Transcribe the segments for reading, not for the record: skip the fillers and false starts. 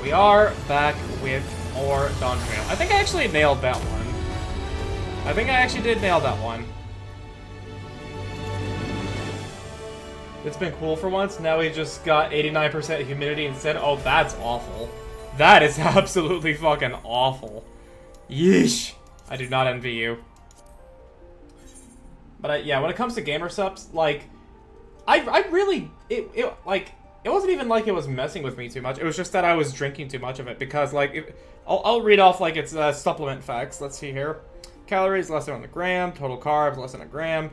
We are back with more Dawntrail. I think I actually nailed that one. I think I actually did nail that one. It's been cool for once. Now we just got 89% humidity instead. Oh, that's awful. That is absolutely fucking awful. Yeesh. I do not envy you. But yeah, when it comes to gamer subs, like, I really, it wasn't even like it was messing with me too much. It was just that I was drinking too much of it because, like, I'll read off, like, its supplement facts. Let's see here. Calories, less than a gram. Total carbs, less than a gram.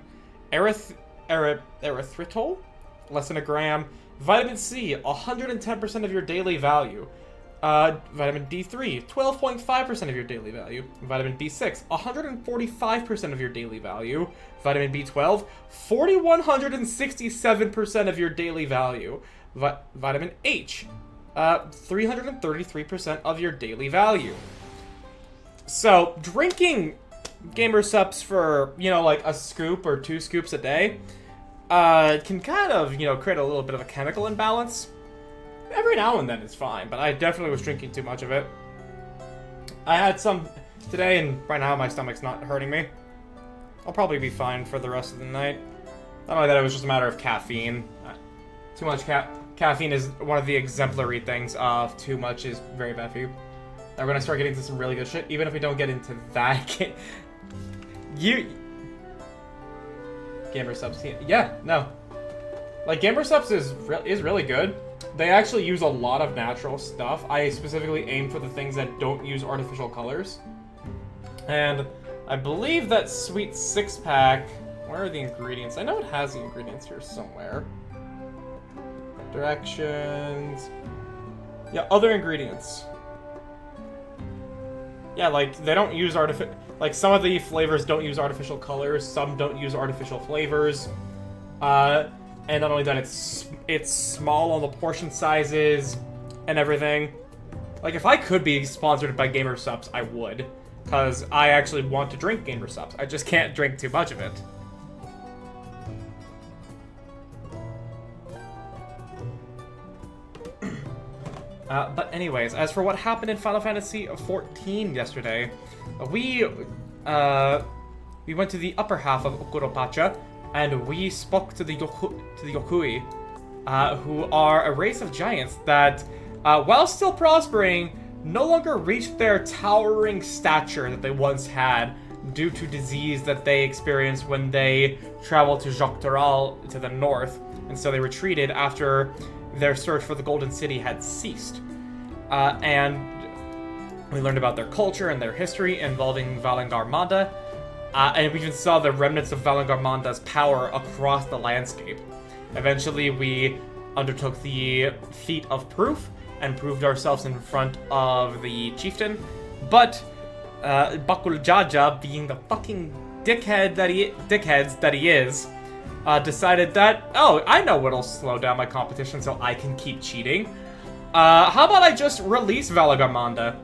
Erythritol, less than a gram. Vitamin C, 110% of your daily value. Vitamin D3, 12.5% of your daily value. Vitamin B6, 145% of your daily value. Vitamin B12, 4,167% of your daily value. Vitamin H, 333% of your daily value. So, drinking gamer subs for, you know, like a scoop or 2 scoops a day, can kind of, you know, create a little bit of a chemical imbalance. Every now and then is fine, but I definitely was drinking too much of it. I had some today, and right now my stomach's not hurting me. I'll probably be fine for the rest of the night. Not only that, it was just a matter of caffeine. Too much caffeine is one of the exemplary things of too much is very bad for you. Now we're gonna start getting into some really good shit, even if we don't get into that. Gamer subs, yeah, no. Like, gamer subs is really good. They actually use a lot of natural stuff. I specifically aim for the things that don't use artificial colors. And I believe that sweet 6-pack... Where are the ingredients? I know it has the ingredients here somewhere. Directions... Yeah, other ingredients. Yeah, like, they don't use artificial... Like, some of the flavors don't use artificial colors, some don't use artificial flavors. And not only that, it's small on the portion sizes and everything. Like, if I could be sponsored by Gamer Subs, I would. Because I actually want to drink Gamer Subs. I just can't drink too much of it. But anyways, as for what happened in Final Fantasy XIV yesterday, we went to the upper half of Okuropacha, and we spoke to the Yokui, who are a race of giants that, while still prospering, no longer reached their towering stature that they once had due to disease that they experienced when they traveled to Jokteral to the north, and so they retreated after their search for the Golden City had ceased. And we learned about their culture and their history involving Valangarmanda, and we even saw the remnants of Valangarmanda's power across the landscape. Eventually, we undertook the feat of proof and proved ourselves in front of the chieftain. But Bakul Jaja, being the fucking dickheads that he is, decided that, oh, I know what'll slow down my competition so I can keep cheating. How about I just release Valangarmanda?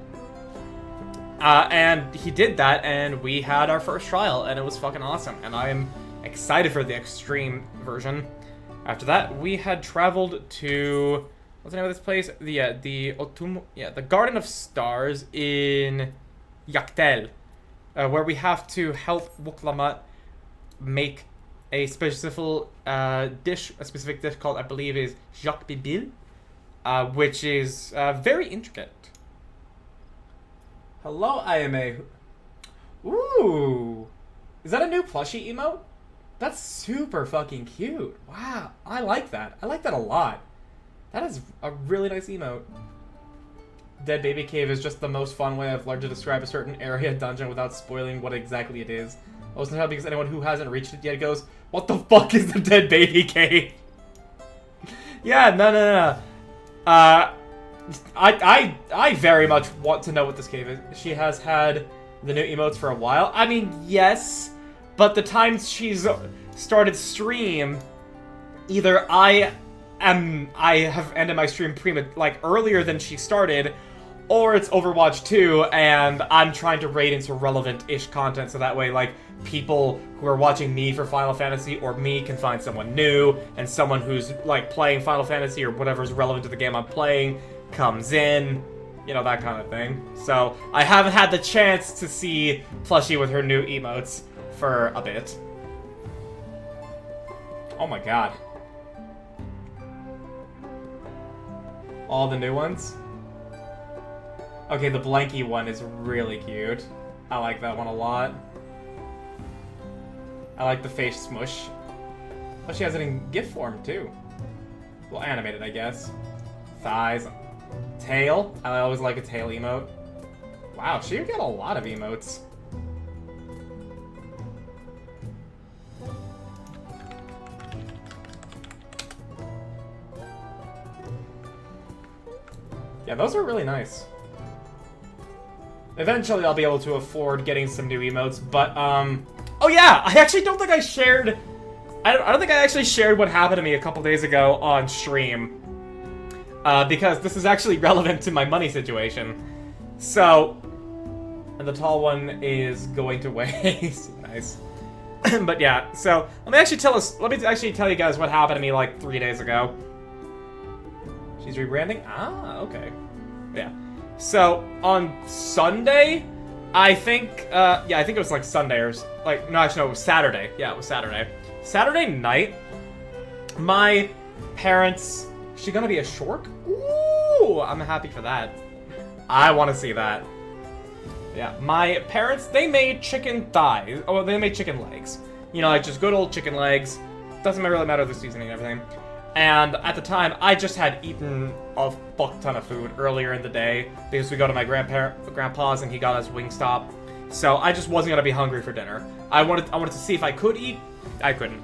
And he did that, and we had our first trial, and it was fucking awesome. And I am excited for the extreme version. After that, we had traveled to... What's the name of this place? The Garden of Stars in Yaktel, where we have to help Wuklama make a specific dish called, I believe, is Jacques Bibil, which is very intricate. Hello, IMA. Ooh. Is that a new plushie emote? That's super fucking cute. Wow. I like that. I like that a lot. That is a really nice emote. Dead Baby Cave is just the most fun way I've learned to describe a certain area dungeon without spoiling what exactly it is. Most of the time, because anyone who hasn't reached it yet goes, what the fuck is the Dead Baby Cave? Yeah, no. I very much want to know what this cave is. She has had the new emotes for a while. I mean, yes, but the times she's started stream, either I have ended my stream earlier than she started, or it's Overwatch 2 and I'm trying to raid into relevant-ish content so that way, like, people who are watching me for Final Fantasy or me can find someone new, and someone who's, like, playing Final Fantasy or whatever's relevant to the game I'm playing comes in. You know, that kind of thing. So, I haven't had the chance to see Plushie with her new emotes for a bit. Oh my god. All the new ones? Okay, the Blanky one is really cute. I like that one a lot. I like the face smush. Oh, she has it in GIF form, too. Well, animated, I guess. Thighs. Tail. I always like a tail emote. Wow, she got a lot of emotes. Yeah, those are really nice. Eventually, I'll be able to afford getting some new emotes, but, oh yeah! I actually don't think I shared... I don't think I actually shared what happened to me a couple days ago on stream. Because this is actually relevant to my money situation. So... And the tall one is going to waste. Nice. But yeah, so, let me actually tell you guys what happened to me like 3 days ago. She's rebranding? Ah, okay. Yeah. So, on Sunday, I think it was like Sunday or, like, no, actually, no, it was Saturday. Yeah, it was Saturday. Saturday night, my parents, is she gonna be a shork? Ooh, I'm happy for that. I want to see that. Yeah, my parents, they made chicken thighs. Oh, they made chicken legs. You know, like, just good old chicken legs. Doesn't really matter the seasoning and everything. And at the time, I just had eaten a fuck ton of food earlier in the day because we go to my grandpa's and he got us Wingstop. So I just wasn't gonna be hungry for dinner. I wanted to see if I could eat. I couldn't.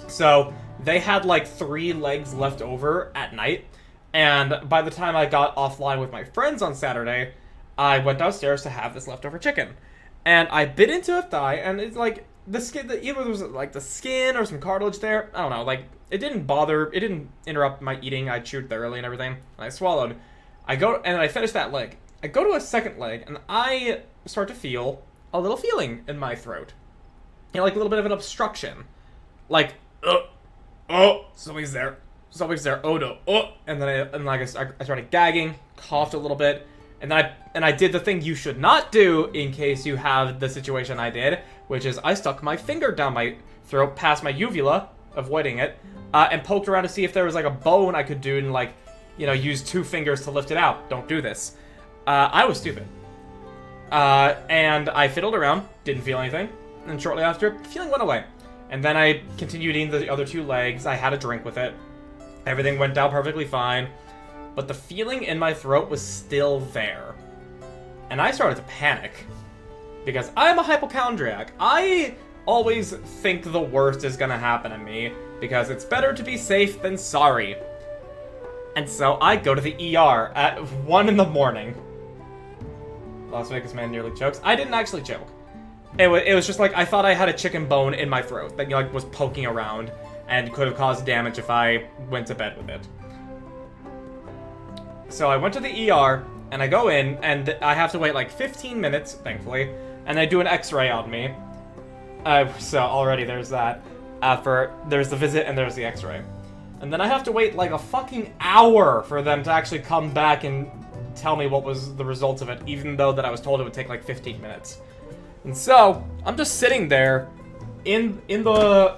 So they had like 3 legs left over at night. And by the time I got offline with my friends on Saturday, I went downstairs to have this leftover chicken. And I bit into a thigh, and it's like the skin. Either there was like the skin or some cartilage there. I don't know. Like, it didn't interrupt my eating. I chewed thoroughly and everything, and I swallowed. I finished that leg. I go to a second leg, and I start to feel a little feeling in my throat. You know, like a little bit of an obstruction. Like, oh, somebody's there. Oh no, and then I started gagging, coughed a little bit, and I did the thing you should not do in case you have the situation I did, which is I stuck my finger down my throat past my uvula, avoiding it, and poked around to see if there was like a bone I could do and like, you know, use 2 fingers to lift it out. Don't do this. I was stupid. And I fiddled around, didn't feel anything, and shortly after, the feeling went away. And then I continued eating the other 2 legs. I had a drink with it. Everything went down perfectly fine. But the feeling in my throat was still there. And I started to panic. Because I'm a hypochondriac. I always think the worst is gonna happen to me. Because it's better to be safe than sorry. And so I go to the ER at 1 in the morning. Las Vegas man nearly chokes. I didn't actually choke. It was just like I thought I had a chicken bone in my throat that, you know, like, was poking around and could have caused damage if I went to bed with it. So I went to the ER and I go in and I have to wait like 15 minutes, thankfully, and they do an X-ray on me. So already there's that. There's the visit and there's the X-ray. And then I have to wait like a fucking hour for them to actually come back and tell me what was the results of it, even though that I was told it would take like 15 minutes. And so, I'm just sitting there in the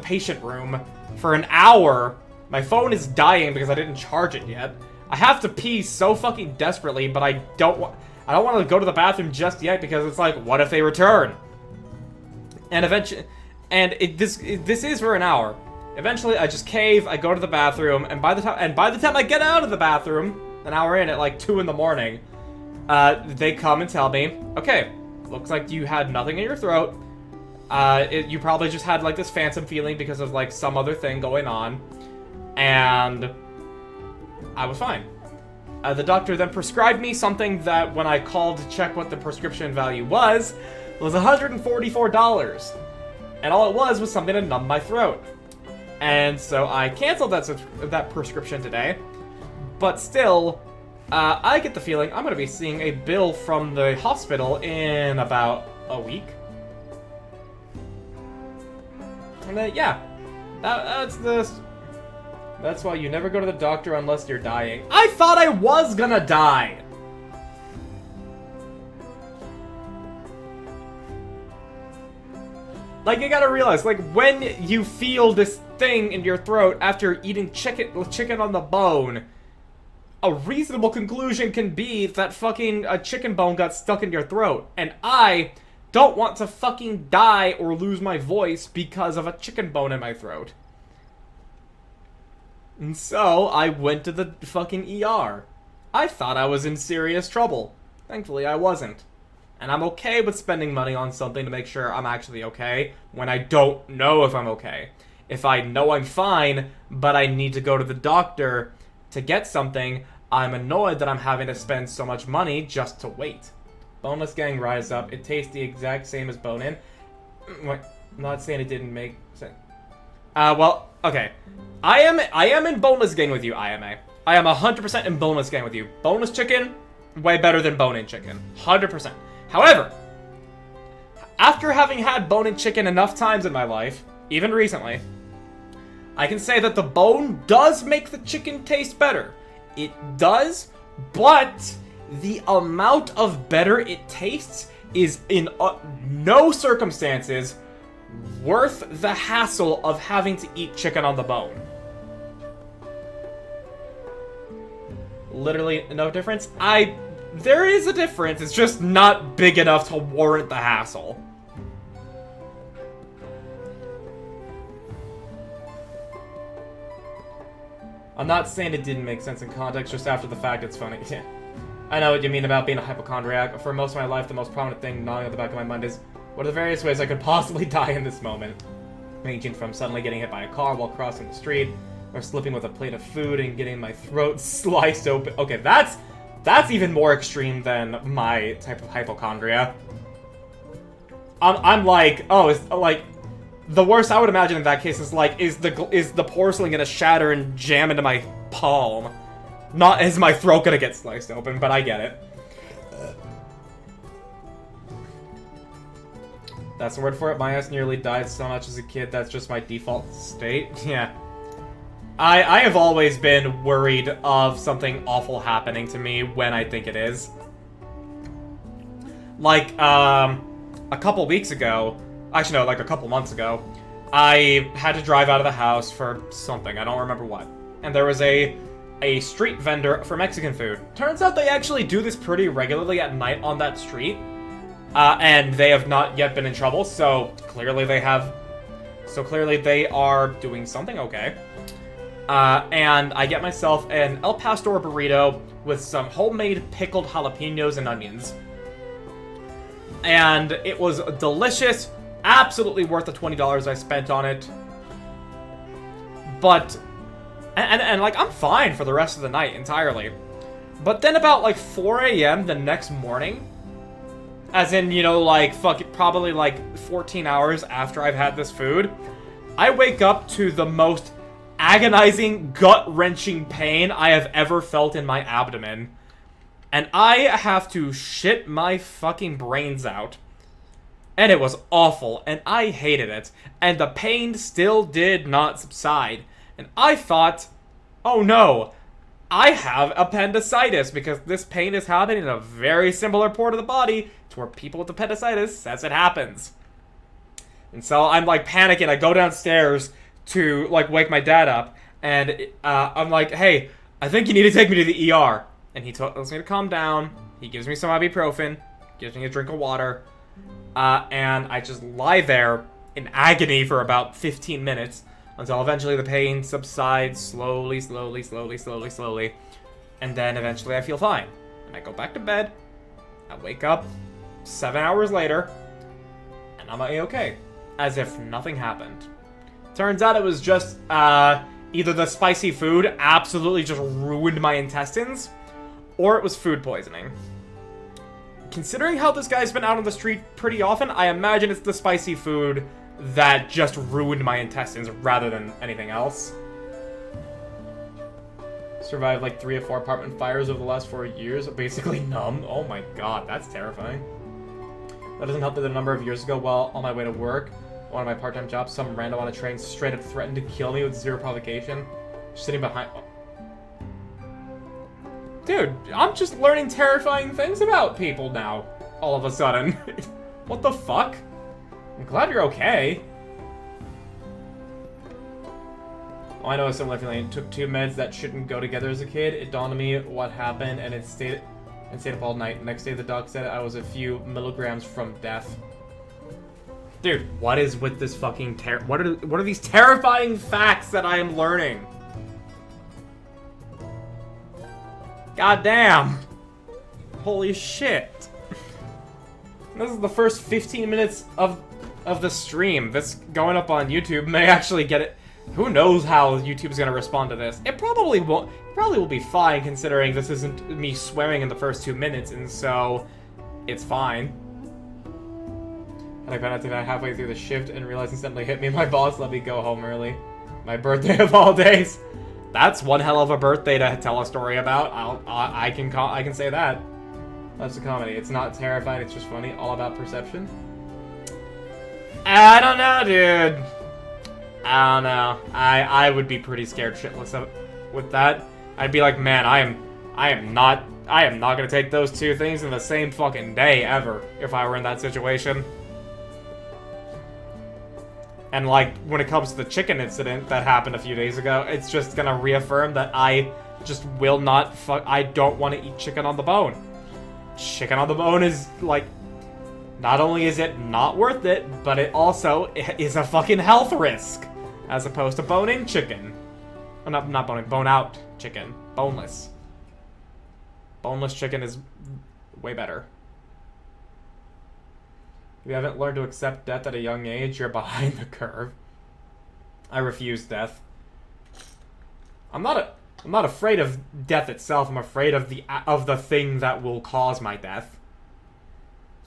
patient room for an hour. My phone is dying because I didn't charge it yet. I have to pee so fucking desperately, but I don't want to go to the bathroom just yet because it's like, what if they return? And eventually, this is for an hour. Eventually, I just cave. I go to the bathroom, and by the time I get out of the bathroom, an hour in at like 2 in the morning, they come and tell me, okay, looks like you had nothing in your throat. You probably just had like this phantom feeling because of like some other thing going on, and I was fine. The doctor then prescribed me something that when I called to check what the prescription value was $144. And all it was something to numb my throat. And so I canceled that prescription today. But still, I get the feeling I'm going to be seeing a bill from the hospital in about a week. And yeah, that's the That's why you never go to the doctor unless you're dying. I thought I was gonna die! Like, you gotta realize, like, when you feel this thing in your throat after eating chicken on the bone, a reasonable conclusion can be that fucking a chicken bone got stuck in your throat. And I don't want to fucking die or lose my voice because of a chicken bone in my throat. And so, I went to the fucking ER. I thought I was in serious trouble. Thankfully, I wasn't. And I'm okay with spending money on something to make sure I'm actually okay when I don't know if I'm okay. If I know I'm fine, but I need to go to the doctor to get something, I'm annoyed that I'm having to spend so much money just to wait. Boneless Gang Rise Up. It tastes the exact same as bone-in. Wait, I'm not saying it didn't make sense. Well, okay. I am in Boneless Gang with you, IMA. I am 100% in Boneless Gang with you. Boneless chicken, way better than bone-in chicken. 100%. However, after having had bone-in chicken enough times in my life, even recently, I can say that the bone does make the chicken taste better. It does, but the amount of better it tastes is in no circumstances worth the hassle of having to eat chicken on the bone. Literally no difference. There is a difference, it's just not big enough to warrant the hassle. I'm not saying it didn't make sense in context, just after the fact it's funny. I know what you mean about being a hypochondriac. For most of my life, the most prominent thing gnawing at the back of my mind is, what are the various ways I could possibly die in this moment? Ranging from suddenly getting hit by a car while crossing the street, or slipping with a plate of food and getting my throat sliced open. Okay, that's even more extreme than my type of hypochondria. I'm like, oh, it's like, the worst I would imagine in that case is like, is the porcelain gonna shatter and jam into my palm? Not is my throat gonna get sliced open, but I get it. That's the word for it. My ass nearly died so much as a kid, that's just my default state. Yeah. I have always been worried of something awful happening to me when I think it is. Like, a couple weeks ago, actually no, like a couple months ago, I had to drive out of the house for something, I don't remember what. And there was a street vendor for Mexican food. Turns out they actually do this pretty regularly at night on that street. And they have not yet been in trouble, so clearly they are doing something okay. And I get myself an El Pastor burrito with some homemade pickled jalapenos and onions. And it was delicious, absolutely worth the $20 I spent on it. But, and like, I'm fine for the rest of the night entirely. But then about like 4 a.m. the next morning, as in, you know, like, probably like 14 hours after I've had this food, I wake up to the most agonizing, gut-wrenching pain I have ever felt in my abdomen. And I have to shit my fucking brains out. And it was awful, and I hated it. And the pain still did not subside. And I thought, oh no, I have appendicitis, because this pain is happening in a very similar part of the body to where people with appendicitis says it happens. And so I'm like panicking, I go downstairs to like wake my dad up, and I'm like, hey, I think you need to take me to the ER. And he tells me to calm down, he gives me some ibuprofen, gives me a drink of water, and I just lie there in agony for about 15 minutes, until eventually the pain subsides slowly, and then eventually I feel fine. And I go back to bed, I wake up 7 hours later, and I'm okay, as if nothing happened. Turns out it was just, either the spicy food absolutely just ruined my intestines, or it was food poisoning. Considering how this guy's been out on the street pretty often, I imagine it's the spicy food that just ruined my intestines rather than anything else. Survived like 3 or 4 apartment fires over the last 4 years, basically numb. Oh my god, that's terrifying. That doesn't help that a number of years ago, while on my way to work, one of my part-time jobs, some rando on a train straight up threatened to kill me with zero provocation. Sitting behind... Dude, I'm just learning terrifying things about people now. All of a sudden. What the fuck? I'm glad you're okay. Oh, I know a similar feeling. Took 2 meds that shouldn't go together as a kid. It dawned on me what happened, and it stayed up all night. Next day, the doc said I was a few milligrams from death. Dude, what is with this fucking what are these terrifying facts that I am learning? God damn. Holy shit. This is the first 15 minutes of the stream. This going up on YouTube may actually get it. Who knows how YouTube's gonna respond to this? It probably won't. Probably will be fine considering this isn't me swearing in the first 2 minutes, and so it's fine. And I found out that halfway through the shift and realized instantly hit me. My boss let me go home early. My birthday of all days. That's one hell of a birthday to tell a story about. I can say that. That's a comedy. It's not terrifying. It's just funny. All about perception. I don't know, dude. I don't know. I would be pretty scared shitless with that. I'd be like, man, I am not gonna take those 2 things in the same fucking day ever if I were in that situation. And like when it comes to the chicken incident that happened a few days ago, it's just gonna reaffirm that I just will not I don't want to eat chicken on the bone. Chicken on the bone is like, not only is it not worth it, but it also is a fucking health risk. As opposed to bone-in chicken. Oh, not bone-in, bone-out chicken. Boneless. Boneless chicken is way better. If you haven't learned to accept death at a young age, you're behind the curve. I refuse death. I'm not afraid of death itself. I'm afraid of the thing that will cause my death.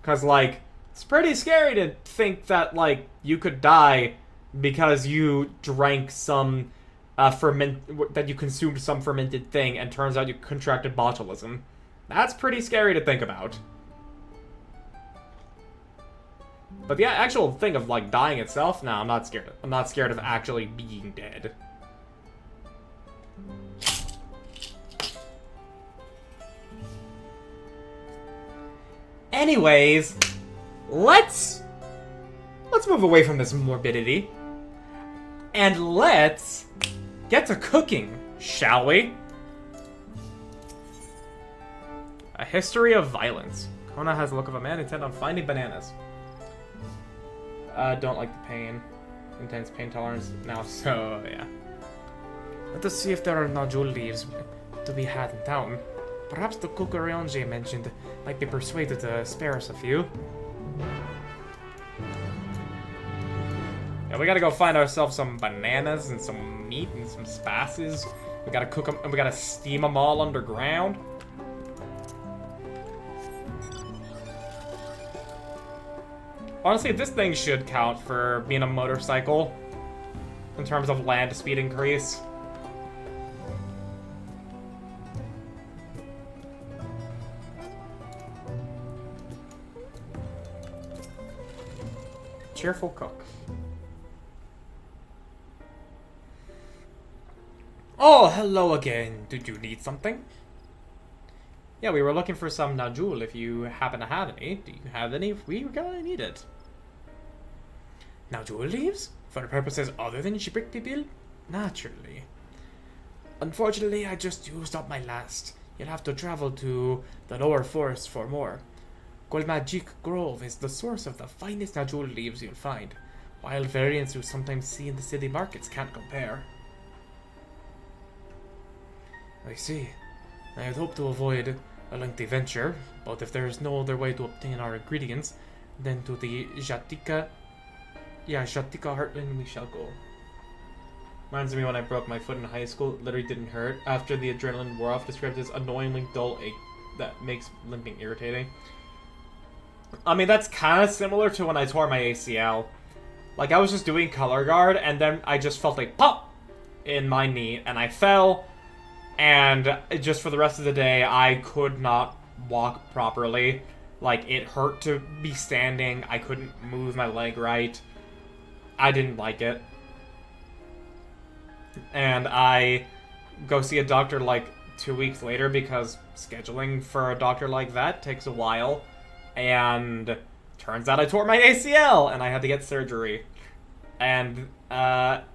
Cause like, it's pretty scary to think that like you could die because you drank some that you consumed some fermented thing and turns out you contracted botulism. That's pretty scary to think about. But the actual thing of like dying itself, no, I'm not scared. I'm not scared of actually being dead. Anyways, let's move away from this morbidity. And let's get to cooking, shall we? A history of violence. Kona has the look of a man intent on finding bananas. Don't like the pain. Intense pain tolerance now, so yeah. Let us see if there are nodule leaves to be had in town. Perhaps the cook Orionji mentioned might be persuaded to spare us a few. Yeah, we gotta go find ourselves some bananas and some meat and some spices. We gotta cook them and we gotta steam them all underground. Honestly, this thing should count for being a motorcycle in terms of land speed increase. Cheerful cook. Oh, hello again. Did you need something? Yeah, we were looking for some nodule if you happen to have any. Do you have any? We really need it. Nodule leaves? For purposes other than shipwreck people? Naturally. Unfortunately, I just used up my last. You'll have to travel to the lower forest for more. Golmagic Grove is the source of the finest nodule leaves you'll find. Wild variants you sometimes see in the city markets can't compare. I see. I had hoped to avoid a lengthy venture, but if there is no other way to obtain our ingredients, then to the Jatika Heartland we shall go. Reminds me when I broke my foot in high school, it literally didn't hurt. After the adrenaline wore off, described as annoyingly dull ache that makes limping irritating. I mean, that's kind of similar to when I tore my ACL. Like, I was just doing color guard, and then I just felt a pop in my knee, and I fell. And just for the rest of the day, I could not walk properly. Like, it hurt to be standing. I couldn't move my leg right. I didn't like it. And I go see a doctor like 2 weeks later because scheduling for a doctor like that takes a while. And turns out I tore my ACL and I had to get surgery. And after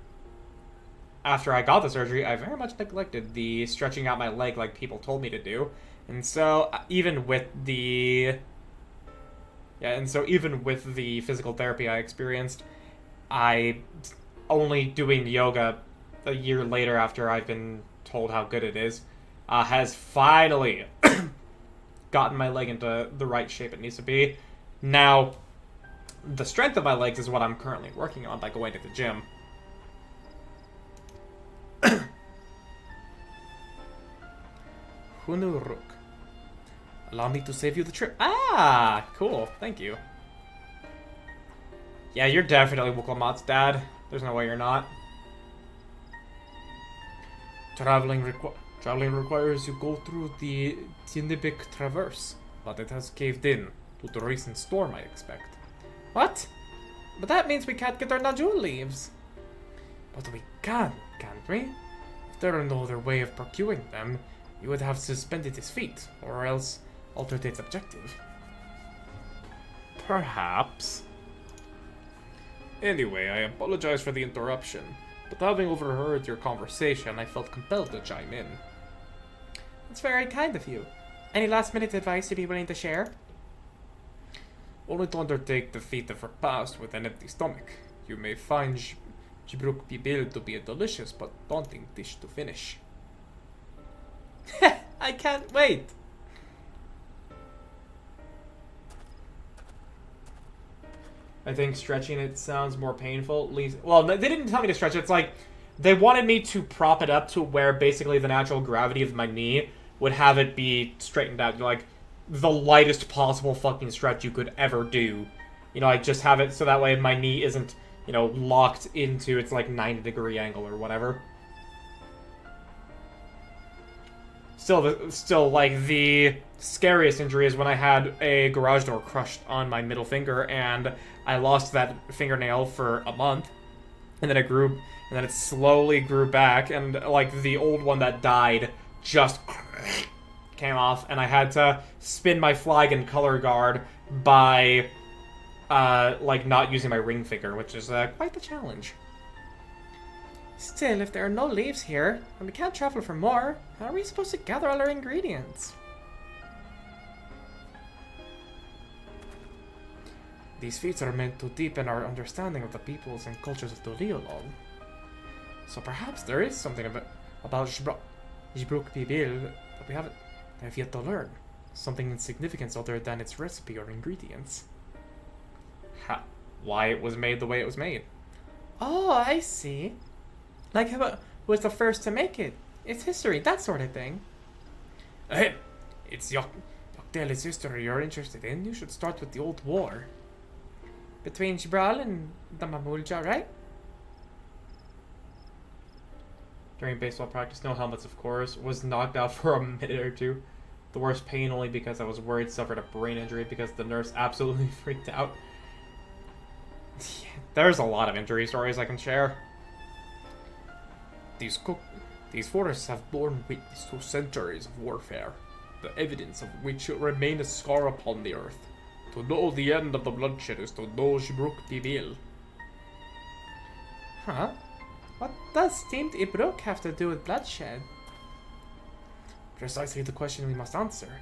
I got the surgery, I very much neglected the stretching out my leg like people told me to do. And so even with the physical therapy I experienced, I only doing yoga a year later after I've been told how good it is, has finally gotten my leg into the right shape it needs to be. Now, the strength of my legs is what I'm currently working on by going to the gym. Hunuruk. Allow me to save you the trip. Ah, cool. Thank you. Yeah, you're definitely Wukomat's dad. There's no way you're not. Traveling requires you go through the Tinibik Traverse, but it has caved in due to recent storm, I expect. What? But that means we can't get our Najul leaves. But we can, can't we? If there are no other way of procuring them, you would have suspended his feet, or else altered its objective. Perhaps. Anyway, I apologize for the interruption, but having overheard your conversation, I felt compelled to chime in. That's very kind of you. Any last-minute advice you'd be willing to share? Only to undertake the feat of repast with an empty stomach. You may find Jibruk Pibil to be a delicious but daunting dish to finish. I can't wait! I think stretching it sounds more painful. At least, well, they didn't tell me to stretch it. It's like they wanted me to prop it up to where basically the natural gravity of my knee would have it be straightened out. Like the lightest possible fucking stretch you could ever do. You know, I just have it so that way my knee isn't, you know, locked into its like 90-degree angle or whatever. Still, like, the scariest injury is when I had a garage door crushed on my middle finger, and I lost that fingernail for a month, and then it slowly grew back, and, like, the old one that died just came off, and I had to spin my flag and color guard by, like, not using my ring finger, which is, quite the challenge. Still, if there are no leaves here, and we can't travel for more, how are we supposed to gather all our ingredients? These feats are meant to deepen our understanding of the peoples and cultures of Doliolol. So perhaps there is something about Jibruk Pibil that we have yet to learn. Something in significance other than its recipe or ingredients. Why it was made the way it was made. Oh, I see. Like who was the first to make it? Its history, that sort of thing. It's Yokdele's history you're interested in. You should start with the old war. Between Jibral and the Mamulja, right? During baseball practice, no helmets of course. Was knocked out for a minute or two. The worst pain only because I was worried suffered a brain injury because the nurse absolutely freaked out. There's a lot of injury stories I can share. These forests have borne witness to centuries of warfare, the evidence of which remain a scar upon the earth. To know the end of the bloodshed is to know Jibruk Pibil. Huh? What does steamed Ibruk have to do with bloodshed? Precisely the question we must answer.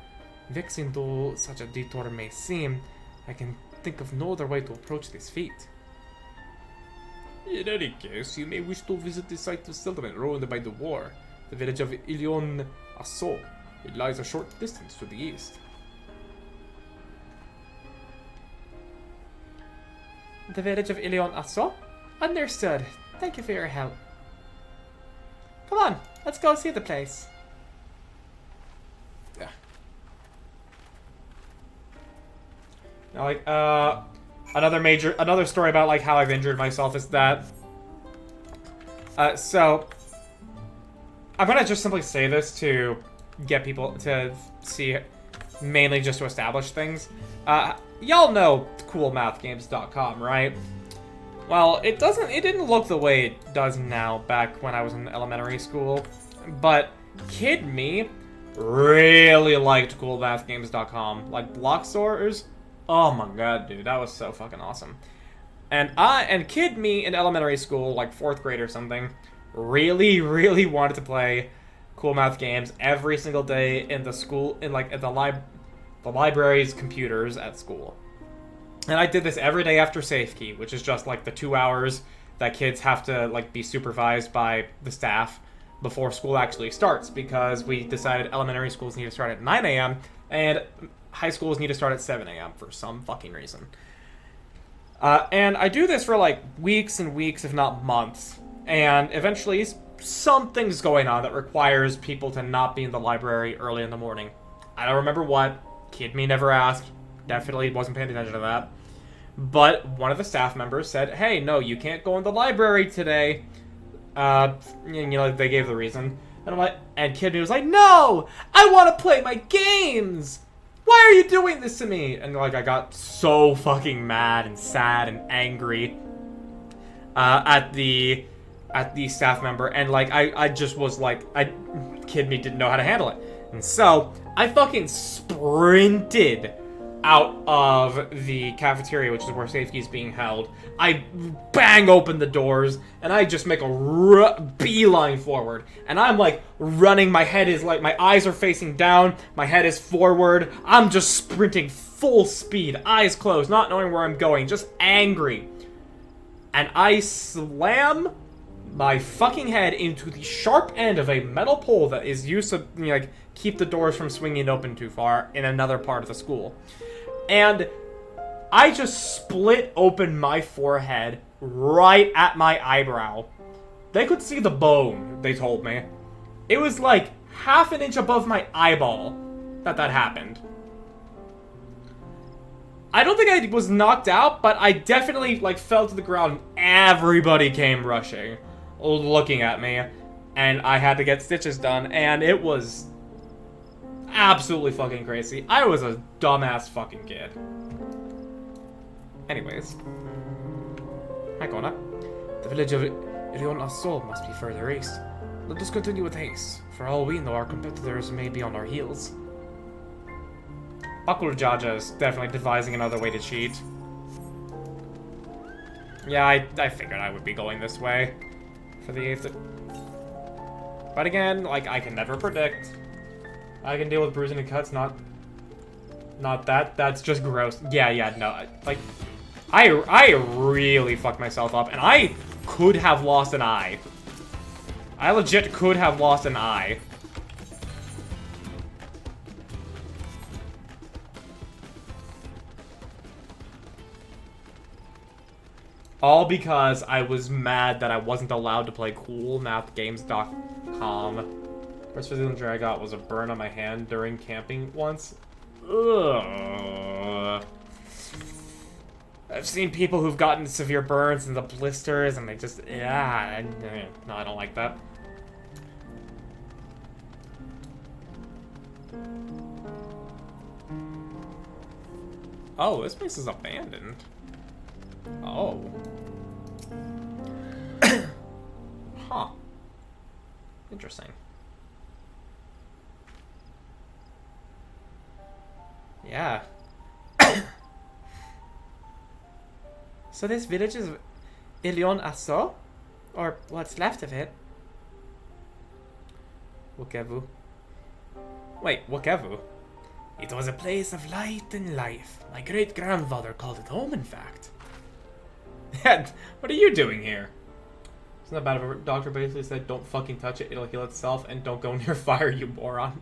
Vexing though such a detour may seem, I can think of no other way to approach this feat. In any case, you may wish to visit the site of settlement ruined by the war, the village of Ilion Asso. It lies a short distance to the east. The village of Ilion Asso? Understood. Thank you for your help. Come on, let's go see the place. Yeah. Now, like, another story about, like, how I've injured myself is that, so, I'm gonna just simply say this to get people to see, mainly just to establish things. Y'all know coolmathgames.com, right? Well, it didn't look the way it does now back when I was in elementary school. But kid me really liked coolmathgames.com. Like block stores. Oh my god, dude, that was so fucking awesome. And kid me in elementary school, like 4th grade or something, really wanted to play Cool Math Games every single day in the school, in like at the library's computers at school. And I did this every day after Safe Key, which is just like the 2 hours that kids have to like be supervised by the staff before school actually starts, because we decided elementary schools need to start at 9 a.m. and high schools need to start at 7 a.m. for some fucking reason. And I do this for like weeks and weeks, if not months. And eventually something's going on that requires people to not be in the library early in the morning. I don't remember what. Kid me never asked. Definitely wasn't paying attention to that. But one of the staff members said, hey, no, you can't go in the library today. You know, they gave the reason. And I'm like, and kid me was like, no! I want to play my games! Why are you doing this to me? And like, I got so fucking mad and sad and angry at the staff member, and like, I just was like, kid me didn't know how to handle it. And so, I fucking sprinted out of the cafeteria, which is where safety is being held. I bang open the doors, and I just make a beeline forward. And I'm like running, my head is like, my eyes are facing down, my head is forward. I'm just sprinting full speed, eyes closed, not knowing where I'm going, just angry. And I slam my fucking head into the sharp end of a metal pole that is used to, you know, like, keep the doors from swinging open too far in another part of the school. And I just split open my forehead right at my eyebrow. They could see the bone, they told me. It was like half an inch above my eyeball that happened. I don't think I was knocked out, but I definitely like fell to the ground. Everybody came rushing, looking at me, and I had to get stitches done, and it was absolutely fucking crazy. I was a dumbass fucking kid. Anyways. Hi, Kona. The village of Irion-Assol must be further east. Let us continue with haste. For all we know, our competitors may be on our heels. Bakurjaja is definitely devising another way to cheat. Yeah, I figured I would be going this way for the 8th. But again, like, I can never predict. I can deal with bruising and cuts, not that. That's just gross. Yeah, no. Like, I really fucked myself up, and I could have lost an eye. I legit could have lost an eye. All because I was mad that I wasn't allowed to play coolmathgames.com. First physical I got was a burn on my hand during camping once. Ugh. I've seen people who've gotten severe burns and the blisters, and they just, yeah, no, I don't like that. Oh, this place is abandoned. Oh. Huh. Interesting. Yeah. So this village is Irion-Assol? Or what's left of it? Wokevu. Wait, Wokevu? It was a place of light and life. My great-grandfather called it home, in fact. What are you doing here? It's not bad if a doctor basically said, don't fucking touch it, it'll heal itself, and don't go near fire, you moron.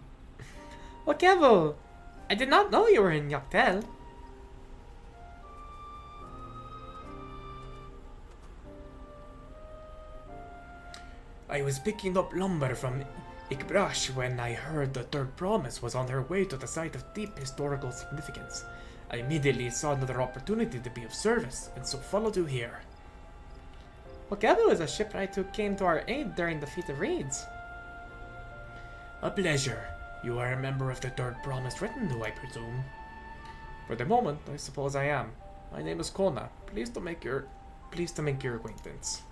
Wokevu! I did not know you were in Yaktel. I was picking up lumber from Ikbrash when I heard the Third Promise was on her way to the site of deep historical significance. I immediately saw another opportunity to be of service, and so followed you here. Wokevu is a shipwright who came to our aid during the feat of reeds. A pleasure. You are a member of the Third Promise retinue, I presume. For the moment, I suppose I am. My name is Kona. Pleased to make your acquaintance.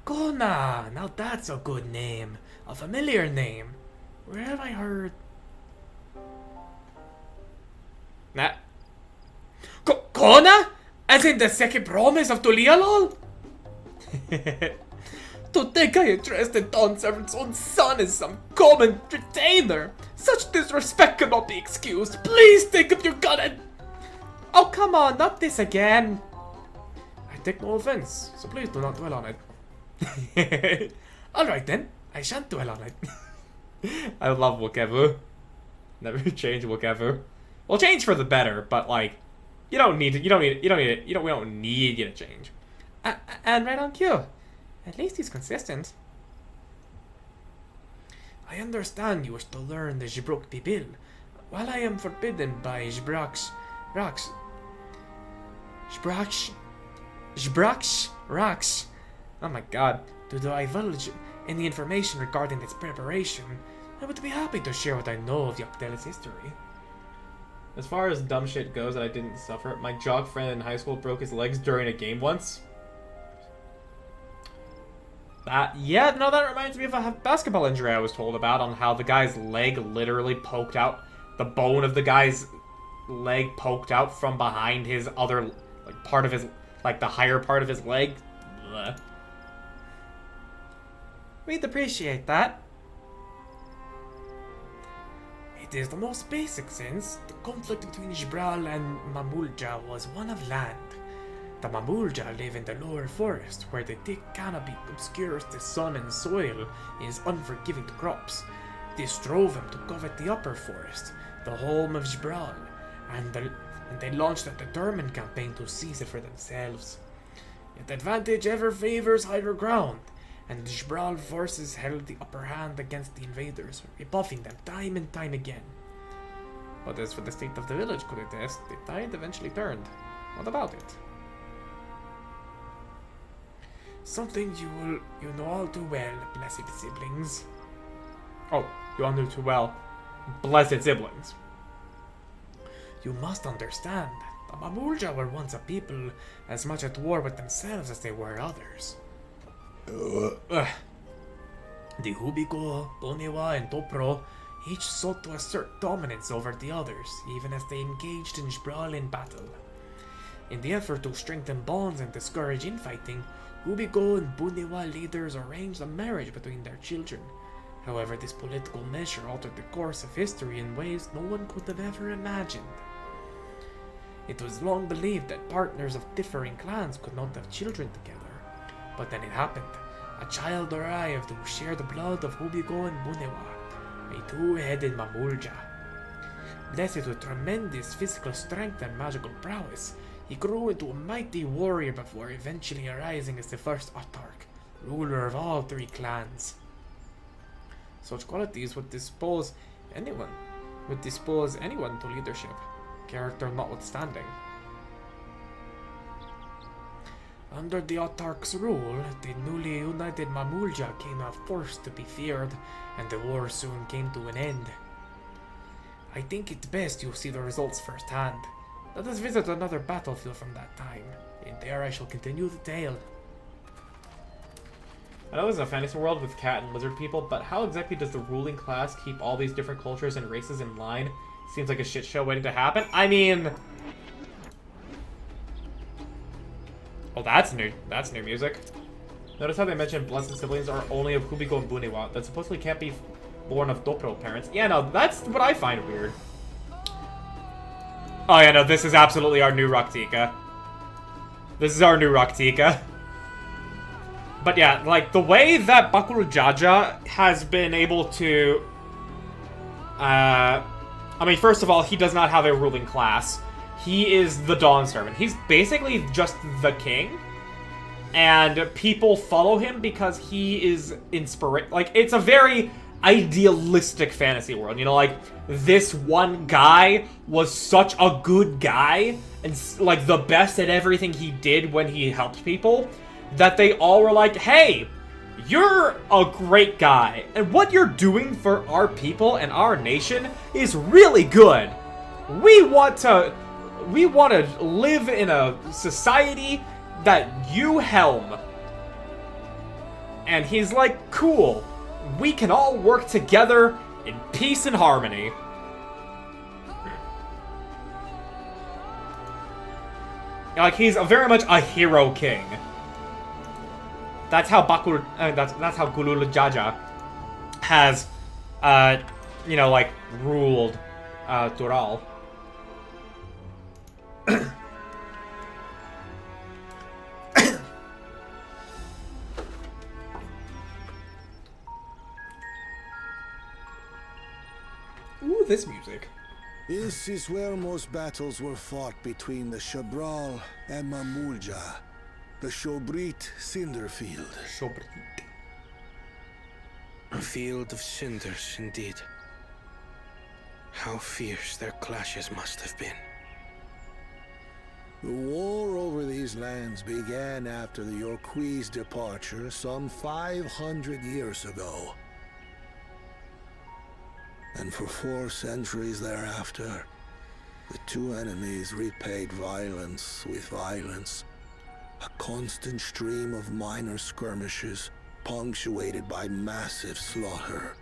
Kona! Now that's a good name. A familiar name. Where have I heard... Nah. Kona? As in the second promise of Tulialol? To think I entrusted Dawnservant's own son as some common retainer. Such disrespect cannot be excused. Please think of your gun and... Oh, come on, not this again. I take no offense, so please do not dwell on it. Alright then, I shan't dwell on it. I love Wokevu. Never change Wokevu. Well, change for the better, but like, you don't need you don't need we don't need you to change. And right on cue. At least he's consistent. I understand you wish to learn the Jibruk Bibil, while I am forbidden by Jbraks. Oh my god. To divulge any information regarding its preparation, I would be happy to share what I know of Yoctela's history. As far as dumb shit goes that I didn't suffer, my jock friend in high school broke his legs during a game once. Yeah, no, that reminds me of a basketball injury I was told about, on how the guy's leg literally poked out. The bone of the guy's leg poked out from behind his other, like, part of his, like, the higher part of his leg. Blech. We'd appreciate that. It is the most basic sense. The conflict between Jibral and Mamulja was one of land. The Mamulja live in the lower forest, where the thick canopy obscures the sun and soil and is unforgiving to crops. This drove them to covet the upper forest, the home of Jibral, and they launched a determined campaign to seize it for themselves. Yet advantage ever favors higher ground, and the Jibral forces held the upper hand against the invaders, rebuffing them time and time again. But as for the state of the village could attest, the tide eventually turned. What about it? Something you know all too well, blessed siblings. Oh, you all know too well. Blessed siblings. You must understand, the Mamulja were once a people as much at war with themselves as they were others. The Hubiko, Bonewa, and Topro each sought to assert dominance over the others, even as they engaged in Jibral in battle. In the effort to strengthen bonds and discourage infighting, Hubiko and Bonewa leaders arranged a marriage between their children. However, this political measure altered the course of history in ways no one could have ever imagined. It was long believed that partners of differing clans could not have children together. But then it happened. A child arrived who shared the blood of Hubiko and Bonewa, a two-headed Mamulja. Blessed with tremendous physical strength and magical prowess, he grew into a mighty warrior before eventually arising as the first Autarch, ruler of all three clans. Such qualities would dispose anyone to leadership, character notwithstanding. Under the Autarch's rule, the newly united Mamulja came a force to be feared, and the war soon came to an end. I think it's best you see the results firsthand. Let us visit another battlefield from that time, and there I shall continue the tale. I know it's a fantasy world with cat and lizard people, but how exactly does the ruling class keep all these different cultures and races in line? Seems like a shit show waiting to happen. I mean... Oh, that's new. That's new music. Notice how they mentioned blessed siblings are only of Hubiko and Bonewa, that supposedly can't be born of Dopro parents. Yeah, no, that's what I find weird. Oh yeah, no, this is absolutely our new Raktika. This is our new Raktika. But yeah, like, the way that Bakuru Jaja has been able to... I mean, first of all, he does not have a ruling class. He is the Dawn Servant. He's basically just the king. And people follow him because he is like, it's a very idealistic fantasy world. You know, like, this one guy was such a good guy and, like, the best at everything he did when he helped people, that they all were like, hey, you're a great guy, and what you're doing for our people and our nation is really good. We want to live in a society that you helm. And he's like, cool, we can all work together in peace and harmony. Like, he's very much a hero king. That's how that's how Gulula Jaja has, you know, like, ruled, Tural. Ooh, this music. This is where most battles were fought between the Shabral and Mamulja, the Shobrit Cinderfield. Shobrit. A field of cinders, indeed. How fierce their clashes must have been. The war over these lands began after the Yorqui's departure some 500 years ago. And for 4 centuries thereafter, the two enemies repaid violence with violence. A constant stream of minor skirmishes, punctuated by massive slaughter.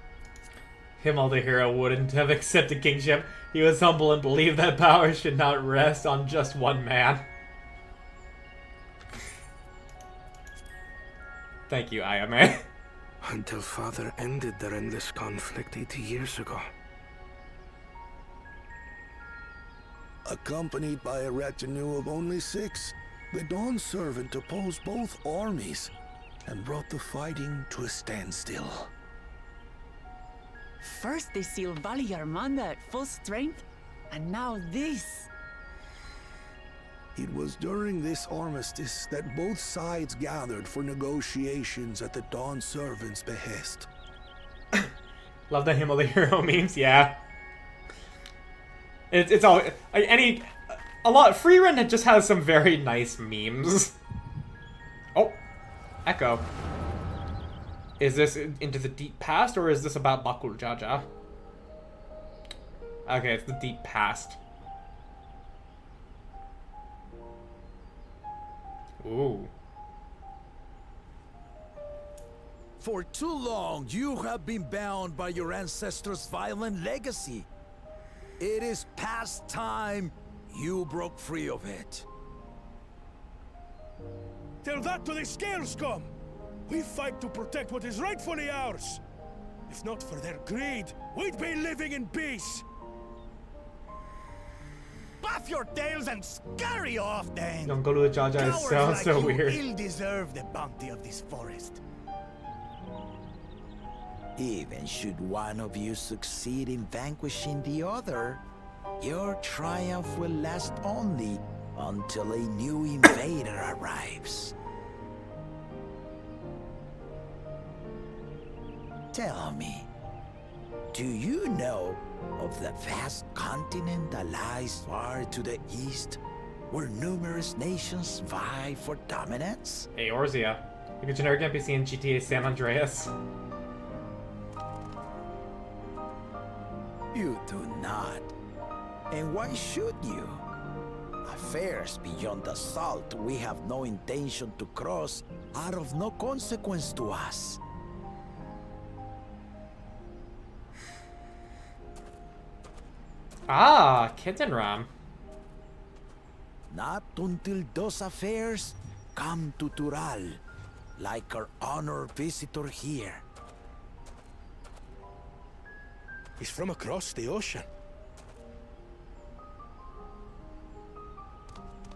Himmel the hero wouldn't have accepted kingship. He was humble and believed that power should not rest on just one man. Thank you, Ayame. Until Father ended their endless conflict 80 years ago. Accompanied by a retinue of only 6, the Dawn Servant opposed both armies and brought the fighting to a standstill. First they sealed Valley Armanda at full strength, and now this. It was during this armistice that both sides gathered for negotiations at the Dawn Servant's behest. Love the Himmel the hero memes, yeah. It's all a lot. Freerun just has some very nice memes. Oh, Echo. Is this into the deep past, or is this about Bakul Jaja? Okay, it's the deep past. Ooh. For too long, you have been bound by your ancestors' violent legacy. It is past time you broke free of it. Tell that to the Scale Scum! We fight to protect what is rightfully ours. If not for their greed, we'd be living in peace. Puff your tails and scurry off, then! Young Gulula Jaja sounds so weird. You ill-deserve the bounty of this forest. Even should one of you succeed in vanquishing the other, your triumph will last only until a new invader arrives. Tell me, do you know of the vast continent that lies far to the east, where numerous nations vie for dominance? Hey, Orzia. Like a generic NPC in GTA San Andreas. You do not. And why should you? Affairs beyond the salt we have no intention to cross are of no consequence to us. Ah, Kittenram. Not until those affairs come to Tural, like our honored visitor here. He's from across the ocean.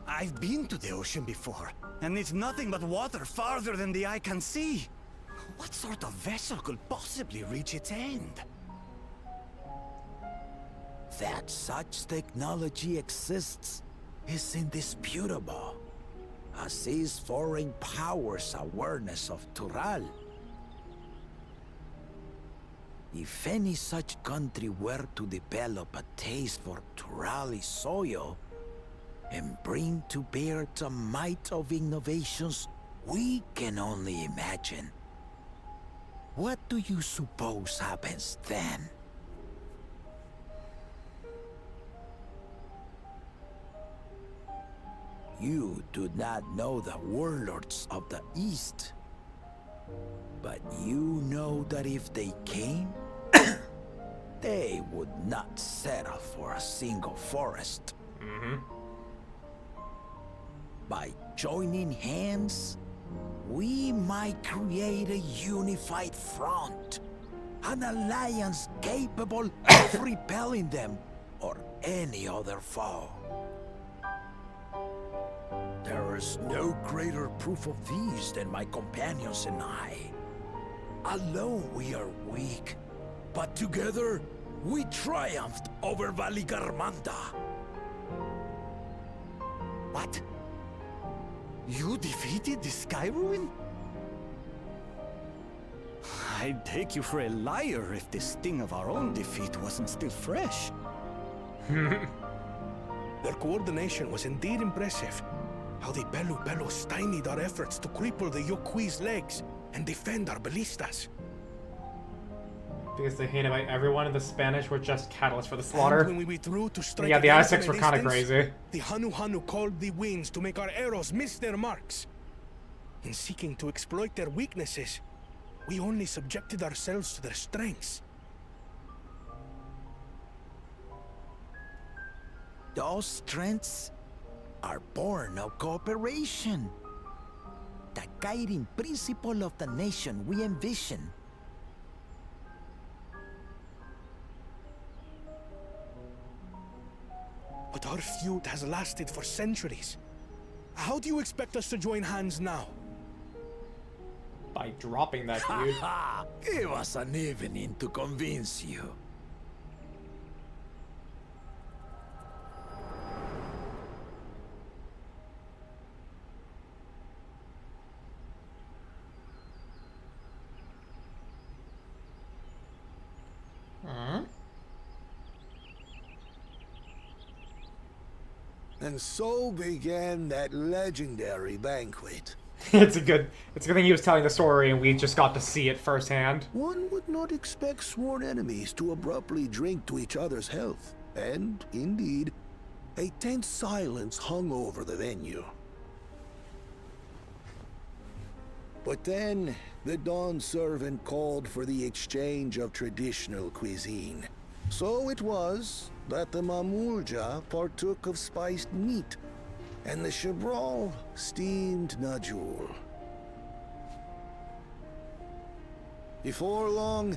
I've been to the ocean before, and it's nothing but water farther than the eye can see. What sort of vessel could possibly reach its end? That such technology exists is indisputable, as is foreign powers' awareness of Tural. If any such country were to develop a taste for Turali soil and bring to bear the might of innovations we can only imagine, what do you suppose happens then? You do not know the warlords of the East. But you know that if they came, they would not settle for a single forest. By joining hands, we might create a unified front. An alliance capable of repelling them or any other foe. There is no greater proof of these than my companions and I. Alone we are weak, but together we triumphed over Valigarmanda. What? You defeated the Sky Ruin? I'd take you for a liar if the sting of our own defeat wasn't still fresh. Their coordination was indeed impressive. How the Belu stymied our efforts to cripple the Yokui's legs and defend our ballistas. Because they hated by everyone, and the Spanish were just catalysts for the And slaughter. when we withdrew to strike Yeah, the again Aztecs from were a kind of distance, crazy. The Hanu called the winds to make our arrows miss their marks. In seeking to exploit their weaknesses, we only subjected ourselves to their strengths. Those strengths are born of cooperation. The guiding principle of the nation we envision. But our feud has lasted for centuries. How do you expect us to join hands now? By dropping that dude. Ha! Give us an evening to convince you. And so began that legendary banquet. It's a good thing he was telling the story and we just got to see it firsthand. One would not expect sworn enemies to abruptly drink to each other's health. And, indeed, a tense silence hung over the venue. But then, the Dawn servant called for the exchange of traditional cuisine. So it was that the Mamulja partook of spiced meat, and the Chabral steamed najul. Before long,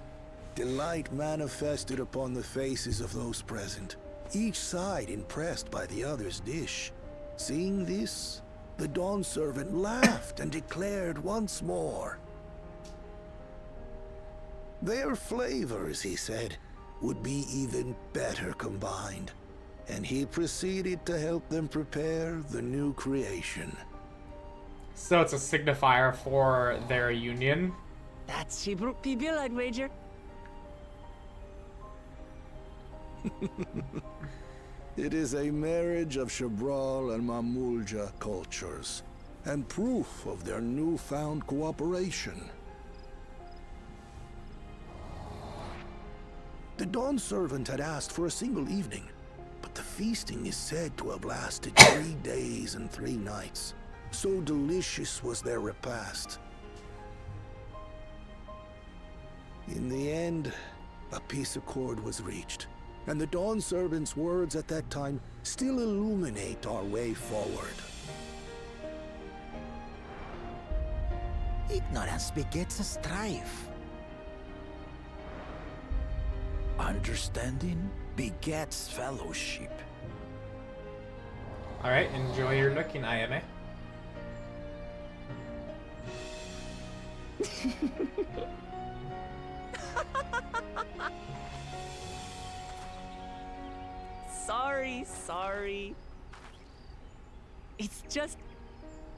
delight manifested upon the faces of those present, each side impressed by the other's dish. Seeing this, the Dawn servant laughed and declared once more. Their flavors, he said, would be even better combined, and he proceeded to help them prepare the new creation. So it's a signifier for their union. That's Shibruk Pibil, I'd wager. It is a marriage of Chabral and Mamulja cultures, and proof of their newfound cooperation. The Dawn servant had asked for a single evening, but the feasting is said to have lasted 3 days and 3 nights. So delicious was their repast. In the end, a peace accord was reached, and the Dawn servant's words at that time still illuminate our way forward. Ignorance begets a strife. Understanding begets fellowship. Alright, enjoy your looking, Ayame. Sorry. It's just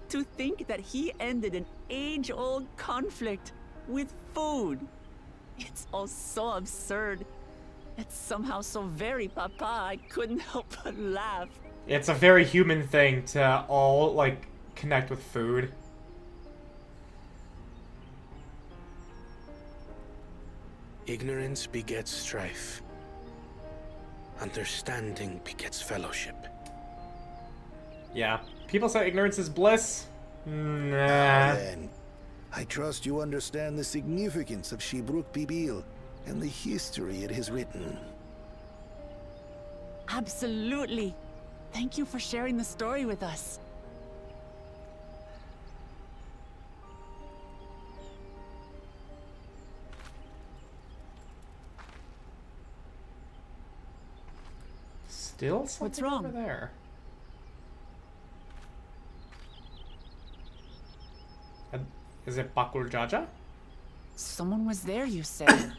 to think that he ended an age-old conflict with food. It's all so absurd. It's somehow so very papa, I couldn't help but laugh. It's a very human thing to all, like, connect with food. Ignorance begets strife. Understanding begets fellowship. Yeah. People say ignorance is bliss. Now Nah. then, I trust you understand the significance of Shibruk Bibil and the history it has written. Absolutely. Thank you for sharing the story with us. Still something What's wrong? over there. Is it Bakul Jaja? Someone was there, you said.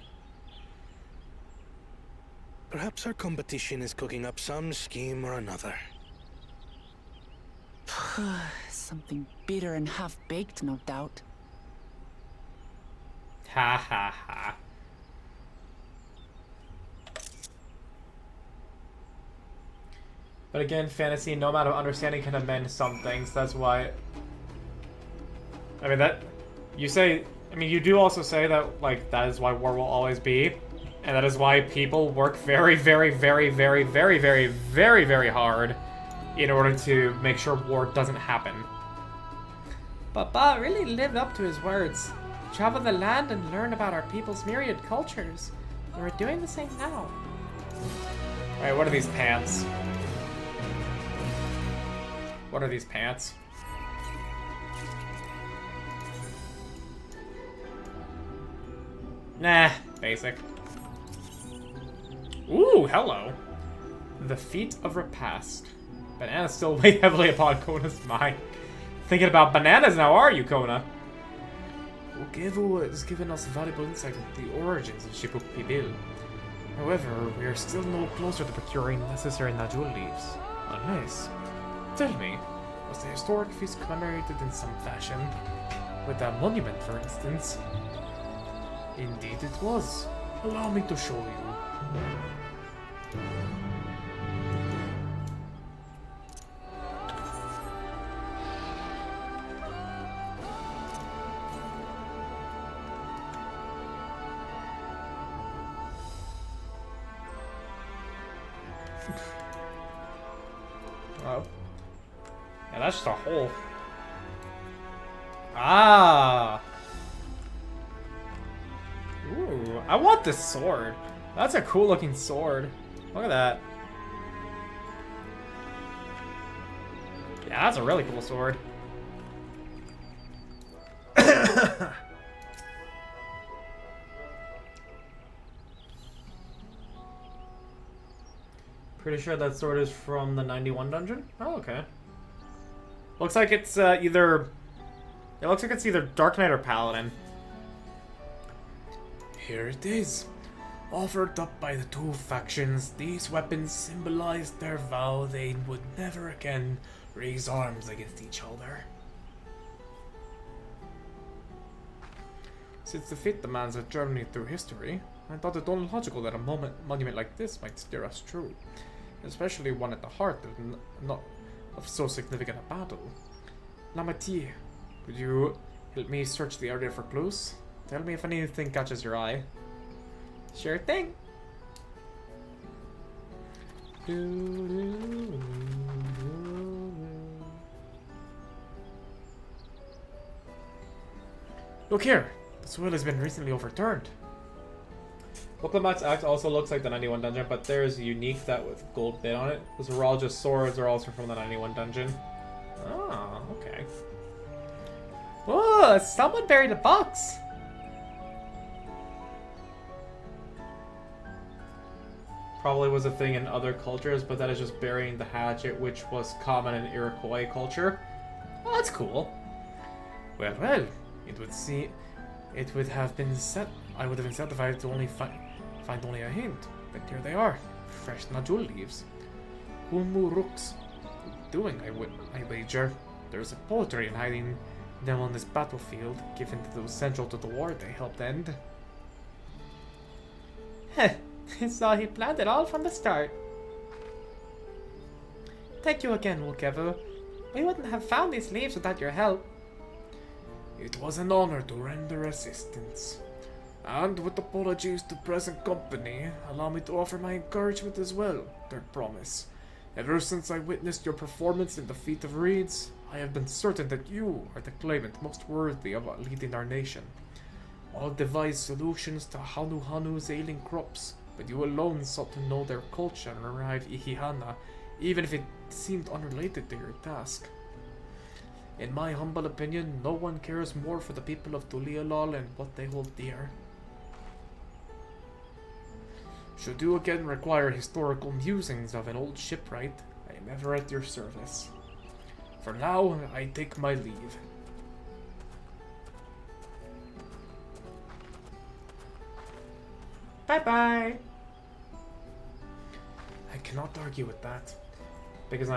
Perhaps our competition is cooking up some scheme or another. Something bitter and half-baked, no doubt. Ha ha ha. But again, fantasy, no amount of understanding can amend some things. That's why. I mean, that. You say. I mean, you do also say that, like, that is why war will always be. And that is why people work very, very, very, very, very, very, very, very hard in order to make sure war doesn't happen. Papa really lived up to his words. Travel the land and learn about our people's myriad cultures. We're doing the same now. Alright, what are these pants? What are these pants? Nah, basic. Ooh, hello. The feat of repast. Bananas still weigh heavily upon Kona's mind. Thinking about bananas now, are you, Kona? Ugevu has given us valuable insight into the origins of Shibuk Pibil. However, we are still no closer to procuring necessary Najul leaves. Unless... Tell me, was the historic feast commemorated in some fashion? With a monument, for instance? Indeed it was. Allow me to show you. Oh. Yeah, that's just a hole. Ah! Ooh, I want this sword. That's a cool looking sword. Look at that. Yeah, that's a really cool sword. Pretty sure that sword is from the 91 dungeon? Oh, okay. Looks like it's either... It looks like it's either Dark Knight or Paladin. Here it is. Offered up by the two factions, these weapons symbolized their vow they would never again raise arms against each other. Since the fate demands a journey through history, I thought it only logical that a monument like this might steer us true, especially one at the heart of so significant a battle. Lamati, could you help me search the area for clues? Tell me if anything catches your eye. Sure thing. Look here! The soil has been recently overturned. Diplomat's Axe also looks like the 91 dungeon, but there's unique that with gold bit on it. Those are all just swords are also from the 91 dungeon. Oh, okay. Whoa, someone buried a box! Probably was a thing in other cultures, but that is just burying the hatchet, which was common in Iroquois culture. Oh, that's cool. Well, it would have been set. I would have been satisfied to only find only a hint, but here they are, fresh Najul leaves. Humu Rooks. Doing, I wager. There's a poetry in hiding them on this battlefield, given that it was central to the war they helped end. Heh. So he planned it all from the start. Thank you again, Wolkevu. We wouldn't have found these leaves without your help. It was an honor to render assistance. And with apologies to present company, allow me to offer my encouragement as well, third promise. Ever since I witnessed your performance in the Feat of Reeds, I have been certain that you are the claimant most worthy of leading our nation. All devised solutions to Hanu's ailing crops, but you alone sought to know their culture and arrive Ihihana, even if it seemed unrelated to your task. In my humble opinion, no one cares more for the people of Tulialal and what they hold dear. Should you again require historical musings of an old shipwright, I am ever at your service. For now, I take my leave. Bye-bye! I cannot argue with that. Because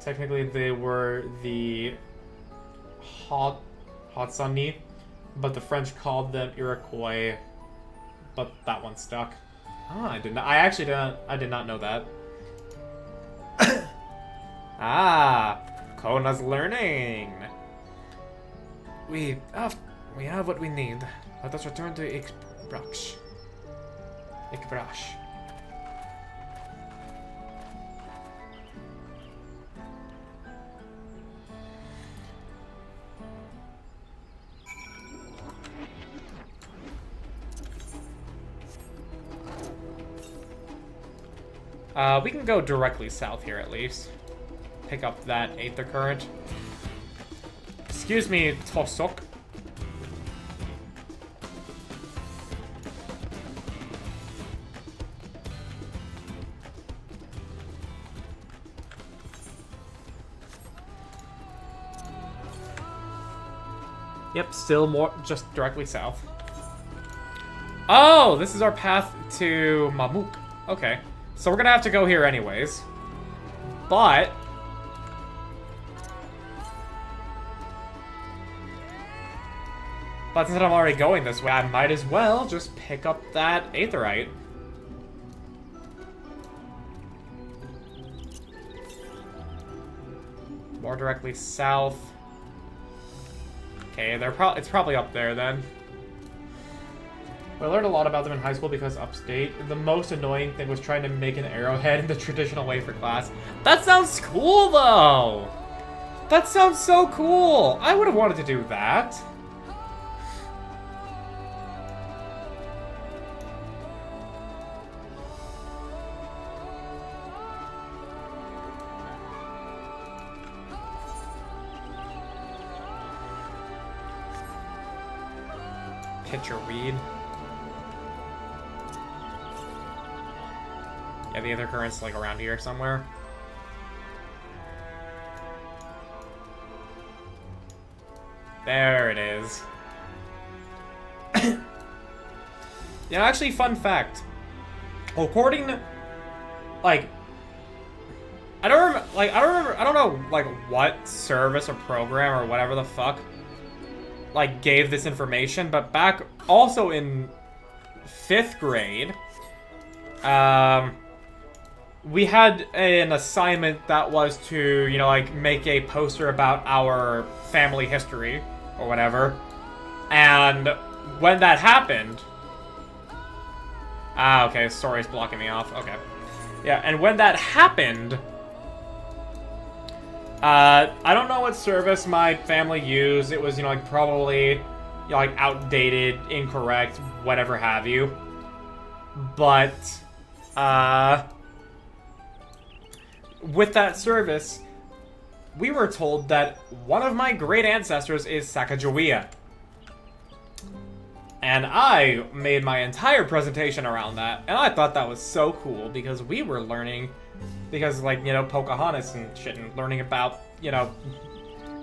technically they were the Hatsani, but the French called them Iroquois, but that one stuck. Ah, I did not know that. Ah, Kona's learning. We have what we need. Let us return to Ikbrash. We can go directly south here at least. Pick up that Aether Current. Excuse me, Tosok. Yep, still more, just directly south. Oh, this is our path to Mamuk. Okay. So we're gonna have to go here anyways. But since I'm already going this way, I might as well just pick up that Aetherite. More directly south. Okay, it's probably up there then. I learned a lot about them in high school because upstate, the most annoying thing was trying to make an arrowhead in the traditional way for class. That sounds cool, though! That sounds so cool! I would have wanted to do that. Pitcher weed. Yeah, the other current's like around here somewhere. There it is. Yeah, actually, fun fact. According to, like, I don't know, like, what service or program or whatever the fuck, like, gave this information, but back also in 5th grade, we had an assignment that was to, you know, like, make a poster about our family history, or whatever. And when that happened... Ah, okay, story's blocking me off. Okay. Yeah, and when that happened... I don't know what service my family used. It was, you know, like, probably, you know, like, outdated, incorrect, whatever have you. But, with that service, we were told that one of my great ancestors is Sacagawea. And I made my entire presentation around that, and I thought that was so cool, because we were learning, because, like, you know, Pocahontas and shit, and learning about, you know,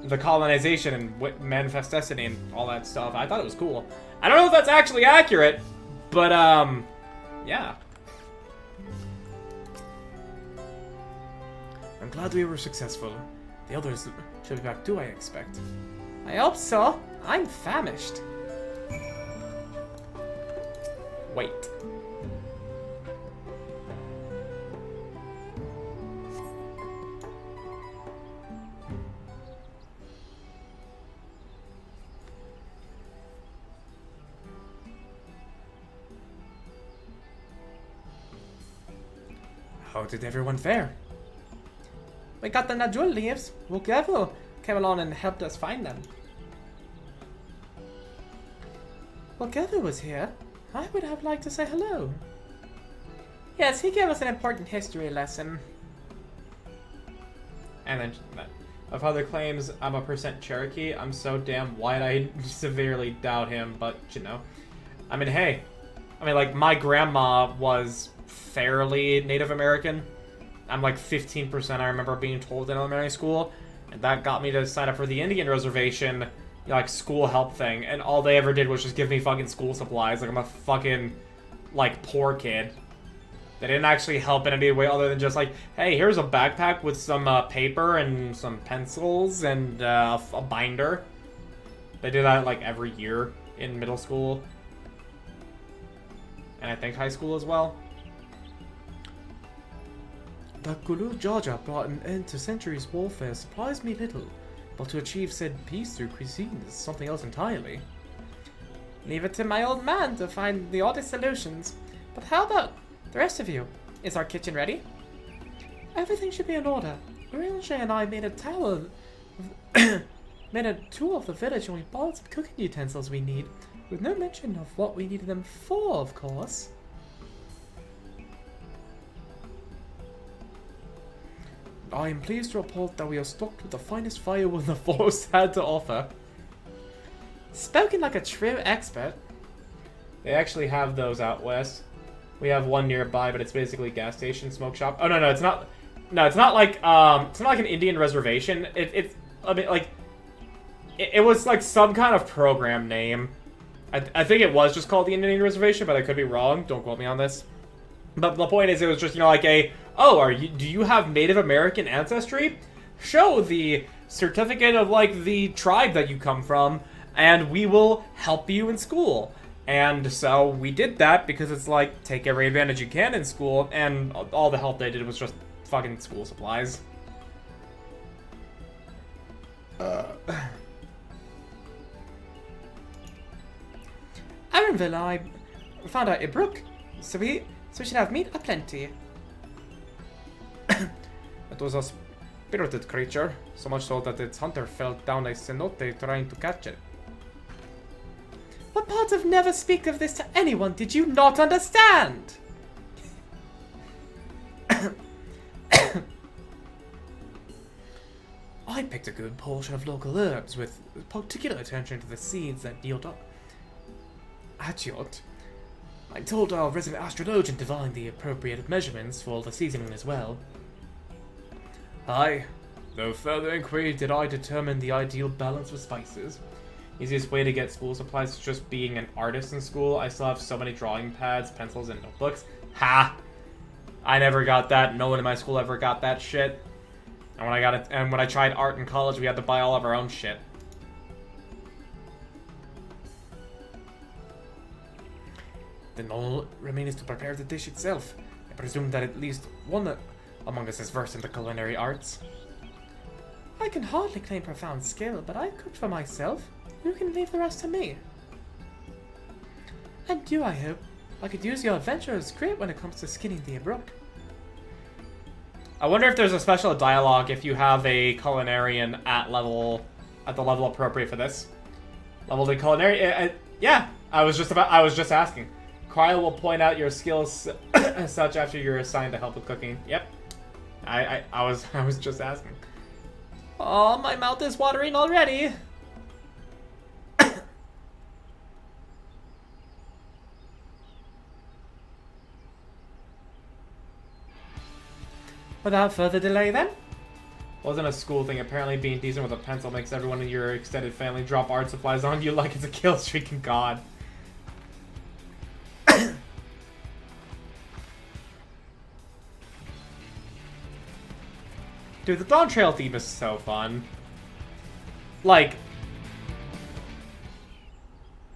the colonization and manifesticity and all that stuff. I thought it was cool. I don't know if that's actually accurate, but, yeah. I'm glad we were successful. The others should be back too, I expect. I hope so. I'm famished. Wait. How did everyone fare? We got the Najul leaves. We'll careful. came along and helped us find them. Well, Gerther was here. I would have liked to say hello. Yes, he gave us an important history lesson. And then my father claims I'm a % Cherokee. I'm so damn white I severely doubt him, but you know. I mean, hey. I mean, like, my grandma was fairly Native American. I'm like 15%, I remember being told in elementary school. And that got me to sign up for the Indian reservation, like, school help thing. And all they ever did was just give me fucking school supplies. Like, I'm a fucking, like, poor kid. They didn't actually help in any way other than just like, hey, here's a backpack with some paper and some pencils and a binder. They did that, like, every year in middle school. And I think high school as well. That Gulu Jaja brought an end to centuries' warfare surprised me little, but to achieve said peace through cuisine is something else entirely. Leave it to my old man to find the oddest solutions. But how about the rest of you? Is our kitchen ready? Everything should be in order. Urielje and I made a tower made a tour of the village and we bought some cooking utensils we need, with no mention of what we needed them for, of course. I am pleased to report that we are stocked with the finest firewood the forest had to offer. Spoken like a true expert. They actually have those out west. We have one nearby, but it's basically a gas station, smoke shop. Oh no, it's not. No, it's not like an Indian reservation. I mean, like, it was like some kind of program name. I think it was just called the Indian Reservation, but I could be wrong. Don't quote me on this. But the point is, it was just, you know, like do you have Native American ancestry? Show the certificate of, like, the tribe that you come from, and we will help you in school. And so we did that because it's like, take every advantage you can in school, and all the help they did was just fucking school supplies. Aaronville, I found out a brook, so we should have meat aplenty. It was a spirited creature, so much so that its hunter fell down a cenote trying to catch it. What part of never speak of this to anyone did you not understand? I picked a good portion of local herbs with particular attention to the seeds that yield up. Adjunct. I told our resident astrologian to find the appropriate measurements for the seasoning as well. Aye, no further inquiry did I determine the ideal balance of spices. Easiest way to get school supplies is just being an artist in school. I still have so many drawing pads, pencils, and notebooks. Ha! I never got that. No one in my school ever got that shit. And when I tried art in college, we had to buy all of our own shit. Then all remains to prepare the dish itself. I presume that at least one among us is versed in the culinary arts. I can hardly claim profound skill, but I cook for myself. You can leave the rest to me. And you, I hope. I could use your adventurer's grit when it comes to skinning the brook. I wonder if there's a special dialogue if you have a culinarian at the level appropriate for this. Level the culinary. Yeah, I was just asking. Kyle will point out your skills as such after you're assigned to help with cooking. Yep. I was just asking. Oh, my mouth is watering already. Without further delay then? Wasn't a school thing. Apparently being decent with a pencil makes everyone in your extended family drop art supplies on you like it's a kill-streaking god. Dude, the Dawntrail theme is so fun. Like,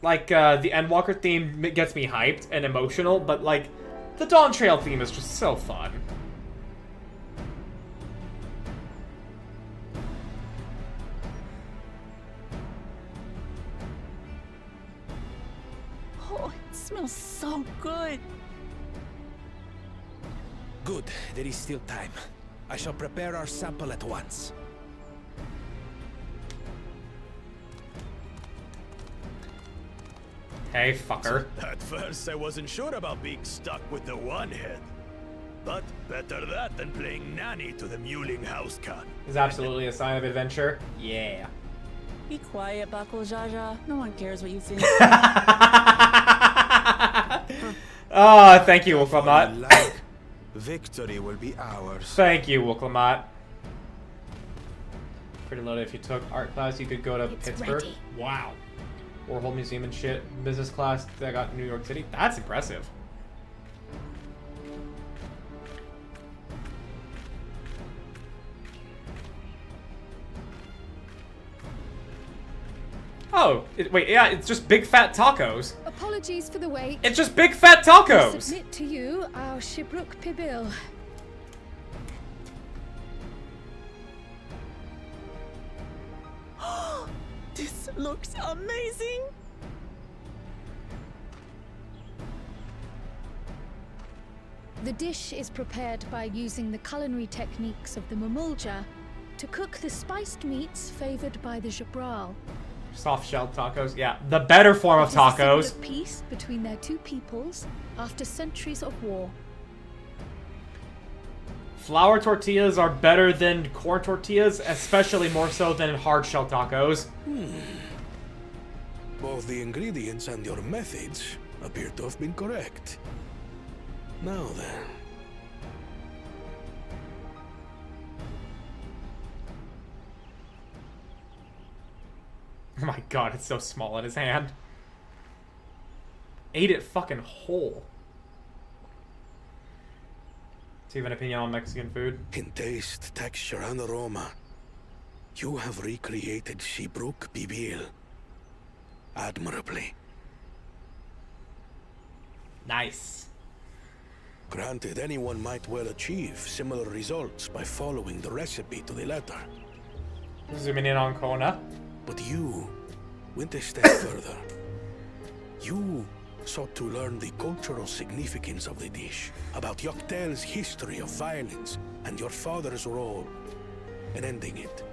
the Endwalker theme gets me hyped and emotional, but, like, the Dawntrail theme is just so fun. Oh, it smells so good. Good, there is still time. I shall prepare our sample at once. Hey, fucker. At first, I wasn't sure about being stuck with the one head. But better that than playing nanny to the mewling house cat. Is absolutely a sign of adventure. Yeah. Be quiet, Buckle Jaja. No one cares what you think. Oh, thank you, Wuklamat. Like, victory will be ours. Thank you, Wuklamat. Pretty loaded. If you took art class, you could go to Pittsburgh. ready. Wow. Warhol Museum and shit. Business class, I got New York City. That's impressive. Oh, wait, yeah, it's just big fat tacos. Apologies for the wait. It's just big fat I tacos! submit to you our Shibruk Pibil. This looks amazing. The dish is prepared by using the culinary techniques of the Mamulja to cook the spiced meats favored by the Jabral. Soft shelled tacos, yeah. The better form of It is a symbol tacos. of peace between their two peoples after centuries of war. Flour tortillas are better than corn tortillas, especially more so than hard shell tacos. Both the ingredients and your methods appear to have been correct. Now then. Oh my god, it's so small in his hand. Ate it fucking whole. Do you have an opinion on Mexican food? In taste, texture, and aroma, you have recreated Shibruk Pibil admirably. Nice. Granted, anyone might well achieve similar results by following the recipe to the letter. Zooming in on Kona. But you went a step further. You sought to learn the cultural significance of the dish, about Yoktel's history of violence, and your father's role in ending it.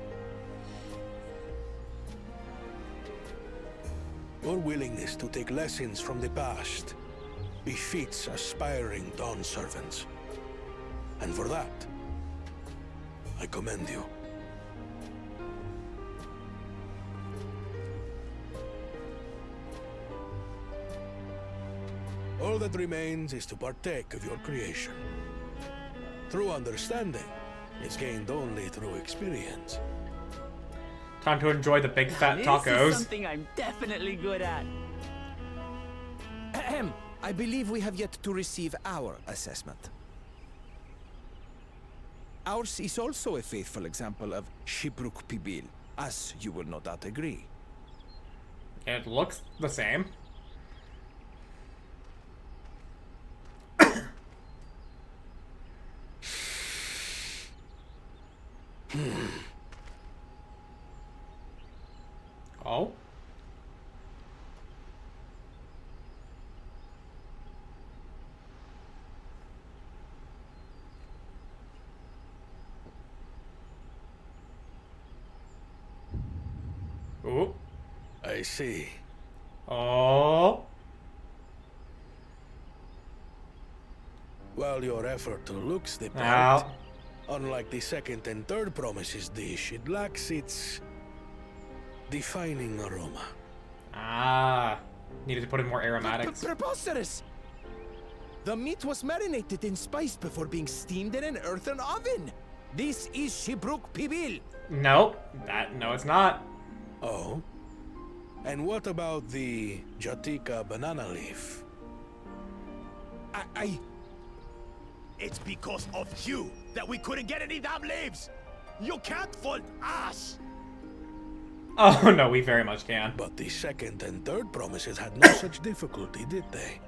Your willingness to take lessons from the past befits aspiring Dawn servants. And for that, I commend you. All that remains is to partake of your creation. True understanding is gained only through experience. Time to enjoy the big fat This tacos. is something I'm definitely good at. Ahem. I believe we have yet to receive our assessment. Ours is also a faithful example of Shibruk Pibil, as you will no doubt agree. It looks the same. Oh? Ooh. I see. Oh. While your effort looks the part, Now. unlike the second and third promises dish, it lacks its defining aroma. Ah. Needed to put in more aromatics. Preposterous! The meat was marinated and spiced before being steamed in an earthen oven. This is Shibruk Pibil. Nope. No, it's not. Oh? And what about the Jatika banana leaf? It's because of you that we couldn't get any damn leaves! You can't fault us! Oh, no, we very much can. But the second and third promises had no such difficulty, did they?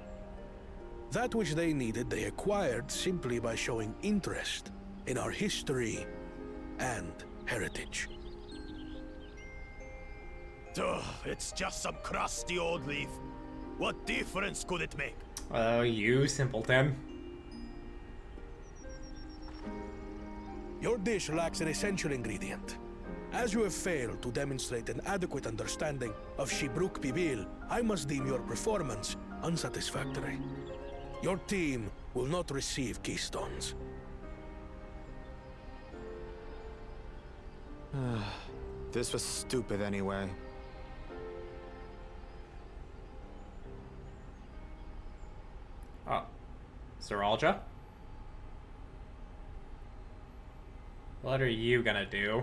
That which they needed, they acquired simply by showing interest in our history and heritage. Ugh, it's just some crusty old leaf. What difference could it make? Oh, you simpleton. Your dish lacks an essential ingredient. As you have failed to demonstrate an adequate understanding of Shibruk Pibil, I must deem your performance unsatisfactory. Your team will not receive keystones. This was stupid anyway. Oh. Zeralja? What are you gonna do?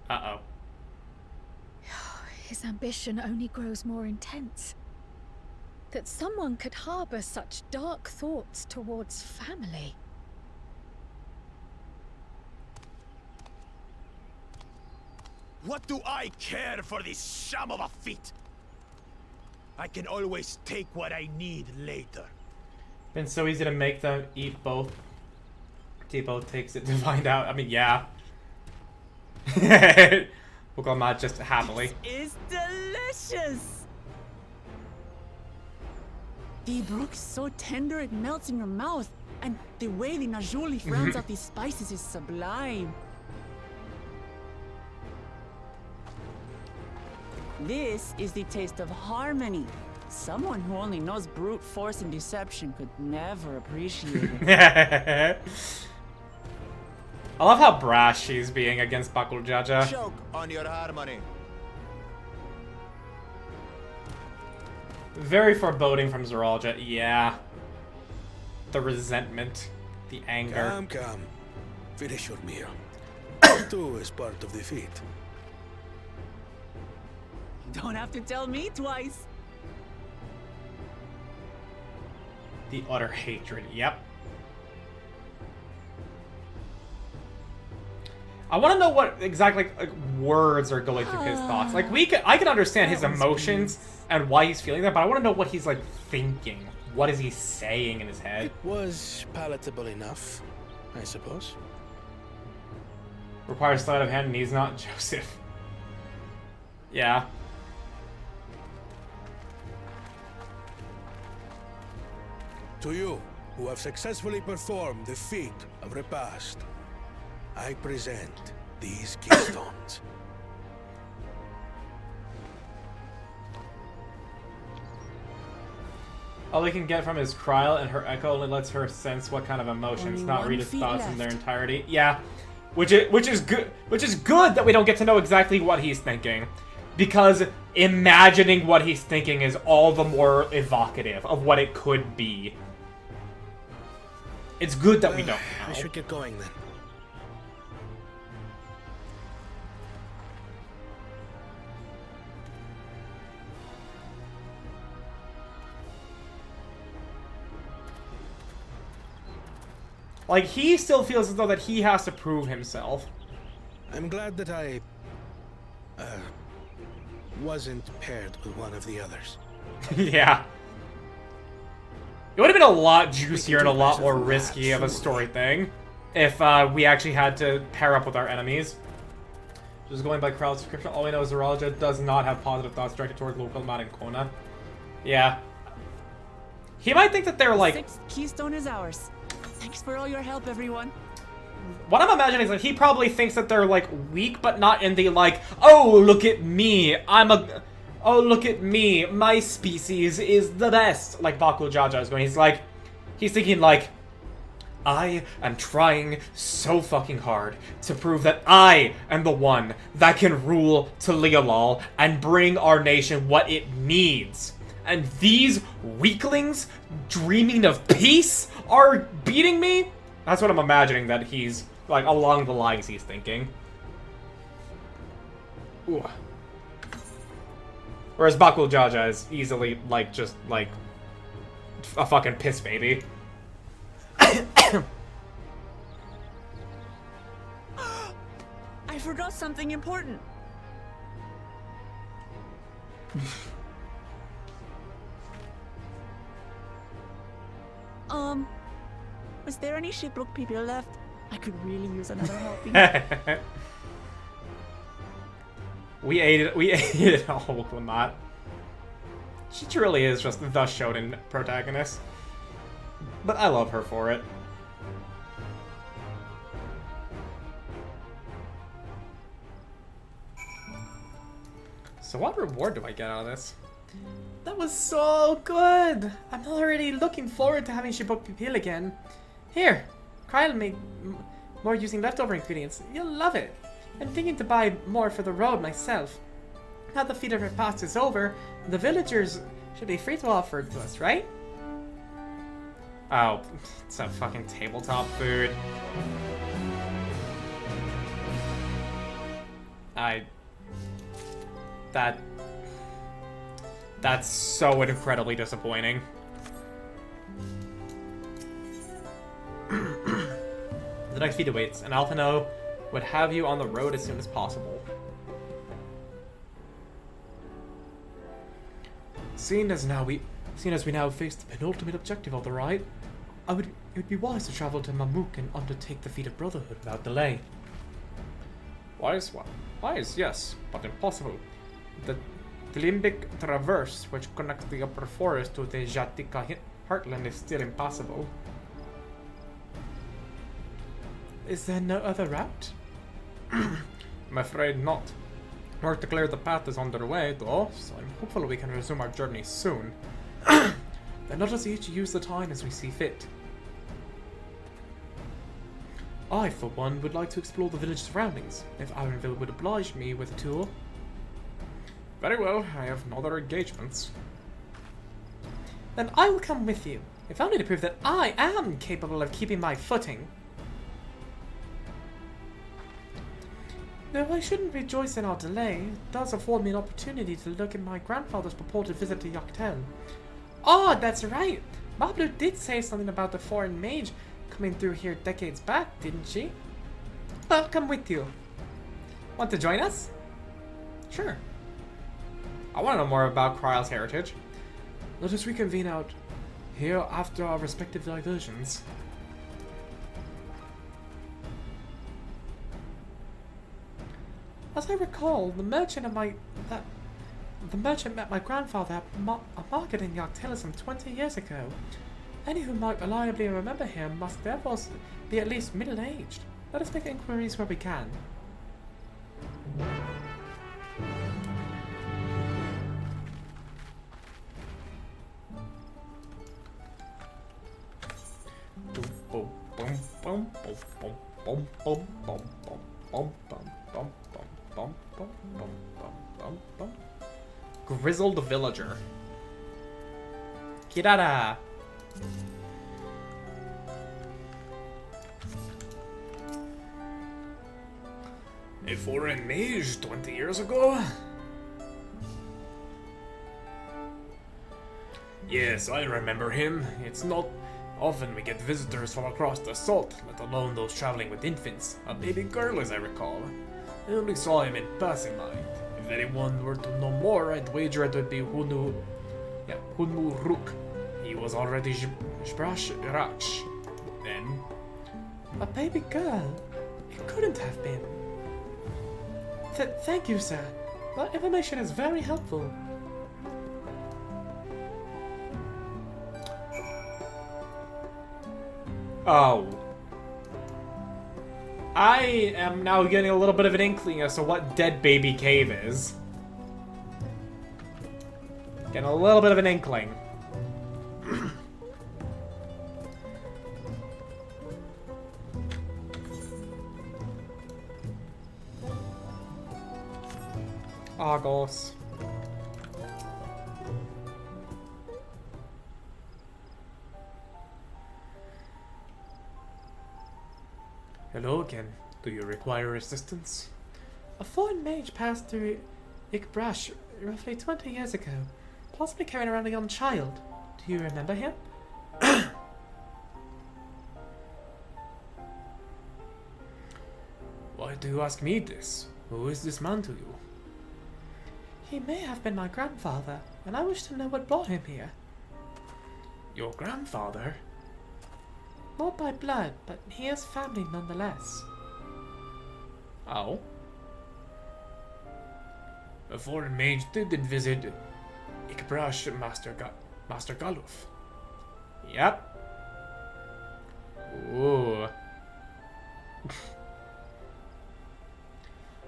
Uh-oh. His ambition only grows more intense. That someone could harbor such dark thoughts towards family. What do I care for this sham of a feat? I can always take what I need later. Been so easy to make them eat both. T-Both takes it to find out. I mean, yeah. We'll go mad just happily. This is delicious! The brook is so tender it melts in your mouth. And the way the Najuli rounds out these spices is sublime. This is the taste of harmony. Someone who only knows brute force and deception could never appreciate it. I love how brash she's being against Bakul Jaja. Choke on your harmony. Very foreboding from Zeralja. Yeah. The resentment. The anger. Come. Finish your meal. Too is part of the feat. Don't have to tell me twice. The utter hatred. Yep. I want to know what exactly like, words are going through his thoughts. Like I can understand his emotions and why he's feeling that, but I want to know what he's like thinking. What is he saying in his head? It was palatable enough, I suppose. Requires sleight of hand, and he's not Joseph. Yeah. To you, who have successfully performed the feat of repast, I present these keystones. All we can get from his Kryl and her echo only lets her sense what kind of emotions, Only not one read his feet thoughts in their left. entirety. Yeah, which is good that we don't get to know exactly what he's thinking, because imagining what he's thinking is all the more evocative of what it could be. It's good that we don't know. I should get going then. Like, he still feels as though that he has to prove himself. I'm glad that I wasn't paired with one of the others. Yeah. It would have been a lot juicier and a do lot better more than that, risky of a surely. story thing if we actually had to pair up with our enemies. Just going by crowd description, all we know is Zeralja does not have positive thoughts directed towards local Mat and Kona. Yeah. He might think that they're like... Sixth keystone is ours. Thanks for all your help, everyone. What I'm imagining is that he probably thinks that they're like weak, but not in the like, oh, look at me, oh, look at me, my species is the best, like Bakul Jaja is going. He's thinking like, I am trying so fucking hard to prove that I am the one that can rule Talialal and bring our nation what it needs. And these weaklings dreaming of peace are beating me? That's what I'm imagining that he's, like, along the lines he's thinking. Ooh. Whereas Bakul Jaja is easily, like, just, like, a fucking piss baby. I forgot something important. Was there any Shibruk people left? I could really use another helping. We ate it all, Lamont. She truly is just the shonen protagonist. But I love her for it. So what reward do I get out of this? That was so good! I'm already looking forward to having Shibok Pipil again. Here, Kryl made more using leftover ingredients. You'll love it. I'm thinking to buy more for the road myself. Now the feed of our past is over, the villagers should be free to offer it to us, right? Oh, it's a fucking tabletop food. That's so incredibly disappointing. The next feed awaits, and Alphino would have you on the road as soon as possible. Seeing as we now face the penultimate objective of the ride, it would be wise to travel to Mamuk and undertake the feat of brotherhood without delay. Wise, yes, but impossible. The limbic traverse, which connects the upper forest to the Jatika heartland, is still impassable. Is there no other route? I'm afraid not. Work to clear the path is underway, though, so I'm hopeful we can resume our journey soon. Then let us each use the time as we see fit. I, for one, would like to explore the village surroundings, if Ironville would oblige me with a tour. Very well, I have no other engagements. Then I will come with you, if only to prove that I am capable of keeping my footing. Though I shouldn't rejoice in our delay, it does afford me an opportunity to look at my grandfather's purported visit to Yoktel. Oh, that's right! Mablu did say something about the foreign mage coming through here decades back, didn't she? I'll come with you. Want to join us? Sure. I want to know more about Kryl's heritage. Let us reconvene out here after our respective diversions. As I recall, the merchant met my grandfather at a market in Yoktel some 20 years ago. Any who might reliably remember him must therefore be at least middle-aged. Let us make inquiries where we can. Grizzled villager. Kirara. A foreign mage 20 years ago? Yes, I remember him. It's not often we get visitors from across the salt, let alone those traveling with infants. A baby girl, as I recall. I only saw him in passing mind. If anyone were to know more, I'd wager it would be Hunu Ruk. He was already Shbrash Rach. Then... A baby girl? It couldn't have been. Thank you, sir. That information is very helpful. Oh. I am now getting a little bit of an inkling as to what Dead Baby Cave is. Getting a little bit of an inkling. Argos. Hello again. Do you require assistance? A foreign mage passed through Ikbrash roughly 20 years ago, possibly carrying around a young child. Do you remember him? Why do you ask me this? Who is this man to you? He may have been my grandfather, and I wish to know what brought him here. Your grandfather? Not by blood, but he is family nonetheless. Oh? A foreign mage did visit Ikbrash Master Galuf. Yep. Ooh.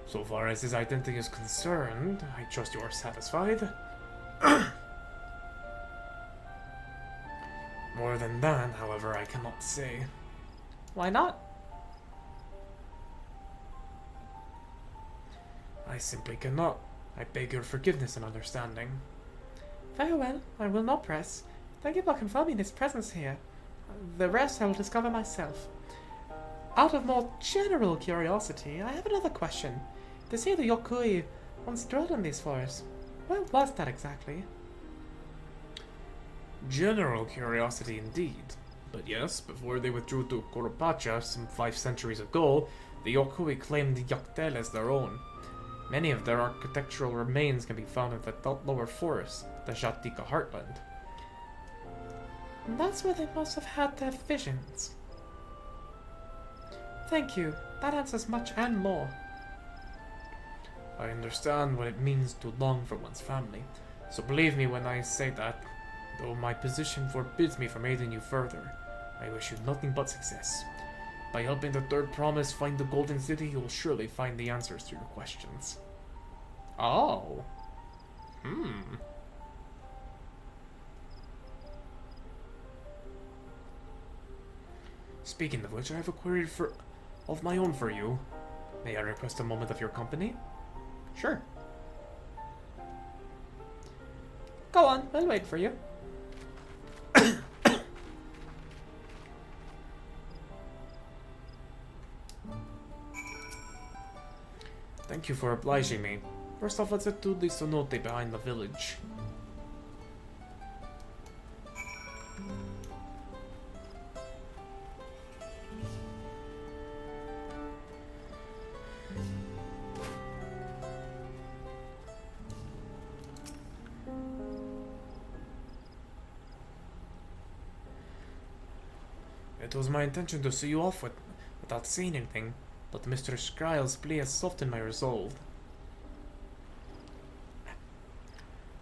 So far as his identity is concerned, I trust you are satisfied. More than that, however, I cannot say. Why not? I simply cannot. I beg your forgiveness and understanding. Very well, I will not press. Thank you for confirming his presence here. The rest I will discover myself. Out of more general curiosity, I have another question. They say the Yokui once dwelled in these forests. Where was that exactly? General curiosity indeed. But yes, before they withdrew to Kuropacha some 5 centuries ago, the Yokui claimed the Yaktel as their own. Many of their architectural remains can be found in the lower forest, the Jatika heartland. And that's where they must have had their visions. Thank you. That answers much and more. I understand what it means to long for one's family, so believe me when I say that, though my position forbids me from aiding you further, I wish you nothing but success. By helping the Third Promise find the Golden City, you will surely find the answers to your questions. Oh. Speaking of which, I have a query of my own for you. May I request a moment of your company? Sure. Go on, I'll wait for you. Thank you for obliging me. First off, let's head to the cenote behind the village. It was my intention to see you off without saying anything, but Mr. Skrile's plea has softened my resolve.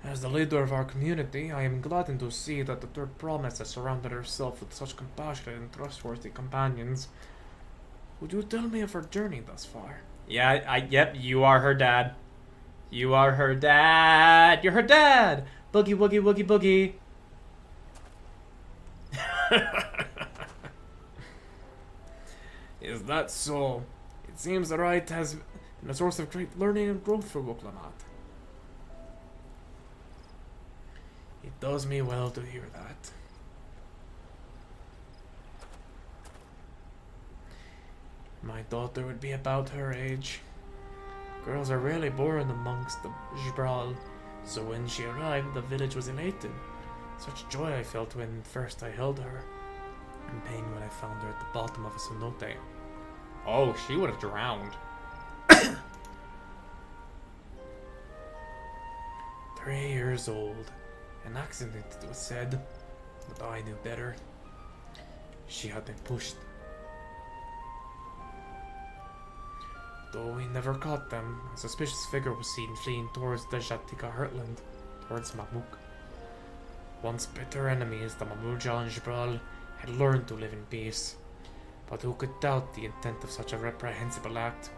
As the leader of our community, I am gladdened to see that the Third Promise has surrounded herself with such compassionate and trustworthy companions. Would you tell me of her journey thus far? Yep, you are her dad. You are her dad! You're her dad! Boogie, woogie, woogie, boogie! Is that so? It seems the rite has been a source of great learning and growth for Woklamat. It does me well to hear that. My daughter would be about her age. Girls are rarely born amongst the Jbral, so when she arrived, the village was elated. Such joy I felt when first I held her, and pain when I found her at the bottom of a cenote. Oh, she would have drowned. 3 years old. An accident, it was said, but I knew better. She had been pushed. Though we never caught them, a suspicious figure was seen fleeing towards the Jatika heartland, towards Mamuk. Once bitter enemies, the Mamulja and Jbral had learned to live in peace. But who could doubt the intent of such a reprehensible act?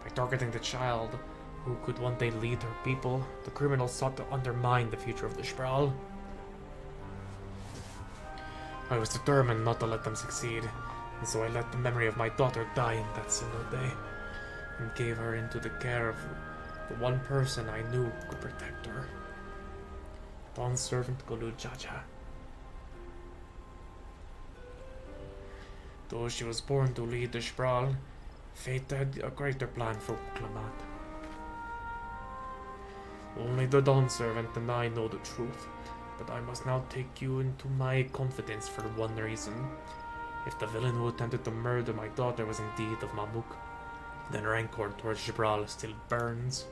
By targeting the child, who could one day lead her people, the criminals sought to undermine the future of the Jbral. I was determined not to let them succeed, and so I let the memory of my daughter die in that cenote, and gave her into the care of the one person I knew could protect her. Dawn servant Golu Jaja. Though she was born to lead the Jbral, fate had a greater plan for Woklamat. Only the Dawn servant and I know the truth, but I must now take you into my confidence for one reason. If the villain who attempted to murder my daughter was indeed of Mamuk, then rancor towards Jbral still burns.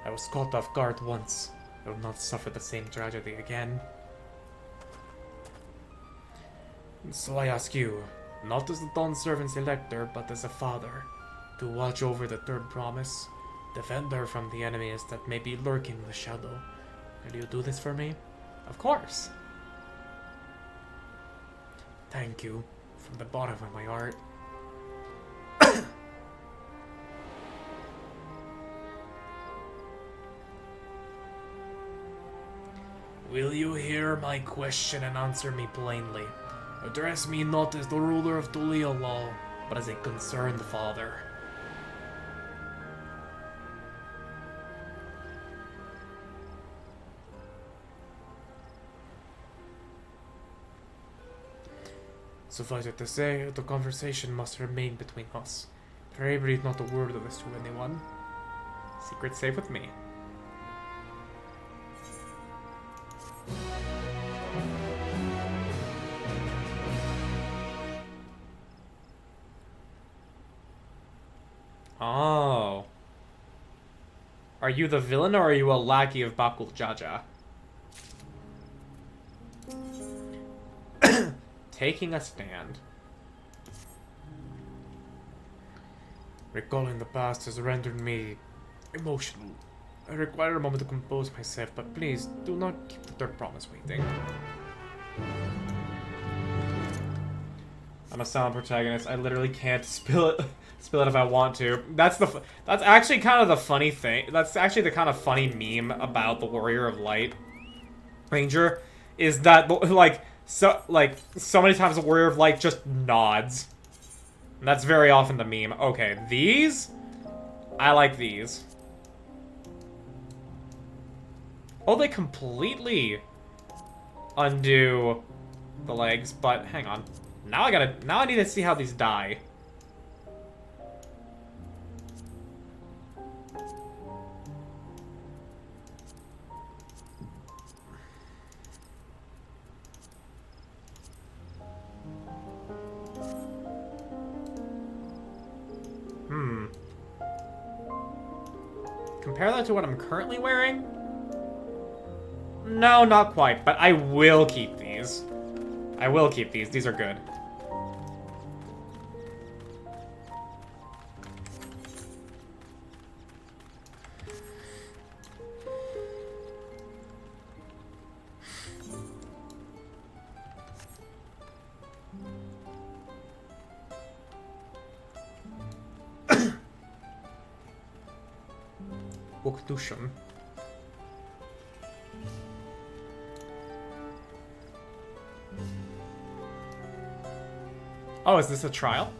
I was caught off guard once. I will not suffer the same tragedy again. And so I ask you, not as the Dawn Servant's elector, but as a father, to watch over the Third Promise, defend her from the enemies that may be lurking in the shadow. Will you do this for me? Of course. Thank you, from the bottom of my heart. Will you hear my question and answer me plainly? Address me not as the ruler of Tuliolol, but as a concerned father. Suffice it to say, the conversation must remain between us. Pray breathe not a word of this to anyone. Secret safe with me. Oh. Are you the villain or are you a lackey of Bakul Jaja? Taking a stand. Recalling the past has rendered me emotional. I require a moment to compose myself, but please do not keep the third promise waiting. I'm a silent protagonist. I literally can't spill it if I want to. That's actually kind of the funny thing. That's actually the kind of funny meme about the Warrior of Light Ranger, is that so many times the Warrior of Light just nods. And that's very often the meme. Okay, these? I like these. Oh, they completely undo the legs, but hang on. Now I need to see how these die. Compare that to what I'm currently wearing? No, not quite, but I will keep these. I will keep these. These are good. Ukdushum. Oh, is this a trial?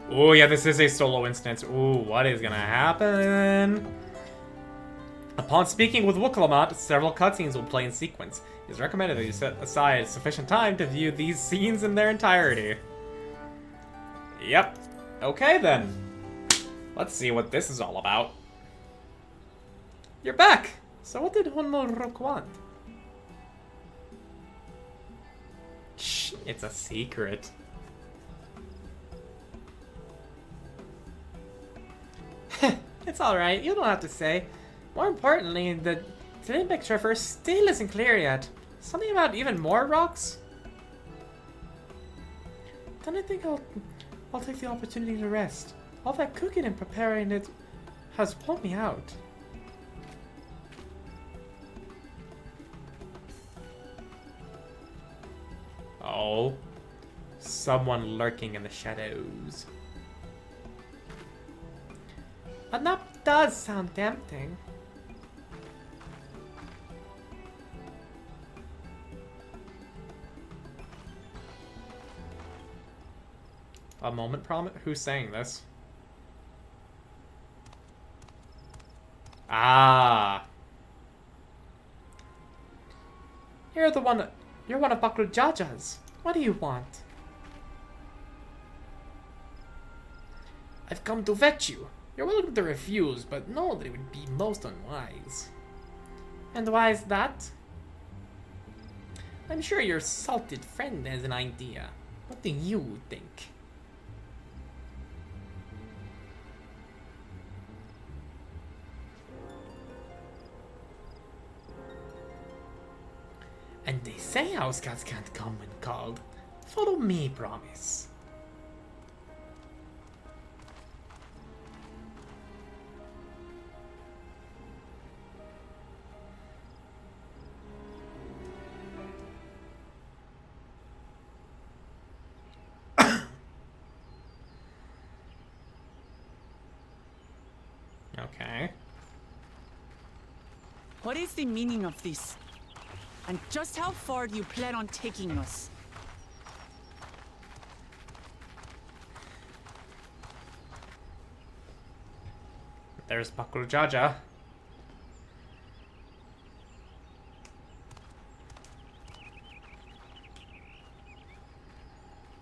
Oh, yeah, this is a solo instance. Ooh, what is gonna happen? Upon speaking with Wukalamat, several cutscenes will play in sequence. It is recommended that you set aside sufficient time to view these scenes in their entirety. Yep. Okay, then. Let's see what this is all about. You're back! So what did Honmorok want? Shh, it's a secret. It's alright, you don't have to say. More importantly, the Limbic Traverse still isn't clear yet. Something about even more rocks? Then I think I'll take the opportunity to rest. All that cooking and preparing it has pulled me out. Oh. Someone lurking in the shadows. A nap does sound tempting. A moment promise? Who's saying this? Ah. You're one of Bakul Jaja's. What do you want? I've come to fetch you. You're welcome to refuse, but know that it would be most unwise. And why is that? I'm sure your salted friend has an idea. What do you think? And they say house cats can't come when called. Follow me, promise. Okay. What is the meaning of this? And just how far do you plan on taking us? There's Bakul Jaja.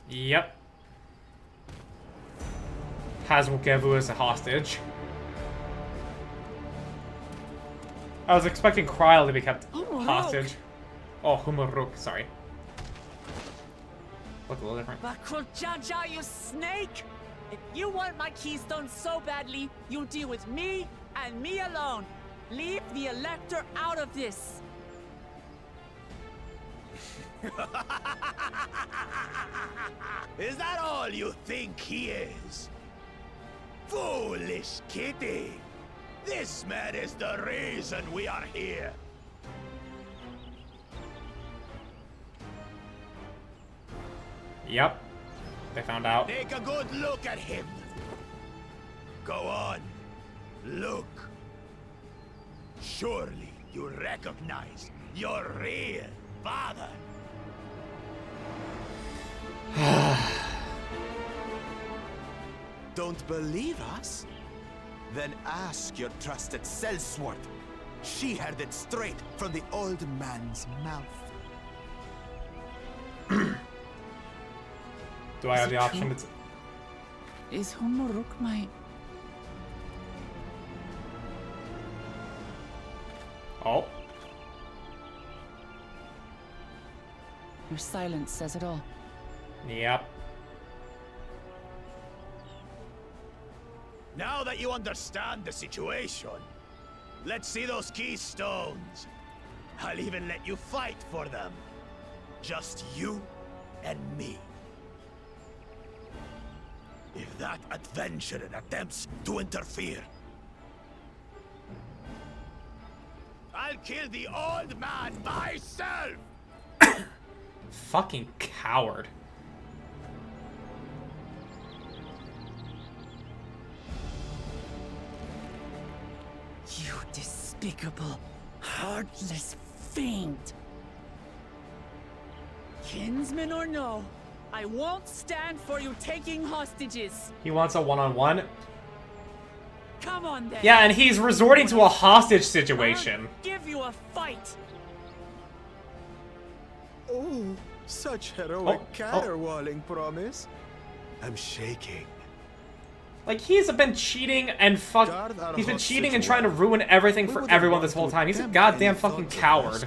Yep. Has Wukevu as a hostage. I was expecting Kryl to be kept hostage. Oh, Humuruk, sorry. Look a little different. Bakul Jaja, you snake! If you want my keystone so badly, you deal with me and me alone. Leave the Elector out of this. Is that all you think he is? Foolish kitty! This man is the reason we are here. Yep. They found out. Take a good look at him. Go on. Look. Surely you recognize your real father. Don't believe us? Then ask your trusted sellsword. She heard it straight from the old man's mouth. Do I have the option to... Is Humuruk my... Oh. Your silence says it all. Yep. Now that you understand the situation, let's see those keystones. I'll even let you fight for them. Just you and me. If that adventurer attempts to interfere, I'll kill the old man myself! Fucking coward. You despicable, heartless fiend! Kinsman or no, I won't stand for you taking hostages. He wants a one-on-one. Come on then. Yeah, and he's resorting to a hostage situation. I'll give you a fight. Oh, such heroic caterwauling promise. I'm shaking. Like, he's been cheating and he's been cheating and trying to ruin everything for everyone this whole time. He's a goddamn fucking coward.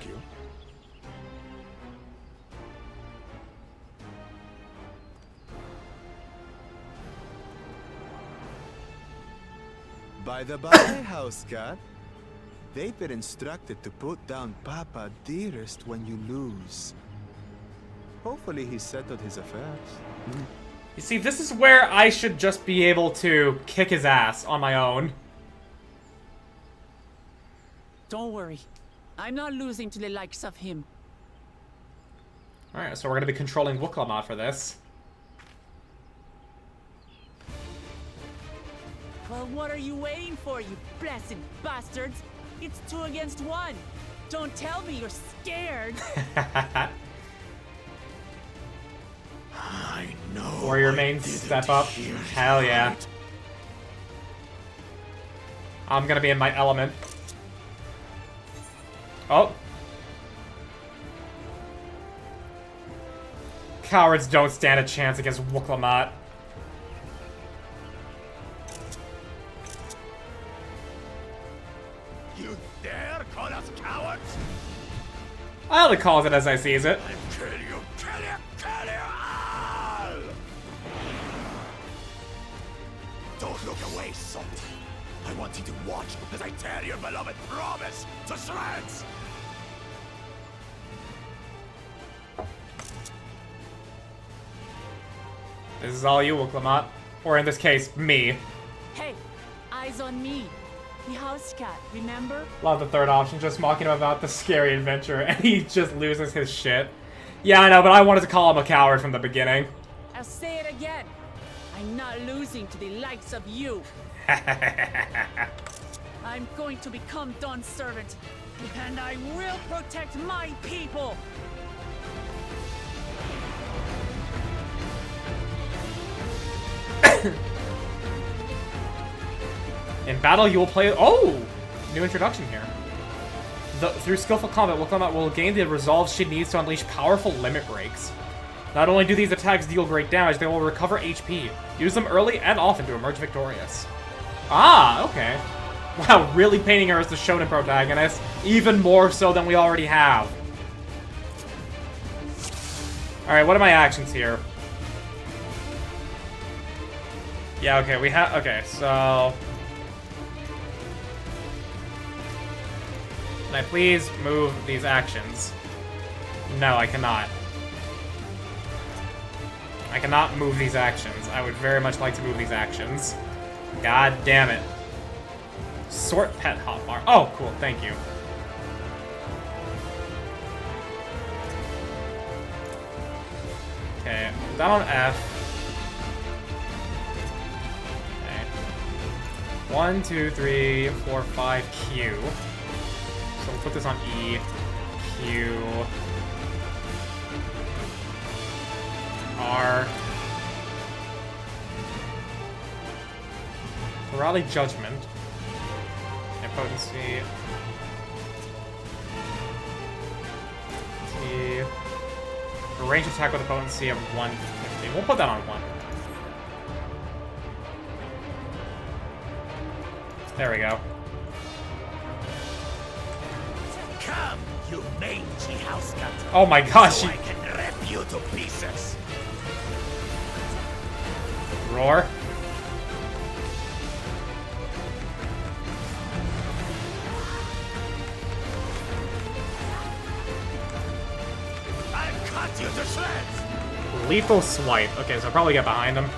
By the by, house cat, they've been instructed to put down Papa dearest when you lose. Hopefully he settled his affairs. You see, this is where I should just be able to kick his ass on my own. Don't worry. I'm not losing to the likes of him. Alright, so we're gonna be controlling Wuklamat for this. Well, what are you waiting for, you blessed bastards? It's 2 against 1. Don't tell me you're scared. I know. Warrior main step up. Hell yeah. I'm gonna be in my element. Oh. Cowards don't stand a chance against Wuklamat. You dare call us cowards? I only calls it as I sees it. Kill you, kill you, kill you all! Don't look away, son. I want you to watch as I tear your beloved promise to shreds! This is all you, Wuklamat. Or in this case, me. Hey, eyes on me. The house cat, remember? Love the third option, just mocking him about the scary adventure, and he just loses his shit. Yeah, I know, but I wanted to call him a coward from the beginning. I'll say it again. I'm not losing to the likes of you. I'm going to become Dawn's servant. And I will protect my people! In battle, you will play... Oh! New introduction here. Through skillful combat, Wukong will gain the resolve she needs to unleash powerful limit breaks. Not only do these attacks deal great damage, they will recover HP. Use them early and often to emerge victorious. Ah, okay. Wow, really painting her as the shonen protagonist, even more so than we already have. Alright, what are my actions here? Yeah, okay, we have... Okay, so... Can I please move these actions? No, I cannot. I cannot move these actions. I would very much like to move these actions. God damn it. Sort pet hotbar. Oh, cool, thank you. Okay, down on F. Okay. 1, 2, 3, 4, 5, Q. So we'll put this on E, Q, R. Rally Judgment. And potency. T. Range attack with a potency of 150. We'll put that on 1. There we go. Come, you mangy house cat. Oh my gosh. So I can rip you to pieces. Roar. I'll cut you to shreds. Lethal swipe. Okay, so I'll probably get behind him.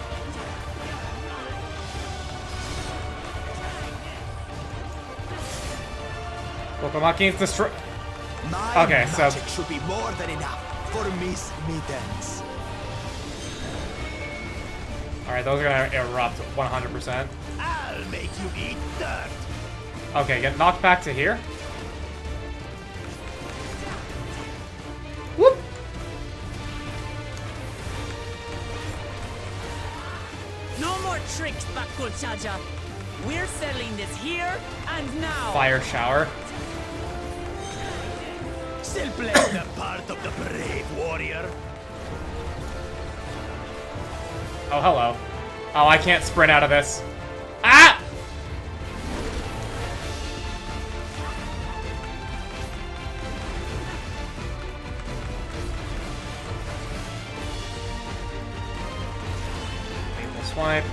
Pokemon King's destroy. Okay, so magic should be more than enough for Miss Mittens. alright, those are gonna erupt 100%. I'll make you eat dirt. Okay, get knocked back to here. Whoop! No more tricks, Bakuchaja. We're settling this here and now. Fire shower. Still playing the part of the brave warrior. Oh, hello. Oh, I can't sprint out of this. Ah! Lethal swipe.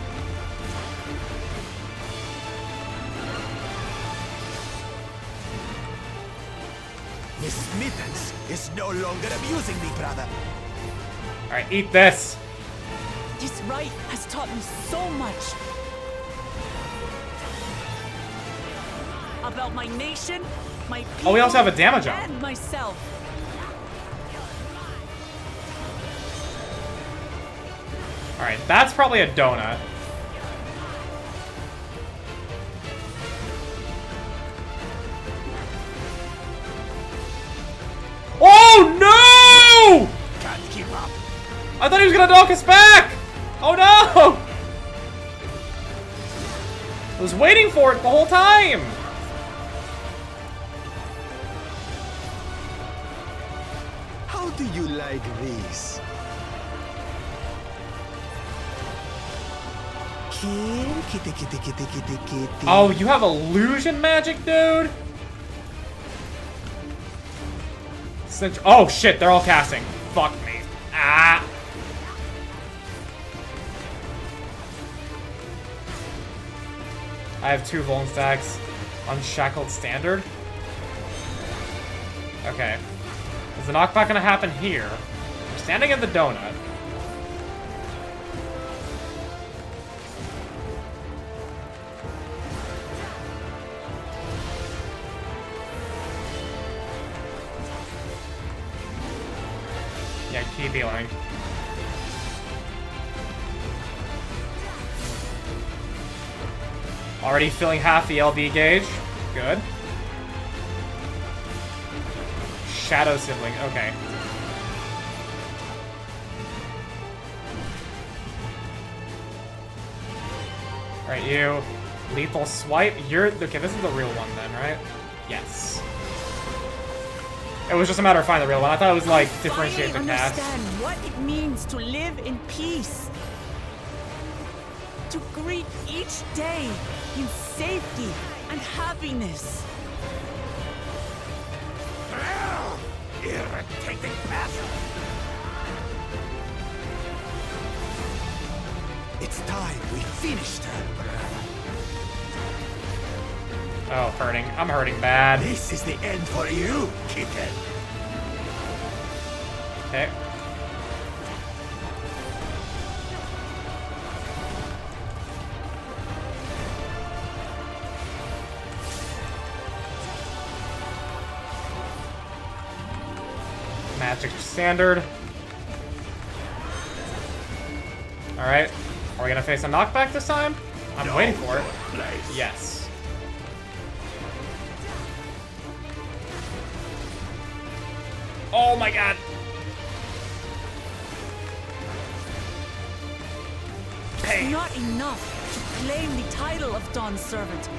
Miss Mittens is no longer abusing me, brother. Alright, eat this. This rite has taught me so much. About my nation, my people, Oh, we also have a damage on. and myself. Alright, that's probably a donut. Oh no! Can't keep up. I thought he was gonna knock us back! Oh no! I was waiting for it the whole time! How do you like this? Kitty, kitty, kitty, kitty, kitty. Oh, you have illusion magic, dude? Oh shit, they're all casting. Fuck me. Ah! I have 2 Vuln stacks. Unshackled standard. Okay. Is the knockback gonna happen here? I'm standing in the donut. Yeah, keep healing. Already filling half the LB gauge. Good. shadow sibling. Okay. Alright, you. Lethal swipe. You're... Okay, this is the real one then, right? Yes. It was just a matter of finding the real one. I thought it was like differentiate the cast. Understand what it means to live in peace. To greet each day in safety and happiness. Irritating passion. It's time we finished her. Oh, hurting. I'm hurting bad. This is the end for you, kitten. Okay. Magic standard. Alright. Are we gonna face a knockback this time? I'm waiting for it. Yes. Oh my god. It's not enough to claim the title of Dawn's servant.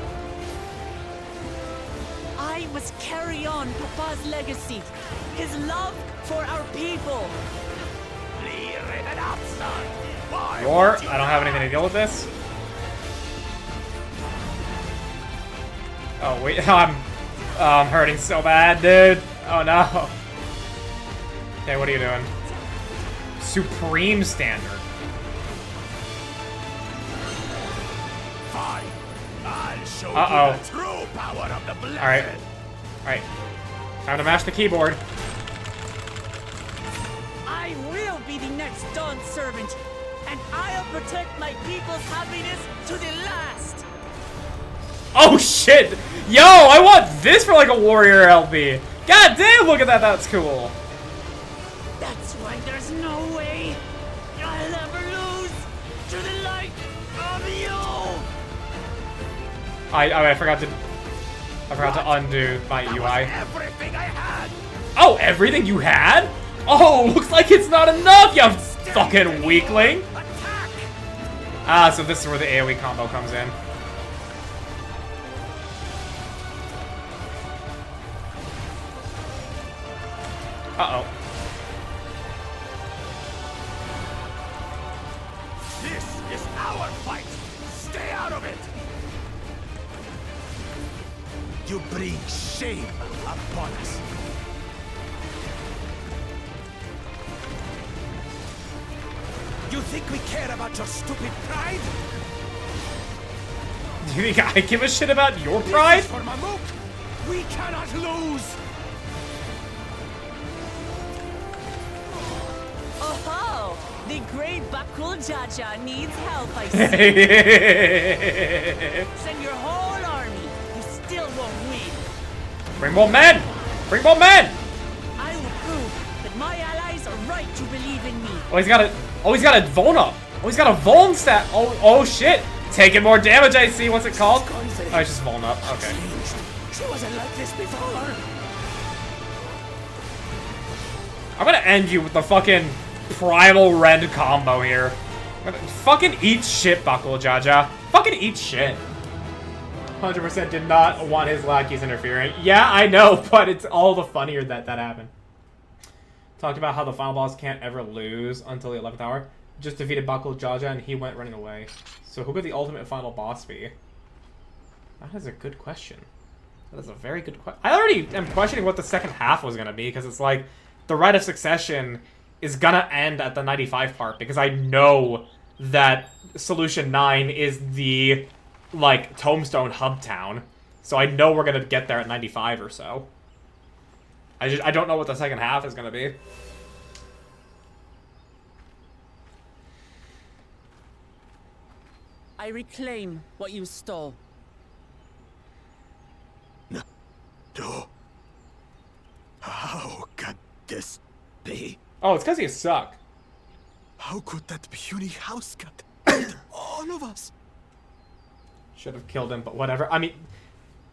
I must carry on Papa's legacy, his love for our people. Clear it up, son. Why Roar, won't you I don't have die? anything to deal with this. Oh wait, I'm hurting so bad, dude. Oh no. Okay, what are you doing? Supreme standard. Fine. I'll show Uh-oh. you the true power of the blessed. Alright. Alright. Time to mash the keyboard. I will be the next Dawn servant, and I'll protect my people's happiness to the last. Oh shit! Yo, I want this for like a warrior LB. God damn, look at that, that's cool. That's why there's no way I'll ever lose to the light of you. I forgot to undo my UI. Everything I had. Oh, everything you had? Oh, looks like it's not enough, you fucking weakling. Attack. Ah, so this is where the AoE combo comes in. Uh-oh. This is our fight. Stay out of it. You bring shame upon us. You think we care about your stupid pride? Do you think I give a shit about your pride? This is for Mamuk. We cannot lose. Oh, the great Bakul Jaja needs help, I see. Send your whole army. You still won't win. Bring more men! Bring more men! I will prove that my allies are right to believe in me. Oh, he's got a Vaughn up. Oh, he's got a Vaughn stat. Oh shit. Taking more damage, I see. What's it called? Oh, it's just Vaughn up. Okay. She wasn't like this before. I'm gonna end you with the fucking Primal Rend combo here. Fucking eat shit, Bakul Jaja. Fucking eat shit. 100% did not want his lackeys interfering. Yeah, I know, but it's all the funnier that that happened. Talked about how the final boss can't ever lose until the 11th hour. Just defeated Bakul Jaja and he went running away. So who could the ultimate final boss be? That is a good question. That is a very good question. I already am questioning what the second half was going to be, because it's like the Rite of Succession is going to end at the 95 part, because I know that Solution 9 is the, like, Tombstone hub town. So I know we're going to get there at 95 or so. I don't know what the second half is going to be. I reclaim what you stole. No. How can this be? Oh, it's because you suck. How could that puny house cat eat all of us? Should have killed him, but whatever. I mean,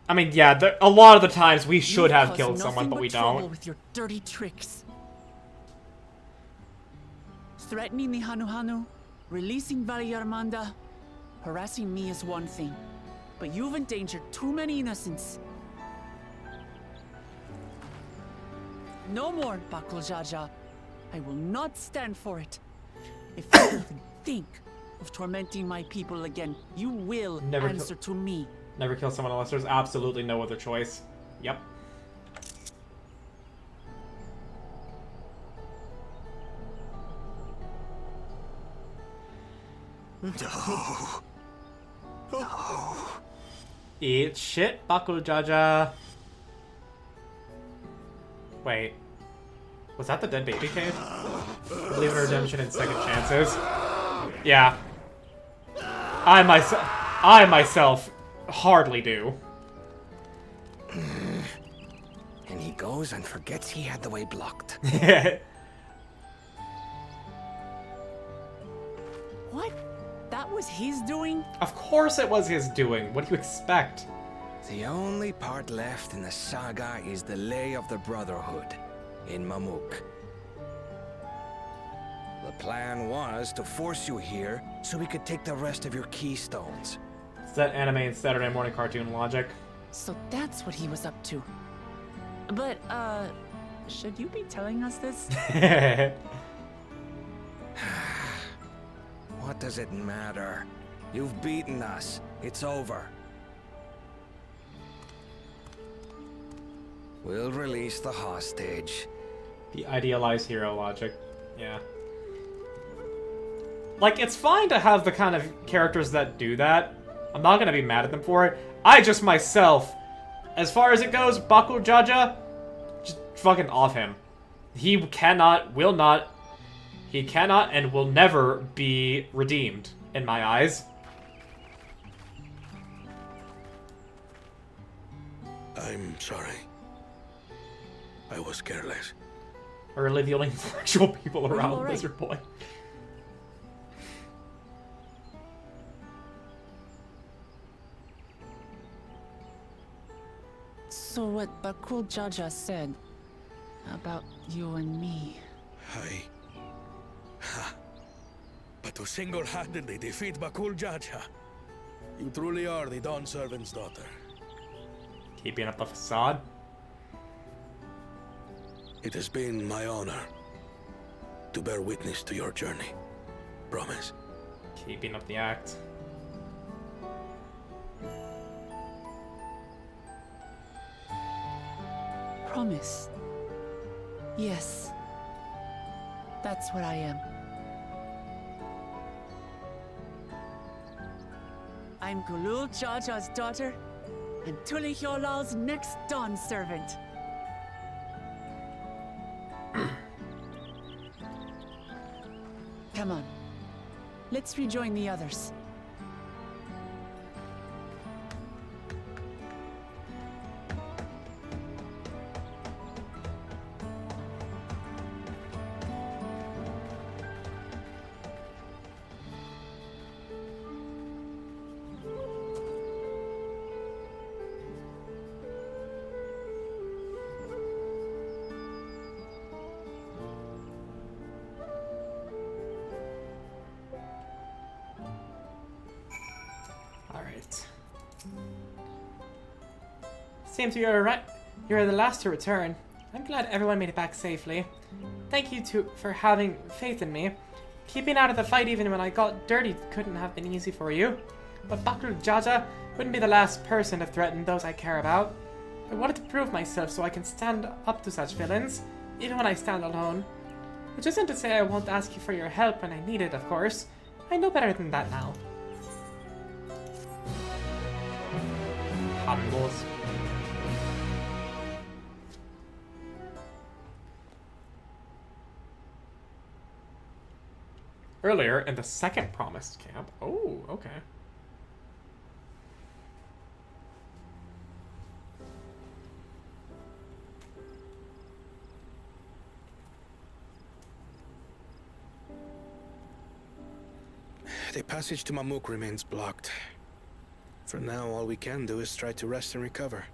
I mean, yeah, a lot of the times we should have caused killed someone, nothing but we trouble don't. with your dirty tricks. Threatening the Hanuhanu, releasing Valyarmanda, harassing me is one thing, but you've endangered too many innocents. No more, Bakuljaja. I will not stand for it. If you even think of tormenting my people again, you will answer to me. Never kill someone unless there's absolutely no other choice. Yep. No. No. Eat shit, Bakuljaja. Wait. Was that the dead baby cave? Believe in redemption and second chances. Yeah. I myself hardly do. And he goes and forgets he had the way blocked. What? That was his doing? Of course it was his doing. What do you expect? The only part left in the saga is the Lay of the Brotherhood in Mamuk. The plan was to force you here so we could take the rest of your keystones. It's that anime and Saturday morning cartoon logic. So that's what he was up to. But, should you be telling us this? What does it matter? You've beaten us. It's over. We'll release the hostage. The idealized hero logic. Yeah. Like, it's fine to have the kind of characters that do that. I'm not gonna be mad at them for it. I just myself, as far as it goes, Bakuljaja, just fucking off him. He cannot and will never be redeemed, in my eyes. I'm sorry. I was careless. Or really the only intellectual people around right? Lizard Boy. So what Bakuljaja said about you and me. But to single-handedly defeat Bakuljaja, you truly are the Dawn Servant's daughter. Keeping up the facade. It has been my honor to bear witness to your journey. Promise. Keeping up the act. Promise. Yes. That's what I am. I'm Gulul Jaja's daughter, and Tulihyolal's next Dawn servant. Come on. Let's rejoin the others. Seems you're the last to return. I'm glad everyone made it back safely. Thank you for having faith in me. Keeping out of the fight even when I got dirty couldn't have been easy for you. But Bakuljaja wouldn't be the last person to threaten those I care about. I wanted to prove myself so I can stand up to such villains, even when I stand alone. Which isn't to say I won't ask you for your help when I need it, of course. I know better than that now. Handles. Earlier in the second promised camp. Oh, okay. The passage to Mamuk remains blocked. For now, all we can do is try to rest and recover.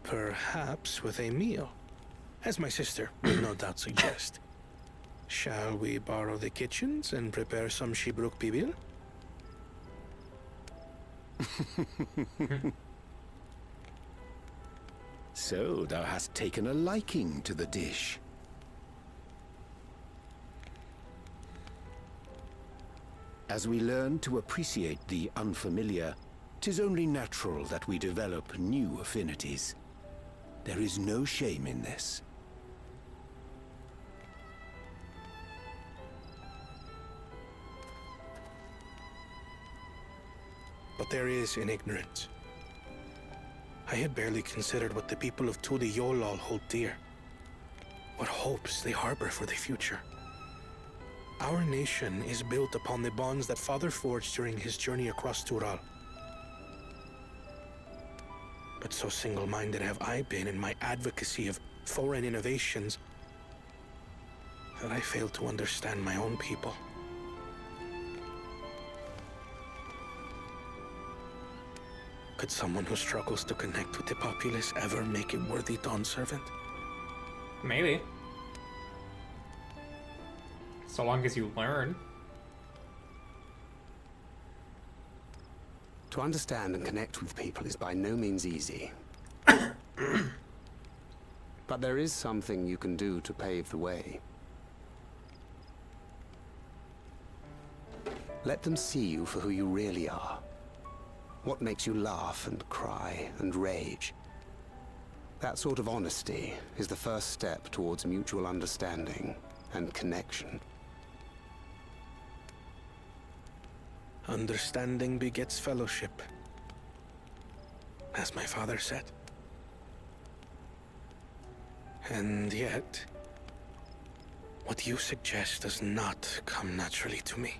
Perhaps with a meal, as my sister will no doubt suggest. Shall we borrow the kitchens and prepare some Shibruk pibil? So thou hast taken a liking to the dish. As we learn to appreciate the unfamiliar, 'tis only natural that we develop new affinities. There is no shame in this. But there is in ignorance. I had barely considered what the people of Tudi Yolal hold dear. What hopes they harbor for the future. Our nation is built upon the bonds that Father forged during his journey across Tural. But so single-minded have I been in my advocacy of foreign innovations that I failed to understand my own people. Could someone who struggles to connect with the populace ever make a worthy Dawn servant? Maybe. So long as you learn. To understand and connect with people is by no means easy. But there is something you can do to pave the way. Let them see you for who you really are. What makes you laugh and cry and rage. That sort of honesty is the first step towards mutual understanding and connection. Understanding begets fellowship, as my father said. And yet, what you suggest does not come naturally to me.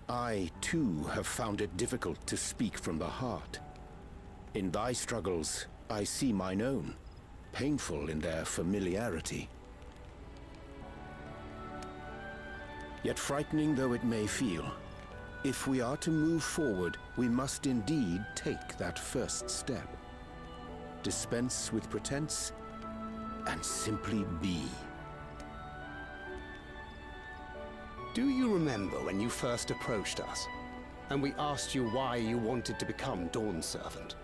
I, too, have found it difficult to speak from the heart. In thy struggles, I see mine own, painful in their familiarity. Yet frightening though it may feel, if we are to move forward, we must indeed take that first step. Dispense with pretense, and simply be. Do you remember when you first approached us, and we asked you why you wanted to become Dawn Servant?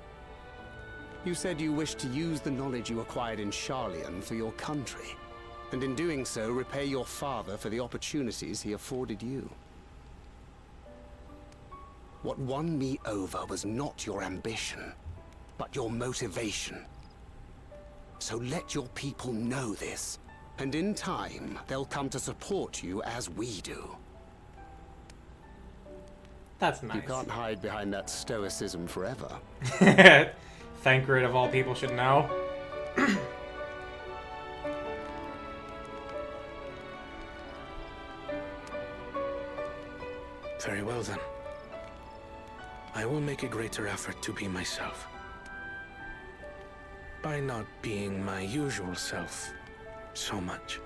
You said you wished to use the knowledge you acquired in Sharlayan for your country, and in doing so repay your father for the opportunities he afforded you. What won me over was not your ambition, but your motivation. So let your people know this, and in time, they'll come to support you as we do. That's nice. You can't hide behind that stoicism forever. Thancred of all people should know. Very well then. I will make a greater effort to be myself. By not being my usual self so much.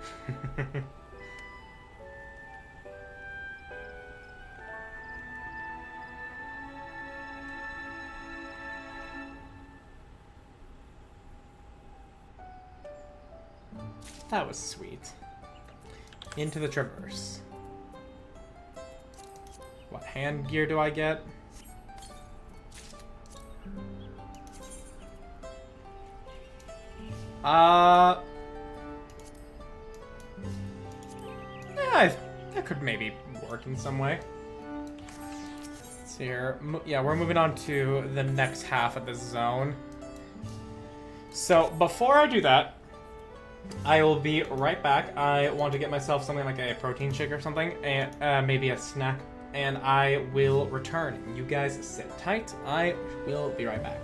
That was sweet. Into the Traverse. What hand gear do I get? Yeah, that could maybe work in some way. Let's see here. Yeah, we're moving on to the next half of the zone. So, before I do that, I will be right back. I want to get myself something like a protein shake or something, and maybe a snack, and I will return. You guys sit tight. I will be right back.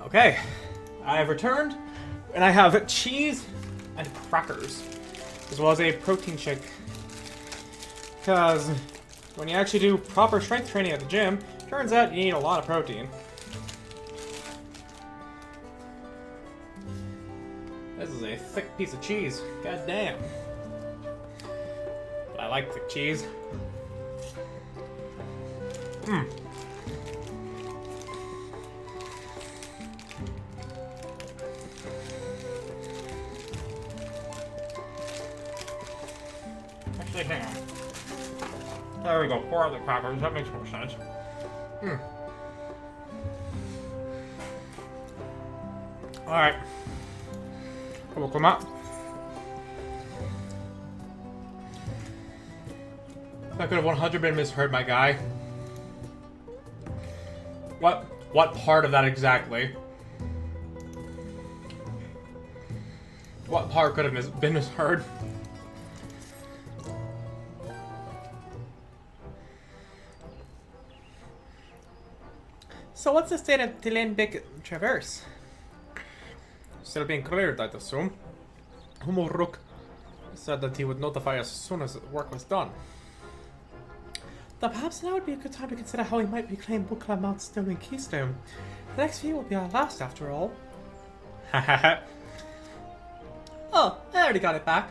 Okay, I have returned, and I have cheese and crackers, as well as a protein shake. Because when you actually do proper strength training at the gym, turns out you need a lot of protein. This is a thick piece of cheese. God damn. But I like thick cheese. Mmm. Actually, hang on. There we go. 4 other crackers. That makes more sense. Hmm. Alright. Come up. I could have 100 been misheard, my guy. What part of that exactly? What part could have been misheard? So what's the state of the limbic traverse? Still being cleared, I'd assume. Humoruk said that he would notify us as soon as work was done. Though perhaps now would be a good time to consider how we might reclaim Bukla Mount Stolen Keystone. The next few will be our last, after all. Hahaha. Oh, I already got it back.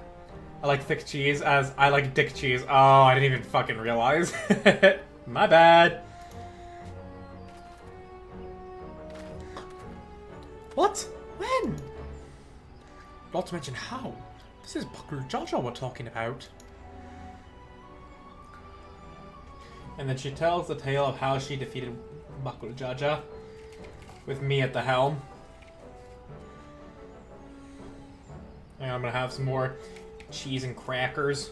I like thick cheese as I like dick cheese. Oh, I didn't even fucking realize. My bad. What? When? Not to mention how. This is Buckle Jaja we're talking about. And then she tells the tale of how she defeated Buckle Jaja with me at the helm. And I'm gonna have some more cheese and crackers.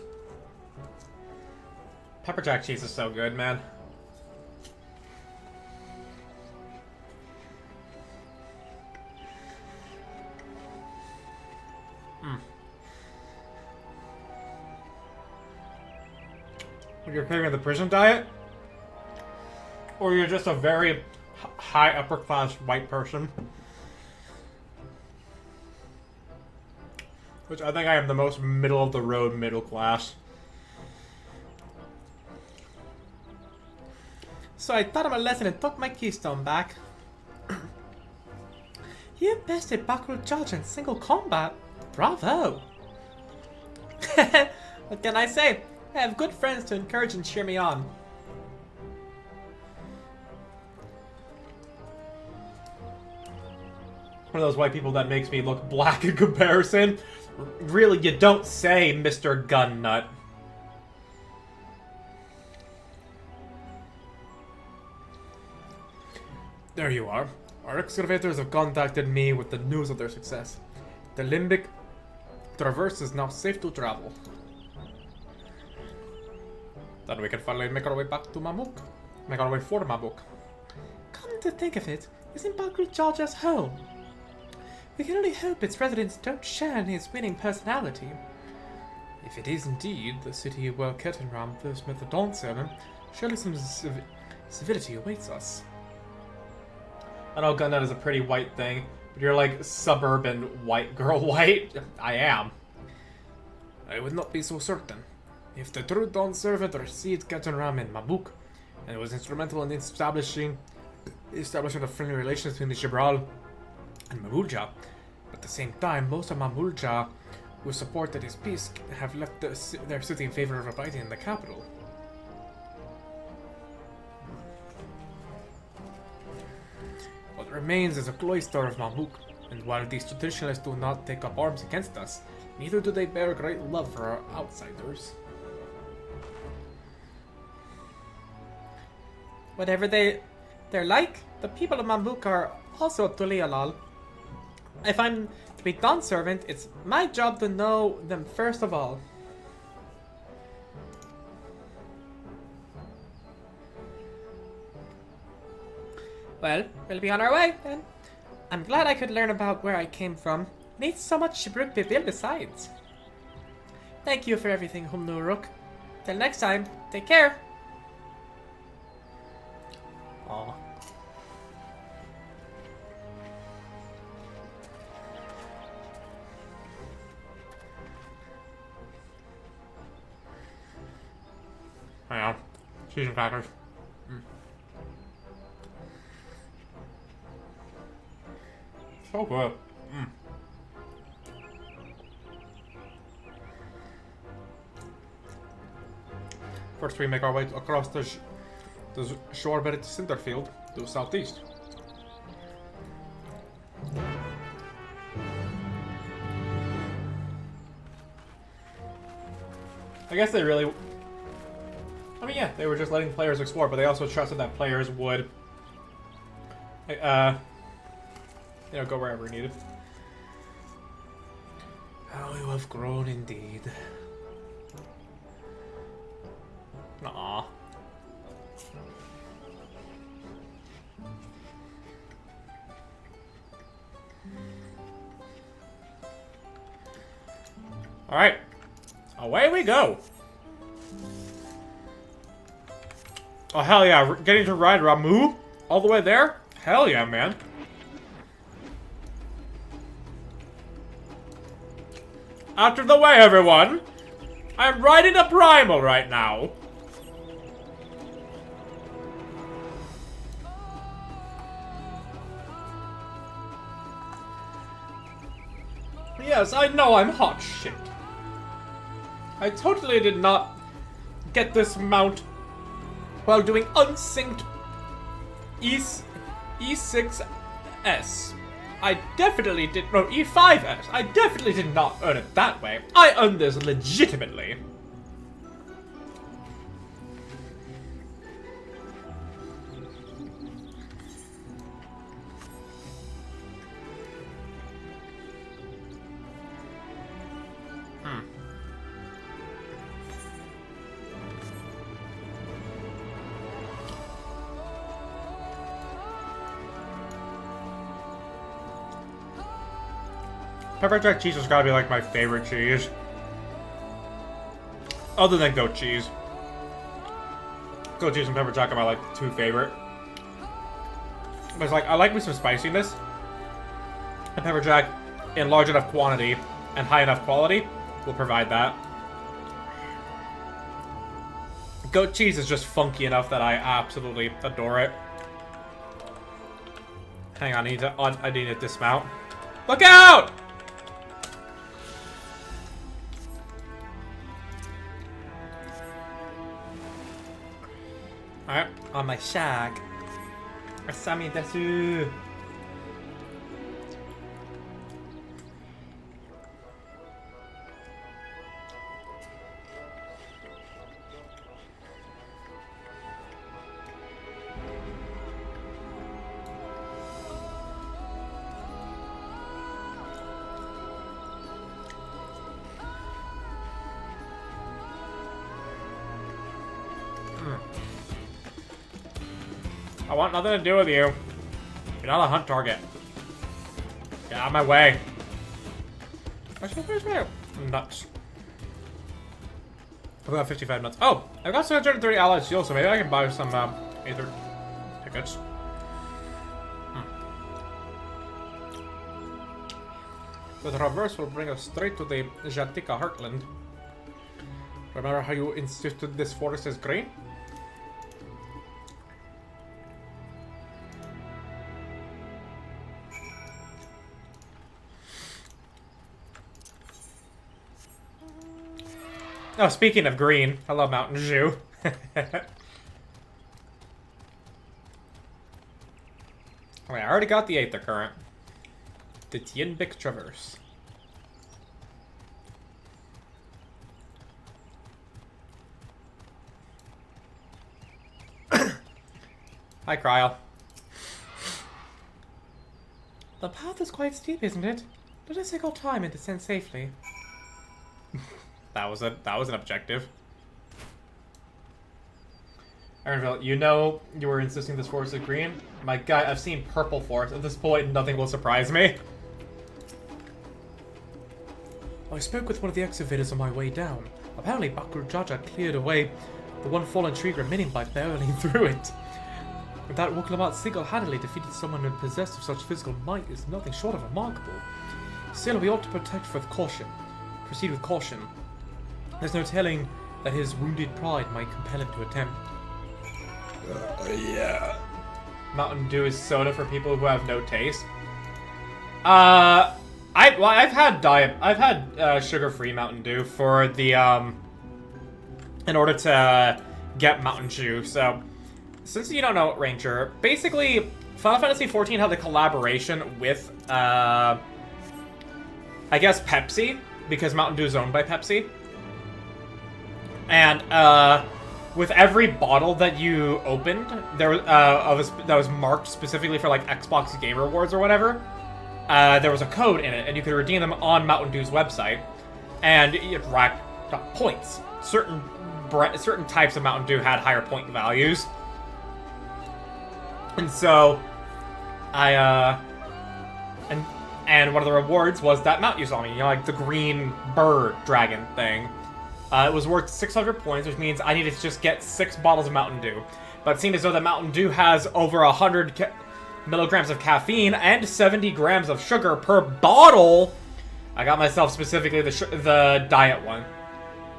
Pepper jack cheese is so good, man. You're craving the prison diet? Or you're just a very high upper class white person? Which I think I am the most middle of the road middle class. So I taught him a lesson and took my keystone back. You bested Bakul Judge in single combat. Bravo! What can I say? I have good friends to encourage and cheer me on. One of those white people that makes me look black in comparison. Really, you don't say, Mr. Gun Nut. There you are. Our excavators have contacted me with the news of their success. The Limbic Traverse is now safe to travel. Then we can finally make our way back to Mamuk. Make our way for Mamuk. Come to think of it, isn't Bakri Jaja's home? We can only hope its residents don't share in his winning personality. If it is indeed the city where Kettenram first met the Dawntrail, surely some civility awaits us. I know Gundam is a pretty white thing, but you're like suburban white girl white. I am. I would not be so certain. If the true Dawn servant received Kettenram in Mamuk, and was instrumental in establishing the friendly relations between the Jibral and Mamulja, at the same time, most of Mamulja who supported his peace have left their city in favor of abiding in the capital. What remains is a cloister of Mamuk, and while these traditionalists do not take up arms against us, neither do they bear great love for our outsiders. Whatever they're like, the people of Mamuk are also Tulialal. If I'm to be Dawn servant, it's my job to know them first of all. Well, we'll be on our way, then. I'm glad I could learn about where I came from. Needs so much Shibruk Bibil besides. Thank you for everything, Humnuruk. Till next time, take care. Aww. Cheese and crackers. So good. First, we make our way across the shorebed Cinderfield to southeast. I guess they really... I mean, yeah, they were just letting players explore, but they also trusted that players would... you know, go wherever needed. How you have grown indeed. Aww. Alright. Away we go. Oh, hell yeah. Getting to ride Ramu all the way there? Hell yeah, man. Out of the way, everyone. I'm riding a primal right now. Yes, I know I'm hot shit. I totally did not get this mount while doing unsynced E6S. I definitely did, no, E5S. I definitely did not earn it that way. I earned this legitimately. Pepper jack cheese has gotta be like my favorite cheese. Other than goat cheese. Goat cheese and pepper jack are my like two favorite. But it's like, I like me some spiciness. And pepper jack, in large enough quantity and high enough quality, will provide that. Goat cheese is just funky enough that I absolutely adore it. Hang on, I need to dismount. Look out! Alright, on my shag. Asami desu. I want nothing to do with you. You're not a hunt target. Get out of my way. Actually, where's my nuts? I've got 55 nuts. Oh, I've got 730 allied shields, so maybe I can buy some Aether tickets. The traverse will bring us straight to the Jatika Heartland. Remember how you insisted this forest is green? Oh, speaking of green, hello Mountain Dew. Alright, I already got the Aether Current. The Tienbik Traverse. Hi, Kryl. The path is quite steep, isn't it? Let us take our time and descend safely. That was an objective. Ironville, you know you were insisting this forest is green? My guy, I've seen purple forest. At this point, nothing will surprise me. I spoke with one of the excavators on my way down. Apparently, Bakul Jaja cleared away the one fallen tree remaining by barreling through it. That Woklamat single-handedly defeated someone possessed of such physical might is nothing short of remarkable. Still, we ought to proceed with caution. There's no telling that his wounded pride might compel him to attempt Yeah. Mountain Dew is soda for people who have no taste. I've had sugar-free Mountain Dew for the in order to get Mountain Dew. So, since you don't know, Ranger, basically Final Fantasy XIV had a collaboration with I guess Pepsi, because Mountain Dew is owned by Pepsi. And with every bottle that you opened, there that was marked specifically for like Xbox Game Awards or whatever, there was a code in it, and you could redeem them on Mountain Dew's website, and it racked up points. Certain types of Mountain Dew had higher point values, and so and one of the rewards was that mount you saw me, like the green bird dragon thing. It was worth 600 points, which means I needed to just get 6 bottles of Mountain Dew. But it seemed as though the Mountain Dew has over 100 milligrams of caffeine and 70 grams of sugar per bottle. I got myself specifically the diet one.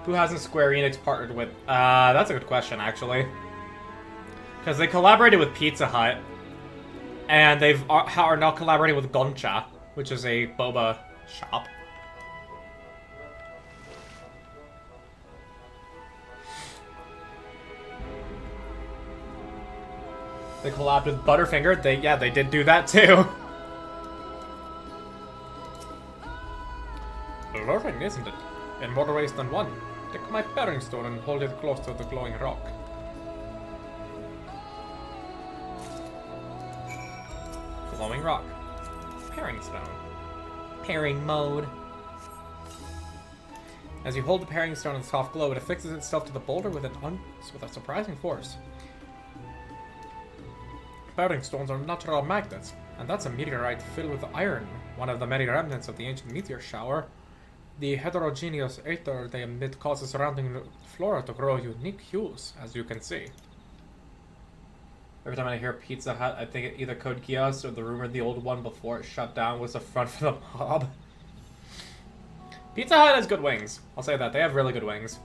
Who hasn't Square Enix partnered with? That's a good question, actually. Because they collaborated with Pizza Hut, and are now collaborating with Gongcha, which is a boba shop. They collabed with Butterfinger. They did do that too. Alluring, isn't it? In more ways than one. Take my bearing stone and hold it close to the glowing rock. Glowing rock. Pairing stone. Pairing mode. As you hold the pairing stone in the soft glow, it affixes itself to the boulder with a surprising force. Pairing stones are natural magnets, and that's a meteorite filled with iron, one of the many remnants of the ancient meteor shower. The heterogeneous ether they emit causes surrounding flora to grow unique hues, as you can see. Every time I hear Pizza Hut, I think it either Code Geass or the rumor the old one before it shut down was a front for the mob. Pizza Hut has good wings. I'll say that. They have really good wings.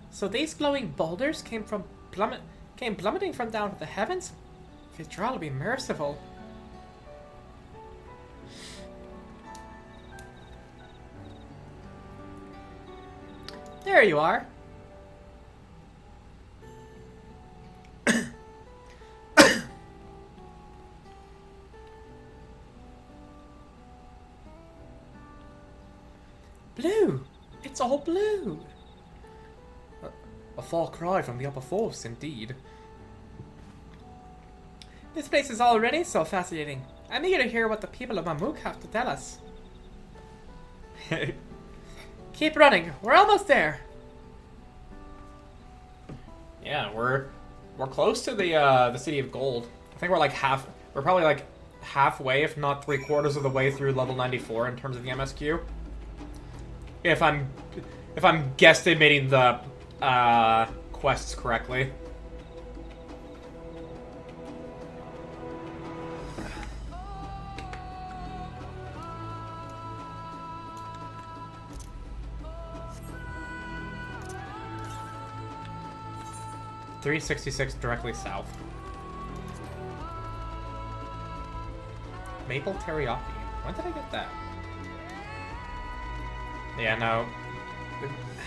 So these glowing boulders came plummeting from down to the heavens? Vitral be merciful. There you are. Blue! It's all blue! A far cry from the upper force, indeed. This place is already so fascinating. I'm eager to hear what the people of Mamuk have to tell us. Keep running. We're almost there. Yeah, we're close to the City of Gold. I think we're like we're probably like halfway, if not 3/4 of the way through level 94 in terms of the MSQ. If I'm guesstimating the quests correctly. $366 directly south. Maple teriyaki. When did I get that? Yeah, no.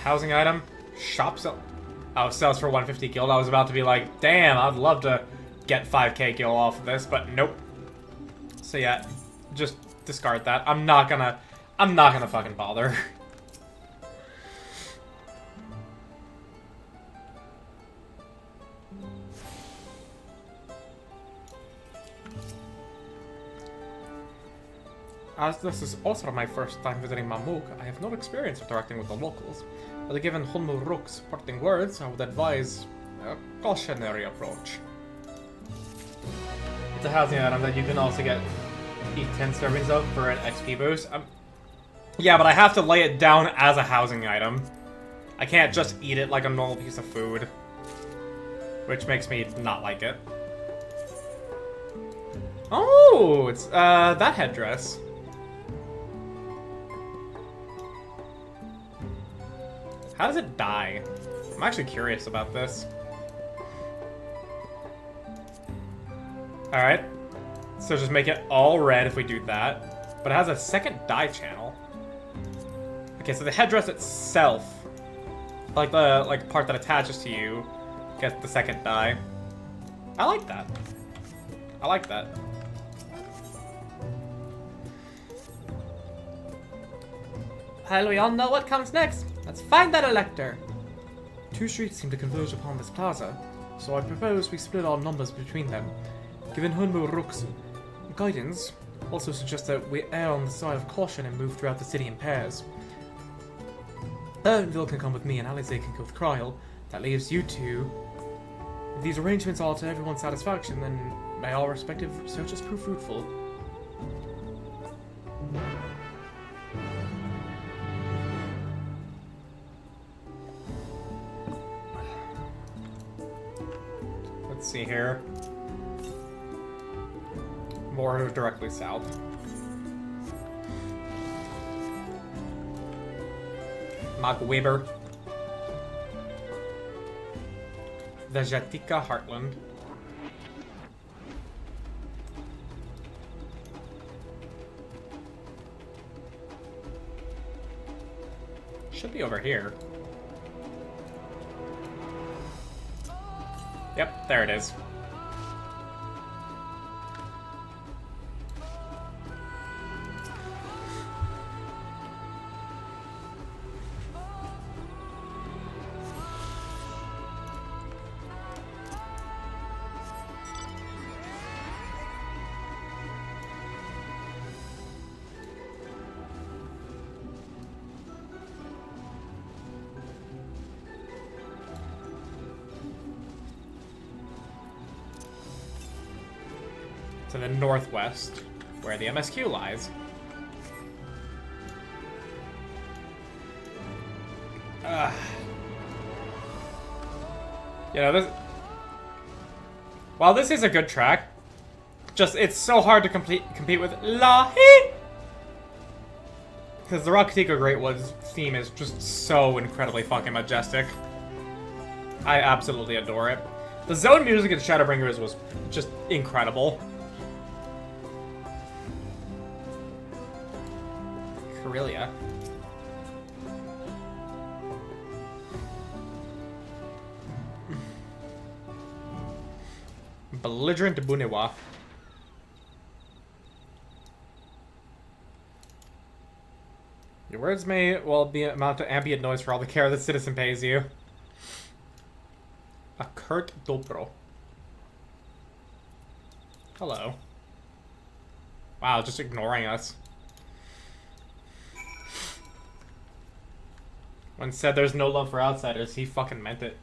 Housing item. Shop sell. Oh, sells for 150 guild. I was about to be like, damn, I'd love to get 5k guild off of this, but nope. So yeah, just discard that. I'm not gonna fucking bother. As this is also my first time visiting Mamuk, I have no experience interacting with the locals. But given Hunmu Rook's parting words, I would advise a cautionary approach. It's a housing item that you can also eat 10 servings of for an XP boost. Yeah, but I have to lay it down as a housing item. I can't just eat it like a normal piece of food. Which makes me not like it. Oh, it's that headdress. How does it die? I'm actually curious about this. Alright. So just make it all red if we do that. But it has a second dye channel. Okay, so the headdress itself, like the part that attaches to you, gets the second dye. I like that. I like that. Well, we all know what comes next. Let's find that elector. 2 streets seem to converge upon this plaza, so I propose we split our numbers between them. Given Hunmuruk's guidance, also suggests that we err on the side of caution and move throughout the city in pairs. Ernville can come with me and Alize can go with Kryl. That leaves you two. If these arrangements are to everyone's satisfaction, then may our respective searches prove fruitful. Let's see here. More directly south. Mark Weber. Vegetica Heartland. Should be over here. Yep, there it is. To the northwest, where the MSQ lies. You know, this... While this is a good track, just it's so hard to compete with Lahi! Because the Rakatiko Great Woods theme is just so incredibly fucking majestic. I absolutely adore it. The zone music in Shadowbringers was just incredible. Corellia. Belligerent Bunewa. Your words may well be amount to ambient noise for all the care the citizen pays you. A Kurt Dobro. Hello. Wow, just ignoring us. When said there's no love for outsiders, he fucking meant it.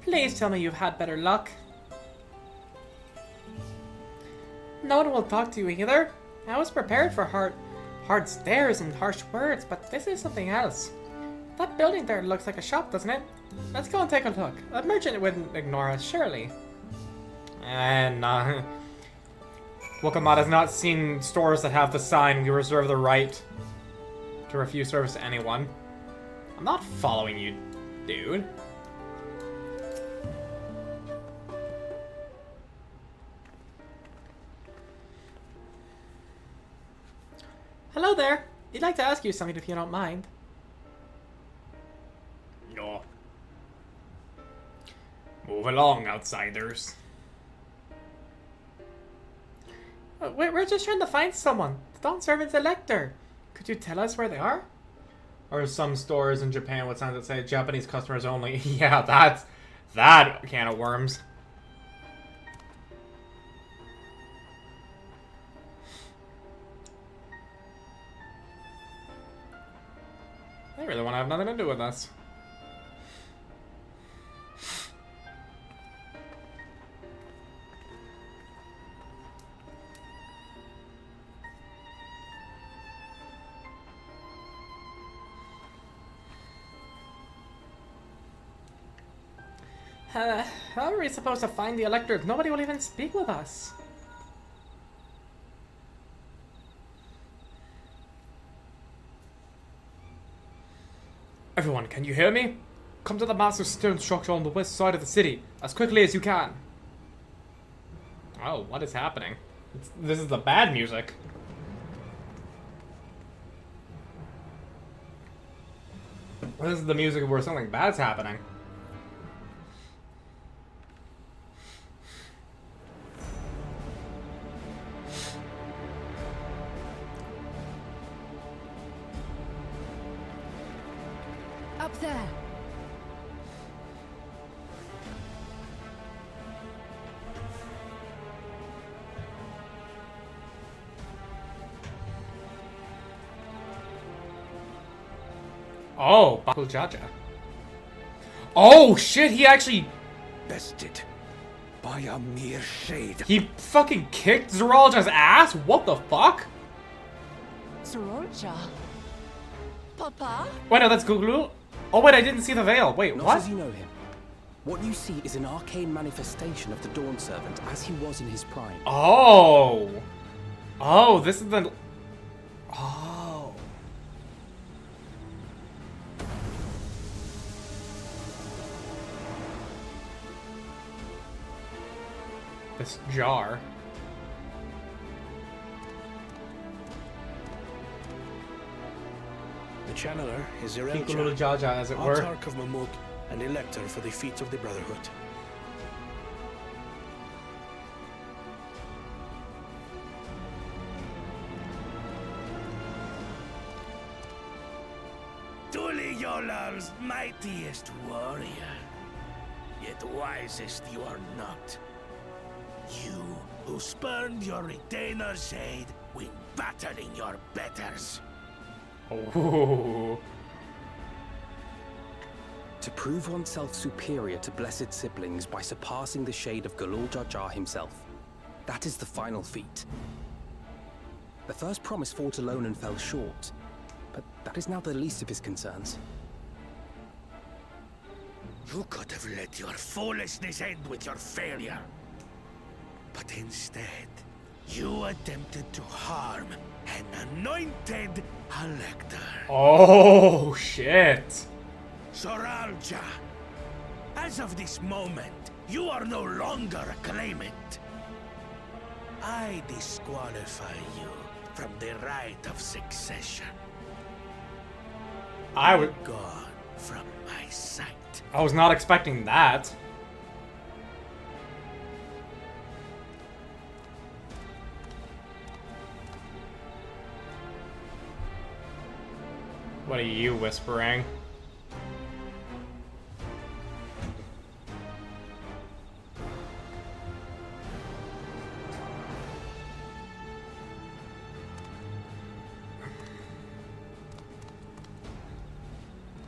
Please tell me you've had better luck. No one will talk to you either. I was prepared for hard stares and harsh words, but this is something else. That building there looks like a shop, doesn't it? Let's go and take a look. A merchant wouldn't ignore us, surely. And, Wokamata has not seen stores that have the sign, "We reserve the right to refuse service to anyone." I'm not following you, dude. Hello there. I'd like to ask you something if you don't mind. No. Move along, outsiders. We're just trying to find someone. The Dawn Servant's elector. Could you tell us where they are? Or some stores in Japan with signs that say Japanese customers only. Yeah, that can of worms. They really want to have nothing to do with us. How are we supposed to find the elector if nobody will even speak with us? Everyone, can you hear me? Come to the massive stone structure on the west side of the city, as quickly as you can. Oh, what is happening? This is the bad music. This is the music where something bad's happening. Up there. Oh, Bakul Jaja. Oh shit, he actually... Bested by a mere shade. He fucking kicked Zeralja's ass? What the fuck? Zeralja? Papa? Wait, no, that's Guglu? Oh wait, I didn't see the veil. Wait, Not what? as you know him. What you see is an arcane manifestation of the Dawn Servant as he was in his prime. Oh. Oh, this is the... Oh. This jar. The channeler is Piccolo Zerelja, Jaja, as it were. Autarch of Mamuk, and elector for the feet of the Brotherhood. Tuliyolal's mightiest warrior, yet wisest you are not. You who spurned your retainer's aid when battling your betters. Oh. To prove oneself superior to blessed siblings by surpassing the shade of Galul Jar himself. That is the final feat. The first promise fought alone and fell short, but that is now the least of his concerns. You could have let your foolishness end with your failure. But instead, you attempted to harm an anointed elector. Oh, shit. Zeralja, as of this moment, you are no longer a claimant. I disqualify you from the right of succession. I would... Gone from my sight. I was not expecting that. What are you whispering?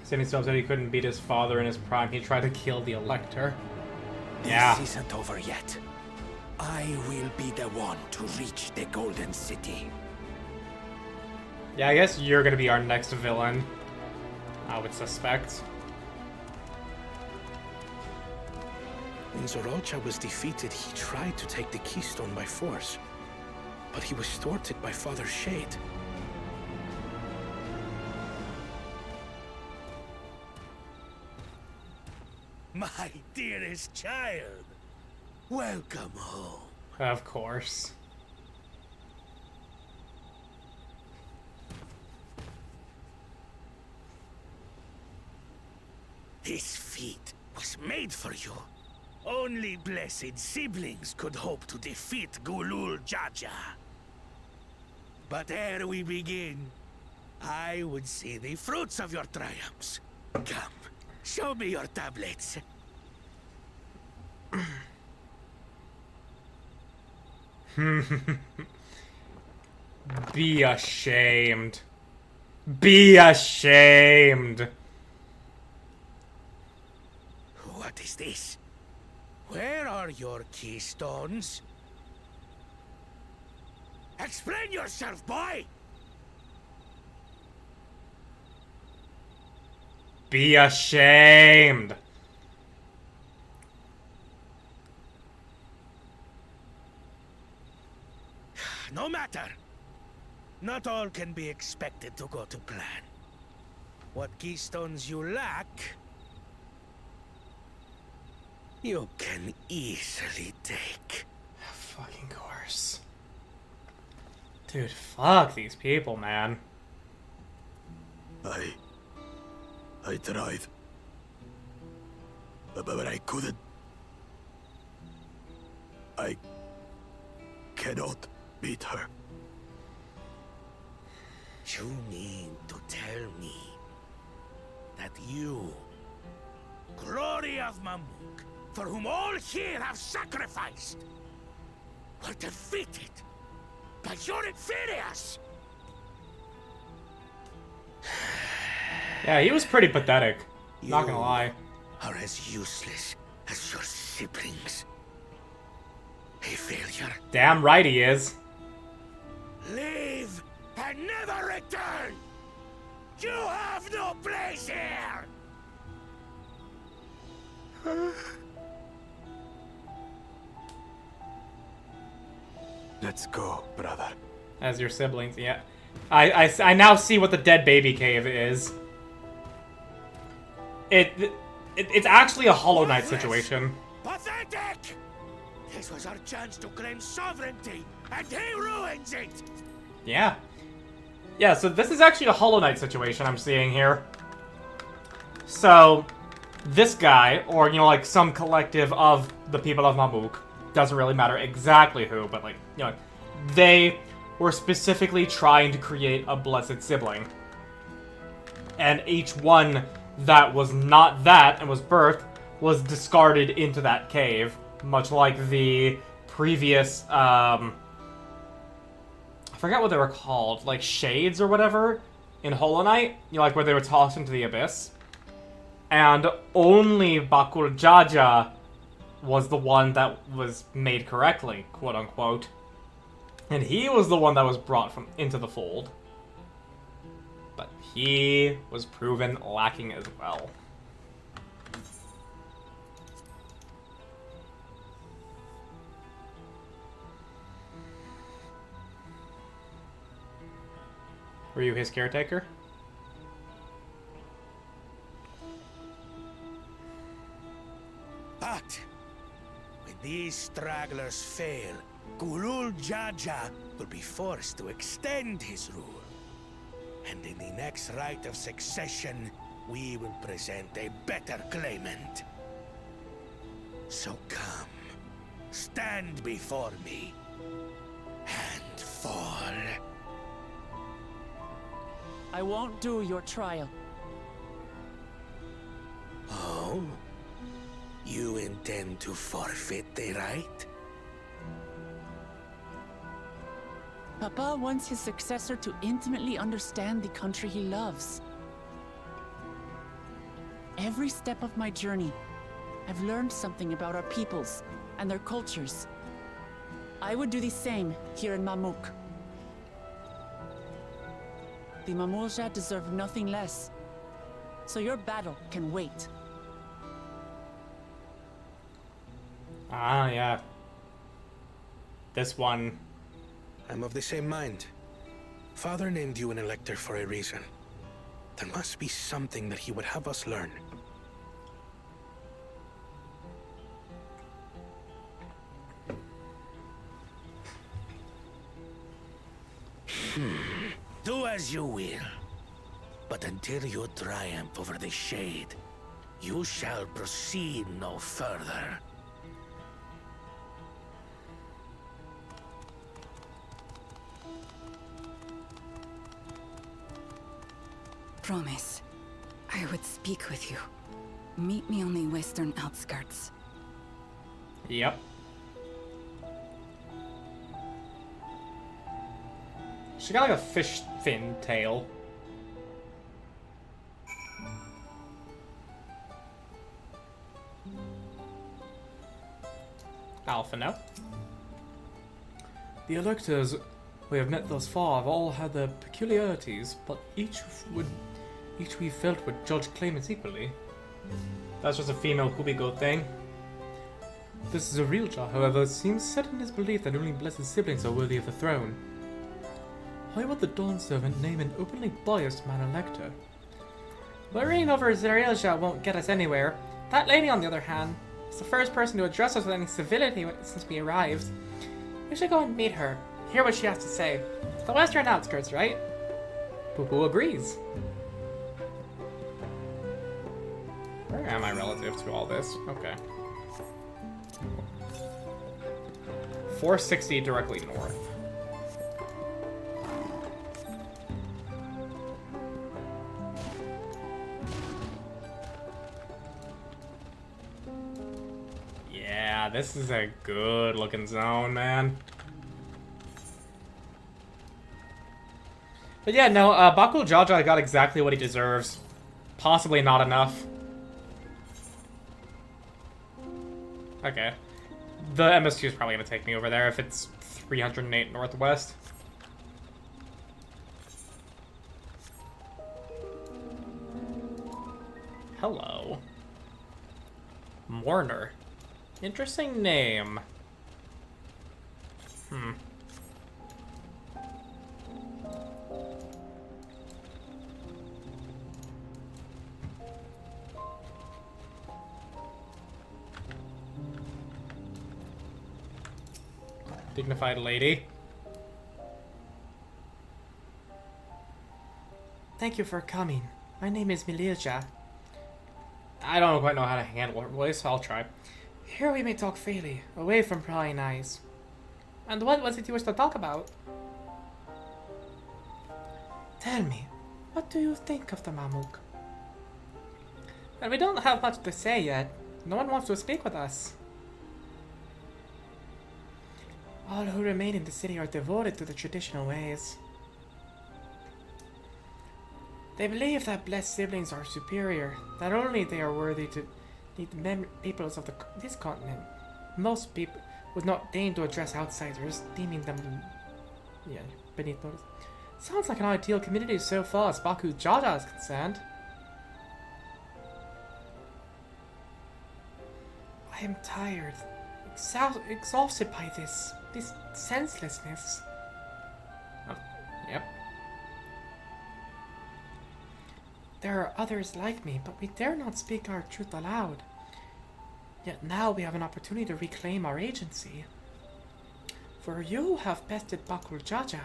Since he said he couldn't beat his father in his prime, he tried to kill the Elector. Yeah. This isn't over yet. I will be the one to reach the Golden City. Yeah, I guess you're gonna be our next villain. I would suspect. When Zeralja was defeated, he tried to take the keystone by force, but he was thwarted by Father Shade. My dearest child, welcome home. Of course. This feat was made for you. Only blessed siblings could hope to defeat Gulul Jaja. But ere we begin, I would see the fruits of your triumphs. Come, show me your tablets. Be ashamed. Be ashamed. What is this? Where are your keystones? Explain yourself, boy! Be ashamed. No matter. Not all can be expected to go to plan. what keystones you lack, you can easily take. Fucking course. Dude, fuck these people, man. I tried. But I couldn't. I cannot beat her. You mean to tell me that you, glory of Mamuk, for whom all here have sacrificed, were defeated by your inferiors? Yeah, he was pretty pathetic. Not gonna lie. Are as useless as your siblings. A failure. Damn right he is. Leave and never return! You have no place here! Let's go, brother. As your siblings, yeah. I now see what the dead baby cave is. It's actually a Hollow Knight situation. Pathetic! This was our chance to claim sovereignty, and he ruins it! Yeah. Yeah, so this is actually a Hollow Knight situation I'm seeing here. So, this guy, or, you know, like, some collective of the people of Mamuk, doesn't really matter exactly who, but, like, you know, they were specifically trying to create a blessed sibling. And each one that was not that and was birthed was discarded into that cave, much like the previous, I forgot what they were called, like shades or whatever in Hollow Knight, you know, like where they were tossed into the abyss. And only Bakul Jaja was the one that was made correctly, quote unquote. And he was the one that was brought into the fold. But he was proven lacking as well. Were you his caretaker? But when these stragglers fail, Gulul Jaja will be forced to extend his rule. And in the next rite of succession, we will present a better claimant. So come, stand before me, and fall. I won't do your trial. Oh? You intend to forfeit the right? Papa wants his successor to intimately understand the country he loves. Every step of my journey, I've learned something about our peoples and their cultures. I would do the same here in Mamuk. The Mamulja deserve nothing less, so your battle can wait. Ah, yeah. This one. I'm of the same mind. Father named you an elector for a reason. There must be something that he would have us learn. Do as you will. But until you triumph over the Shade, you shall proceed no further. Promise, I would speak with you. Meet me on the western outskirts. Yep. She got like a fish fin tail. Alpha, no? The electors we have met thus far have all had their peculiarities, but each we felt would judge claimants equally. That's just a female Kubigo thing. This is a real Jar, however, seems set in his belief that only blessed siblings are worthy of the throne. Why would the Dawn Servant name an openly biased man elector? Worrying over Zerelja won't get us anywhere. That lady, on the other hand, is the first person to address us with any civility since we arrived. We should go and meet her, hear what she has to say. It's the western outskirts, right? Poo-Poo agrees. Where am I relative to all this? Okay. 460 directly north. Yeah, this is a good looking zone, man. But yeah, no, Bakul Jaja got exactly what he deserves. Possibly not enough. Okay. The MSQ is probably going to take me over there if it's 308 northwest. Hello. Mourner. Interesting name. Dignified lady. Thank you for coming. My name is Milirja. I don't quite know how to handle her voice, so I'll try. Here we may talk freely, away from prying eyes. And what was it you wish to talk about? Tell me, what do you think of the Mamuk? And we don't have much to say yet. No one wants to speak with us. All who remain in the city are devoted to the traditional ways. They believe that blessed siblings are superior, that only they are worthy to lead the peoples of this continent. Most people would not deign to address outsiders, deeming them beneath notice. Sounds like an ideal community so far as Baku Jaja is concerned. I am tired, exhausted by this senselessness. Oh, yep. There are others like me, but we dare not speak our truth aloud. Yet now we have an opportunity to reclaim our agency. For you have bested Bakul Jaja.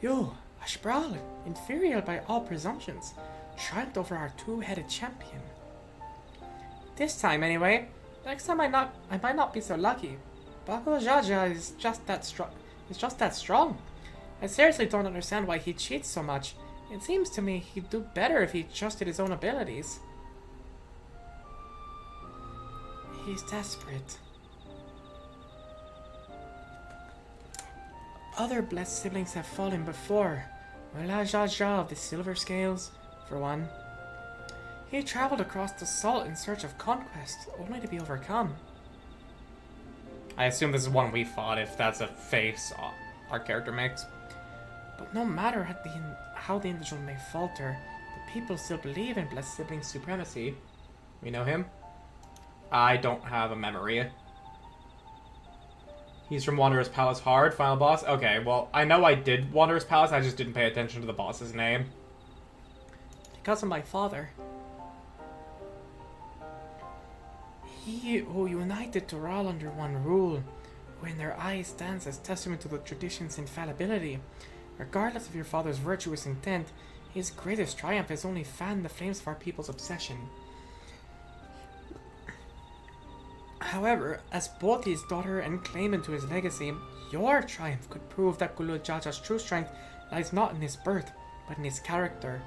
You, Ashbral, inferior by all presumptions, triumphed over our two-headed champion. This time, anyway. Next time I might not be so lucky. Bakul Jaja is just that strong. I seriously don't understand why he cheats so much. It seems to me he'd do better if he trusted his own abilities. He's desperate. Other blessed siblings have fallen before. Mullah Jaja of the Silver Scales, for one. He traveled across the salt in search of conquest, only to be overcome. I assume this is one we fought, if that's a face our character makes. But no matter how the individual may falter, the people still believe in blessed sibling supremacy. We know him? I don't have a memory. He's from Wanderer's Palace Hard, final boss? Okay, well, I know I did Wanderer's Palace, I just didn't pay attention to the boss's name. Because of my father. He who united Toral under one rule, who in their eyes stands as testament to the tradition's infallibility. Regardless of your father's virtuous intent, his greatest triumph has only fanned the flames of our people's obsession. However, as both his daughter and claimant to his legacy, your triumph could prove that Gulu Jaja's true strength lies not in his birth, but in his character,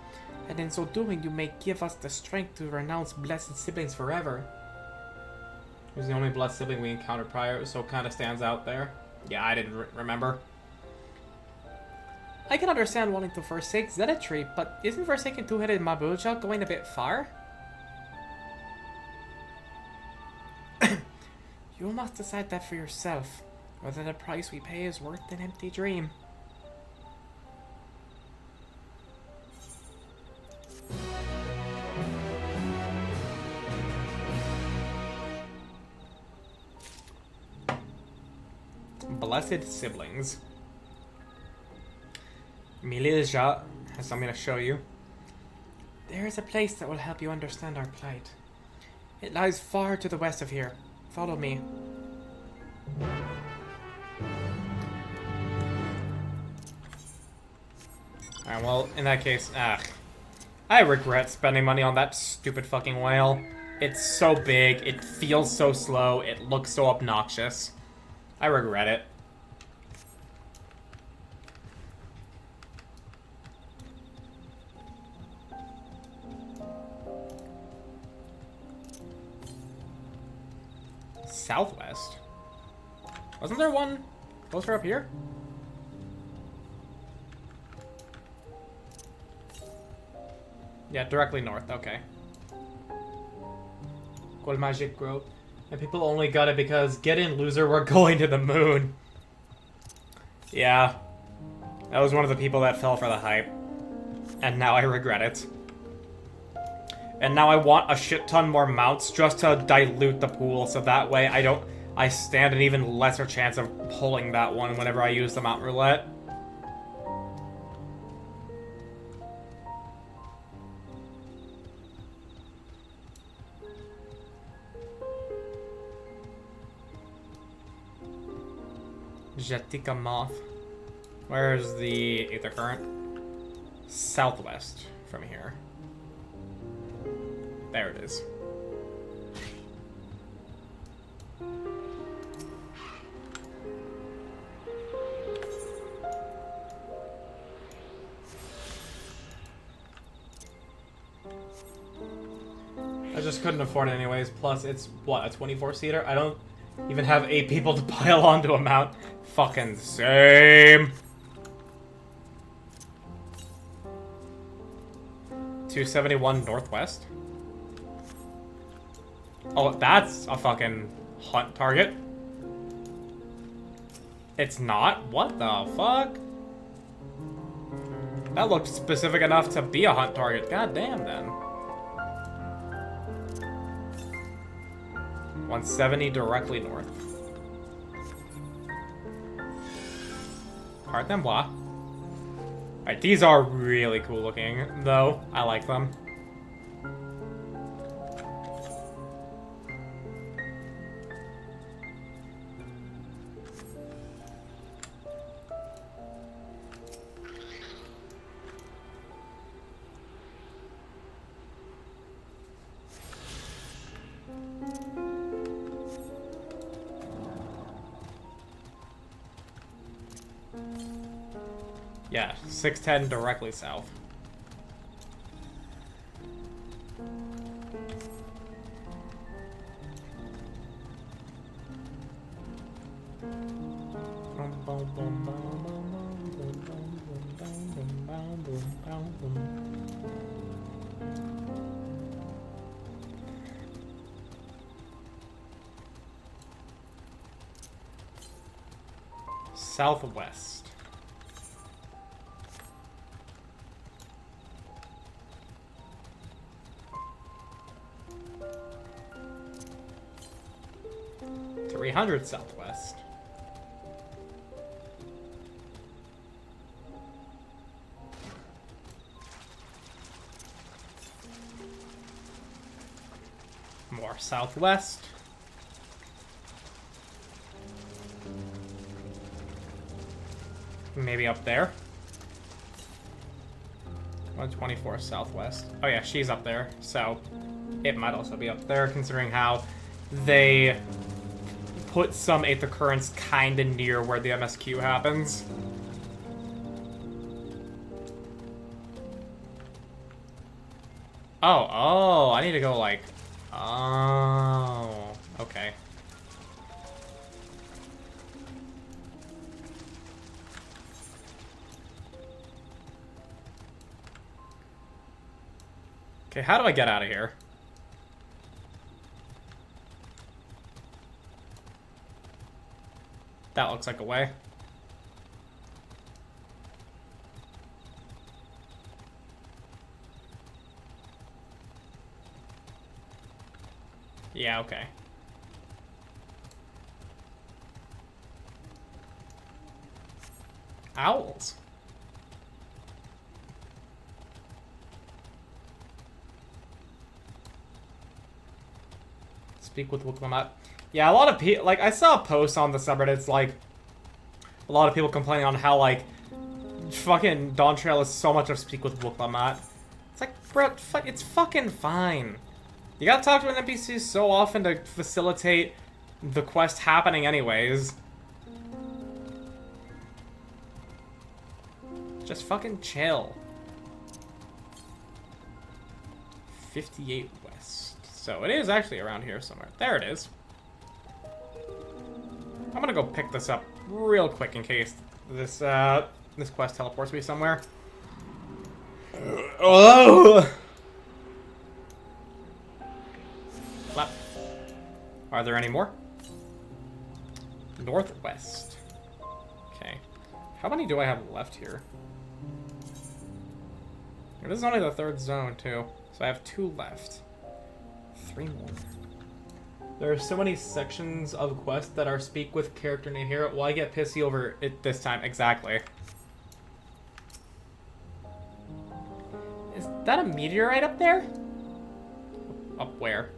and in so doing you may give us the strength to renounce blessed siblings forever. He was the only blood sibling we encountered prior, so kind of stands out there. Yeah, I didn't remember. I can understand wanting to forsake zealotry, but isn't forsaking two-headed Mabulja going a bit far? You must decide that for yourself, whether the price we pay is worth an empty dream. Blessed siblings. Milirja has something to show you. There is a place that will help you understand our plight. It lies far to the west of here. Follow me. Alright, well, in that case, I regret spending money on that stupid fucking whale. It's so big, it feels so slow, it looks so obnoxious. I regret it. Southwest? Wasn't there one closer up here? Yeah, directly north, okay. Gold Magic Grove. And people only got it because get in, loser, we're going to the moon. Yeah. That was one of the people that fell for the hype. And now I regret it. And now I want a shit ton more mounts just to dilute the pool, so that way I stand an even lesser chance of pulling that one whenever I use the mount roulette. Jetica Moth. Where's the Aether Current? Southwest from here. There it is. I just couldn't afford it anyways, plus it's, what, a 24-seater? I don't even have 8 people to pile onto a mount. Fucking same. 271 northwest. Oh, that's a fucking hunt target. It's not? What the fuck? That looked specific enough to be a hunt target. God damn, then. 170 directly north. Carte d'Amboise. Alright, these are really cool looking, though. I like them. Yeah, 610 directly south. Southwest. .300 southwest. More southwest. Maybe up there. 124 southwest. Oh yeah, she's up there, so it might also be up there, considering how they put some Aether Currents kinda near where the MSQ happens. Oh, I need to go like... Oh, okay. Okay, how do I get out of here? That looks like a way. Yeah, okay. Owls. speak with Wuklamot. Yeah, a lot of people, like, I saw a post on the subreddits, like, a lot of people complaining on how, like, fucking Dawntrail is so much of speak with Wuklamot. It's like, bro, it's fucking fine. You gotta talk to an NPC so often to facilitate the quest happening anyways. Just fucking chill. 58 west. So it is actually around here somewhere. There it is. I'm gonna go pick this up real quick in case this this quest teleports me somewhere. Oh! Flap. Are there any more? Northwest. Okay. How many do I have left here? This is only the 3rd zone, too. So I have 2 left. 3 more. There are so many sections of quests that are speak with character name here. Well, I get pissy over it this time. Exactly. Is that a meteorite up there? Up where?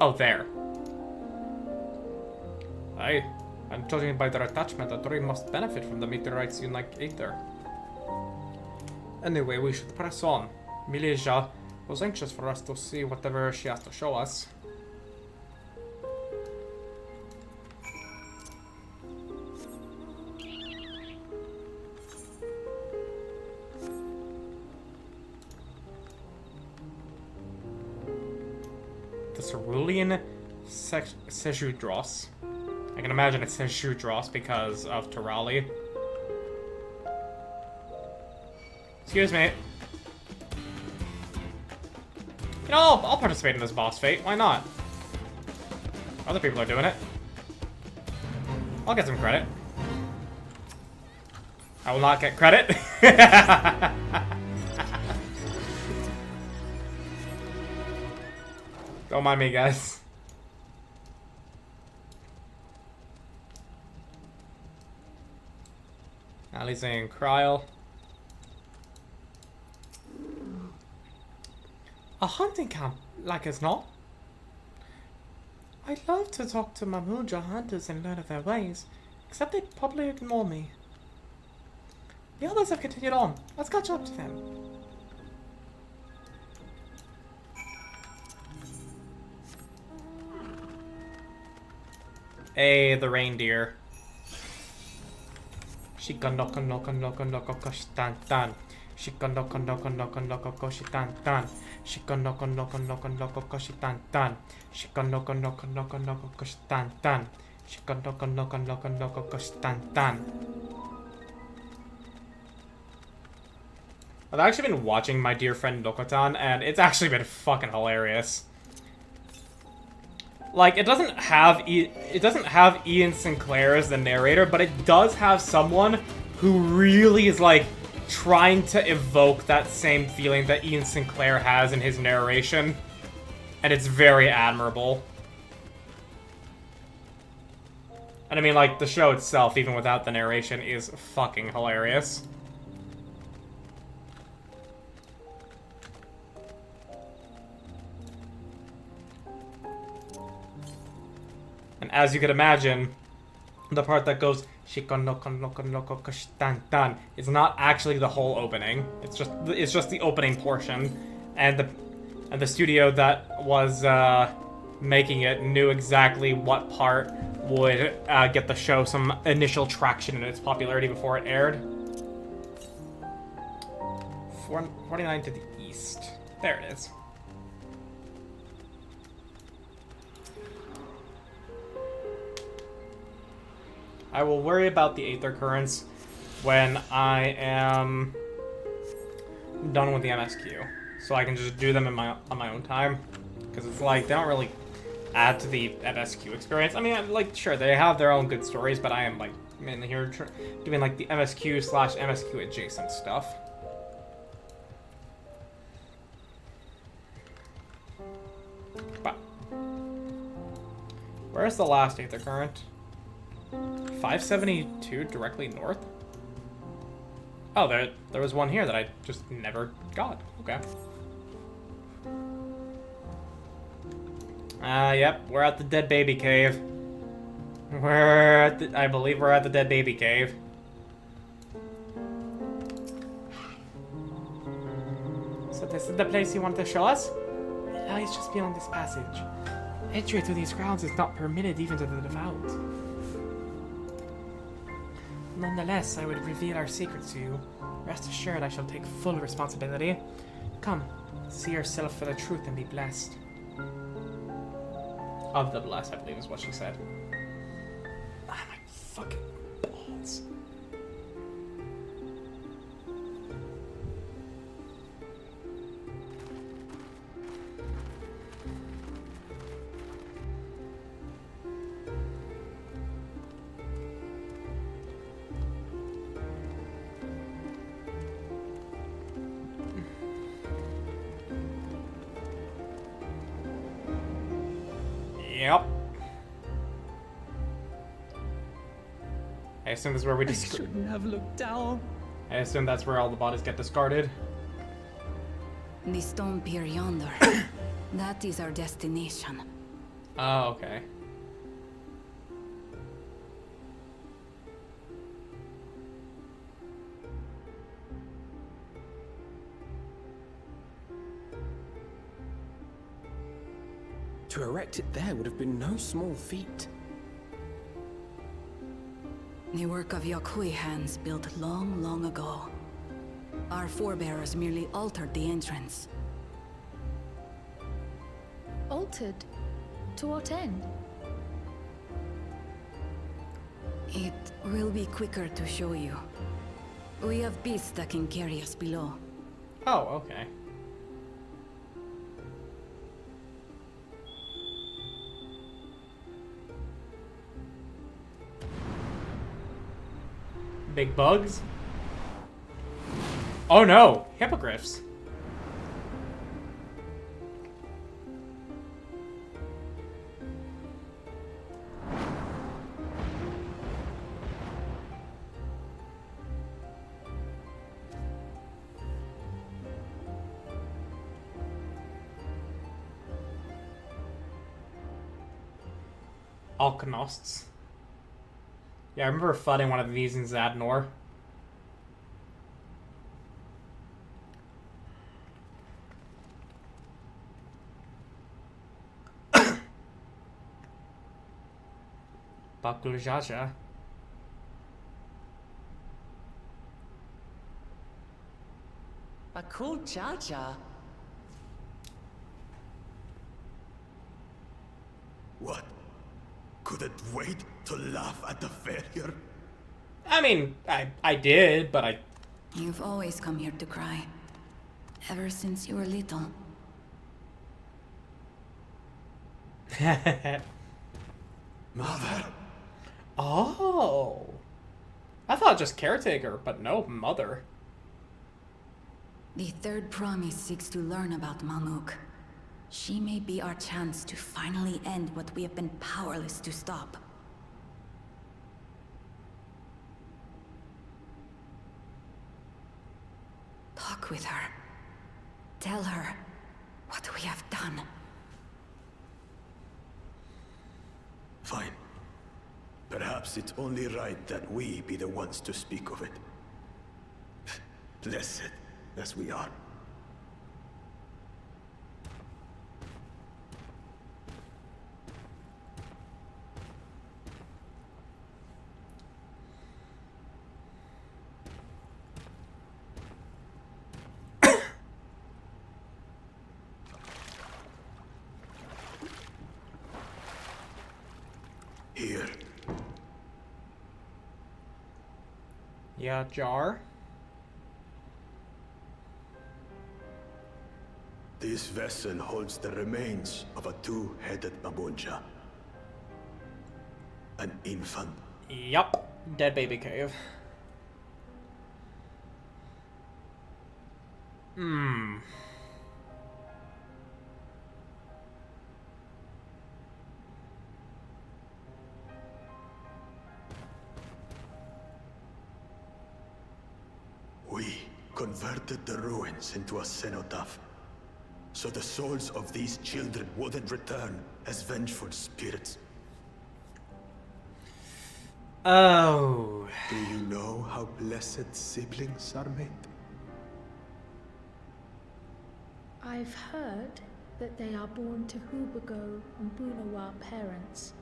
Oh, there. I'm judging by their attachment that Tori must benefit from the meteorites in like Aether. Anyway, we should press on. Milija was anxious for us to see whatever she has to show us. The Cerulean Sejudros. I can imagine it says Sejudros because of Terali. Excuse me. You know, I'll participate in this boss fight. Why not? Other people are doing it. I'll get some credit. I will not get credit. Don't mind me, guys. Alize and Kryl. A hunting camp, like as not. I'd love to talk to Mamuja hunters and learn of their ways, except they'd probably ignore me. The others have continued on. Let's catch up to them. Hey, the reindeer. Shikanoko-noko-noko-noko-koshitan-tan. Shikanoko-noko-noko-noko-koshitan-tan. Shikanoko-noko-noko-noko-koshitan-tan. Shikanoko-noko-noko-noko-koshitan-tan. Shikanoko-noko-noko-noko-koshitan-tan. I've actually been watching my dear friend Lokotan, and it's actually been fucking hilarious. Like, it doesn't have Ian Sinclair as the narrator, but it does have someone who really is, like, trying to evoke that same feeling that Ian Sinclair has in his narration. And it's very admirable. And I mean, like, the show itself, even without the narration, is fucking hilarious. And as you could imagine, the part that goes Shikonoko-noko-noko-koshitan-tan is not actually the whole opening. It's just the opening portion, and the studio that was making it knew exactly what part would get the show some initial traction in its popularity before it aired. 49 to the east. There it is. I will worry about the Aether Currents when I am done with the MSQ. So I can just do them on my own time. Because it's like, they don't really add to the MSQ experience. I mean, like, sure, they have their own good stories, but I am, like, mainly here doing, like, the MSQ/MSQ adjacent stuff. But where's the last Aether Current? 572 directly north? Oh, there was one here that I just never got. Okay. Yep, we're at the dead baby cave. I believe we're at the dead baby cave. So this is the place you want to show us? It lies just beyond this passage. Entry to these grounds is not permitted even to the devout. Nonetheless, I would reveal our secrets to you. Rest assured I shall take full responsibility. Come, see yourself for the truth and be blessed. Of the blessed, I believe is what she said. Ah, my fucking balls. Yep. I assume this is where we I shouldn't have looked down. I assume that's where all the bodies get discarded. The stone pier yonder. That is our destination. Oh, okay. To erect it there would have been no small feat. The work of Yokhui hands built long, long ago. Our forebears merely altered the entrance. Altered? To what end? It will be quicker to show you. We have beasts that can carry us below. Oh, okay. Big bugs? Oh no! Hippogriffs! Alkenosts. Yeah, I remember fighting one of these in Zadnor. Bakuljaja. Bakul Jaja. What? Couldn't wait to laugh at the failure? I mean, I did, but I... You've always come here to cry. Ever since you were little. Mother? Oh. I thought just caretaker, but no, mother. The third promise seeks to learn about Mamuk. She may be our chance to finally end what we have been powerless to stop. Talk with her. Tell her what we have done. Fine. Perhaps it's only right that we be the ones to speak of it. Blessed as we are. Here. Yeah, jar. This vessel holds the remains of a two-headed Mabunja. An infant. Yup. Dead baby cave. Hmm. We converted the ruins into a cenotaph. so the souls of these children wouldn't return as vengeful spirits. Oh. Do you know how blessed siblings are made? I've heard that they are born to Hubago and Bunawa parents.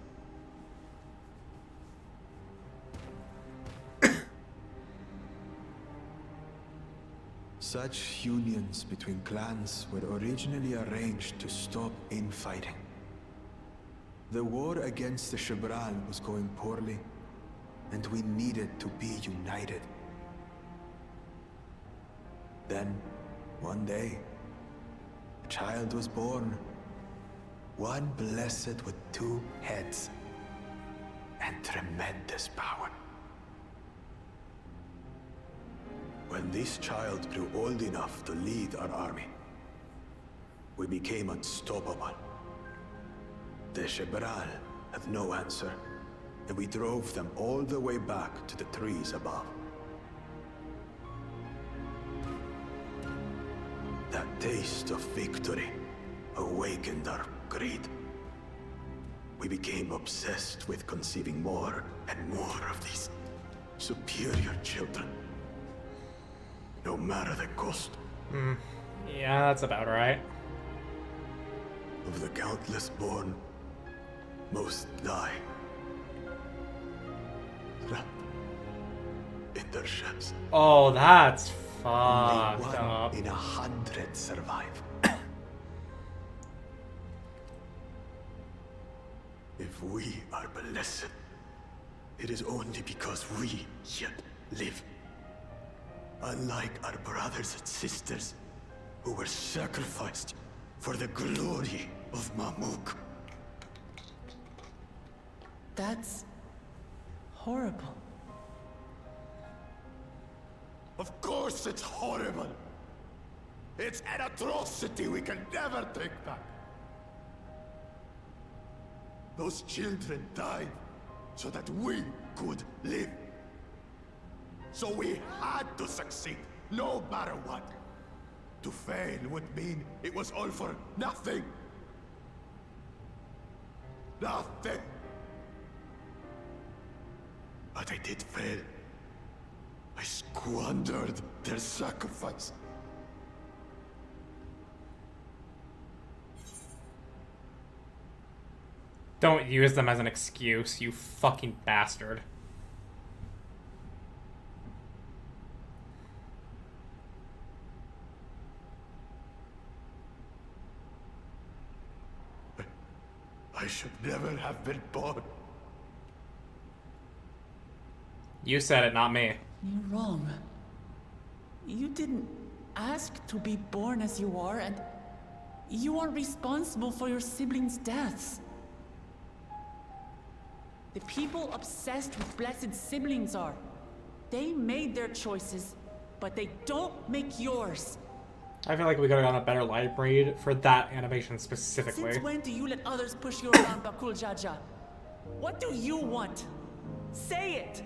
Such unions between clans were originally arranged to stop infighting. The war against the Shibral was going poorly, and we needed to be united. Then, one day, a child was born. One blessed with two heads and tremendous power. When this child grew old enough to lead our army, we became unstoppable. The Shibral had no answer, and we drove them all the way back to the trees above. That taste of victory awakened our greed. We became obsessed with conceiving more and more of these superior children. No matter the cost. Yeah, that's about right. Of the countless born, most die. Trapped in their ships. Oh, that's Only fucked one up. in 100 survive. If we are blessed, it is only because we yet live. Unlike our brothers and sisters, who were sacrificed for the glory of Mamuk. That's horrible. Of course it's horrible. It's an atrocity we can never take back. Those children died so that we could live. So we had to succeed, no matter what. To fail would mean it was all for nothing. Nothing. But I did fail. I squandered their sacrifice. Don't use them as an excuse, you fucking bastard. I should never have been born. You said it, not me. You're wrong. You didn't ask to be born as you are, and you are responsible for your siblings' deaths. The people obsessed with blessed siblings are. They made their choices, but they don't make yours. I feel like we could have gotten a better light read for that animation specifically. Since when do you let others push you around, Bakul Jaja? What do you want? Say it!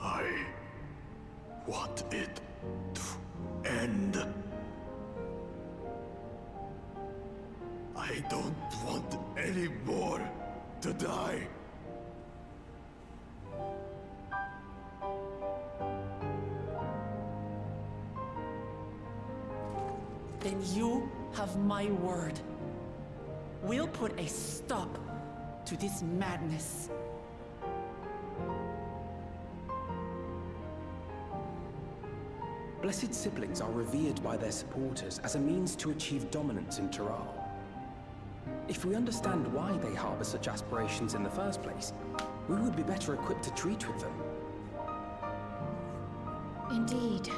I want it to end. I don't want any more to die. Then you have my word. We'll put a stop to this madness. Blessed siblings are revered by their supporters as a means to achieve dominance in Tural. If we understand why they harbor such aspirations in the first place, we would be better equipped to treat with them. Indeed.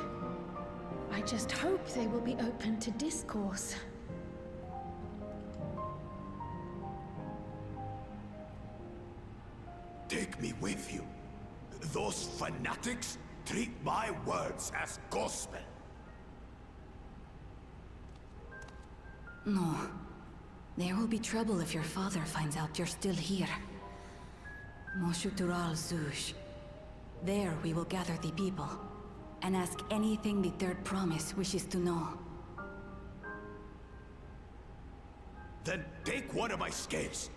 I just hope they will be open to discourse. Take me with you. Those fanatics treat my words as gospel. No. There will be trouble if your father finds out you're still here. Moshu Tural Zush. There we will gather the people and ask anything the Third Promise wishes to know. Then take one of my scales.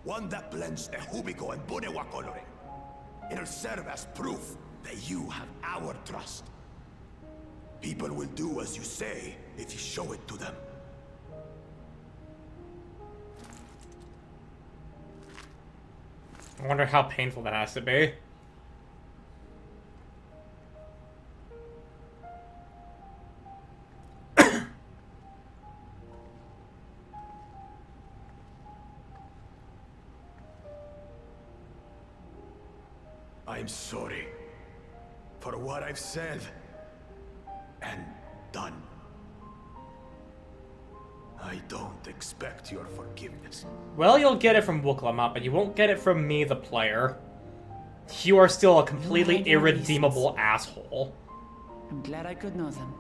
One that blends the Hubico and Bunewa coloring. It'll serve as proof that you have our trust. People will do as you say if you show it to them. I wonder how painful that has to be. I'm sorry for what I've said and done. I don't expect your forgiveness. Well, you'll get it from Wuklamot, but you won't get it from me, the player. You are still a completely irredeemable asshole. I'm glad I could know them.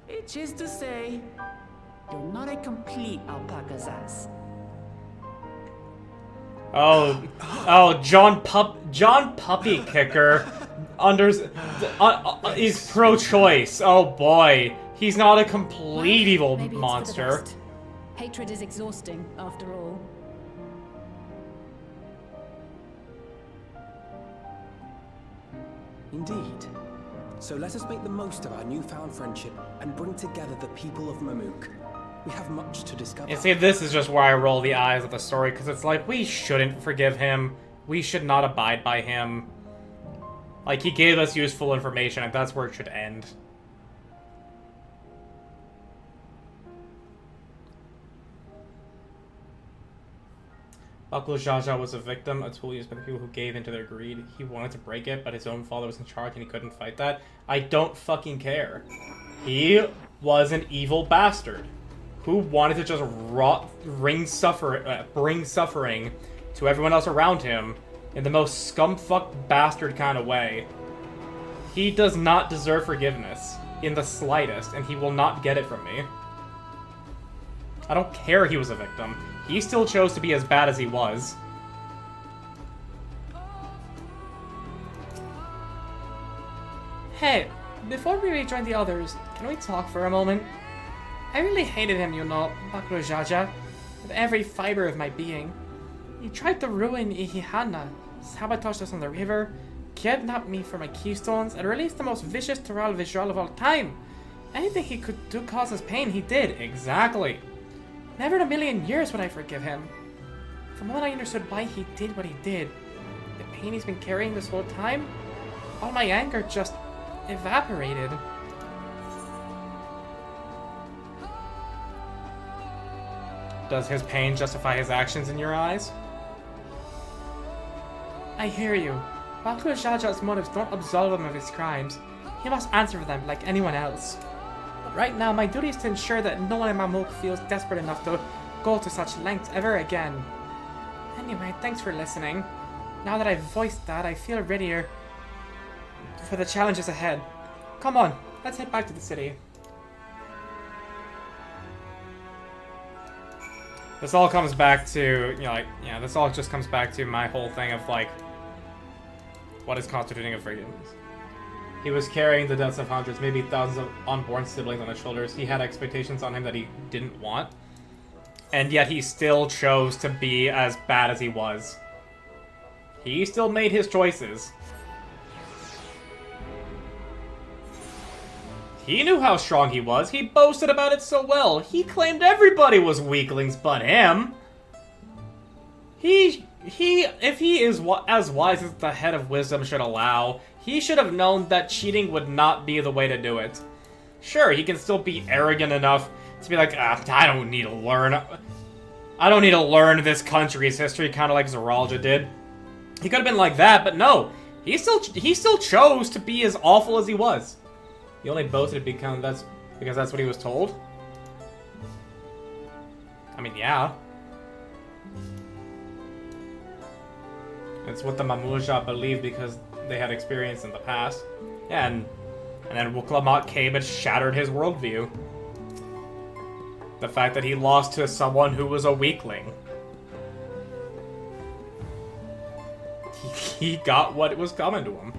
Which is to say, you're not a complete alpaca's ass. Oh, John Puppy Kicker is pro-choice. Oh boy, he's not a complete evil Maybe it's monster. for the best. Hatred is exhausting, after all. Indeed. So let us make the most of our newfound friendship and bring together the people of Mamuk. We have much to discover. And see, this is just where I roll the eyes at the story, because it's like, we shouldn't forgive him. We should not abide by him. Like, he gave us useful information, and that's where it should end. Bakul Jaja was a victim, a tool used by the people who gave into their greed. He wanted to break it, but his own father was in charge and he couldn't fight that. I don't fucking care. He was an evil bastard who wanted to just bring suffering to everyone else around him in the most scumfuck bastard kind of way. He does not deserve forgiveness in the slightest, and he will not get it from me. I don't care he was a victim. He still chose to be as bad as he was. Hey, before we rejoin the others, can we talk for a moment? I really hated him, you know, Bakuro Jaja, with every fiber of my being. He tried to ruin Ihihana, sabotaged us on the river, kidnapped me for my keystones, and released the most vicious Toral visual of all time. Anything he could do cause us pain, he did. Exactly. Never in a million years would I forgive him. From when I understood why he did what he did, the pain he's been carrying this whole time, all my anger just evaporated. Does his pain justify his actions in your eyes? I hear you. Bakuro Jaja's motives don't absolve him of his crimes. He must answer for them like anyone else. But right now, my duty is to ensure that no one in Mamuk feels desperate enough to go to such lengths ever again. Anyway, thanks for listening. Now that I've voiced that, I feel readier for the challenges ahead. Come on, let's head back to the city. This all comes back to, you know, like, yeah, this all just comes back to my whole thing of, like, what is constituting a forgiveness? He was carrying the deaths of hundreds, maybe thousands of unborn siblings on his shoulders. He had expectations on him that he didn't want. And yet he still chose to be as bad as he was. He still made his choices. He knew how strong he was. He boasted about it so well. He claimed everybody was weaklings but him. If he is as wise as the head of wisdom should allow, he should have known that cheating would not be the way to do it. Sure, he can still be arrogant enough to be like, I don't need to learn. I don't need to learn this country's history, kind of like Zoralja did. He could have been like that, but no. He still chose to be as awful as he was. He only boasted because that's what he was told. I mean, yeah. It's what the Mamulja believed because they had experience in the past. Yeah, and And then Wuklamat came and shattered his worldview. The fact that he lost to someone who was a weakling. He got what was coming to him.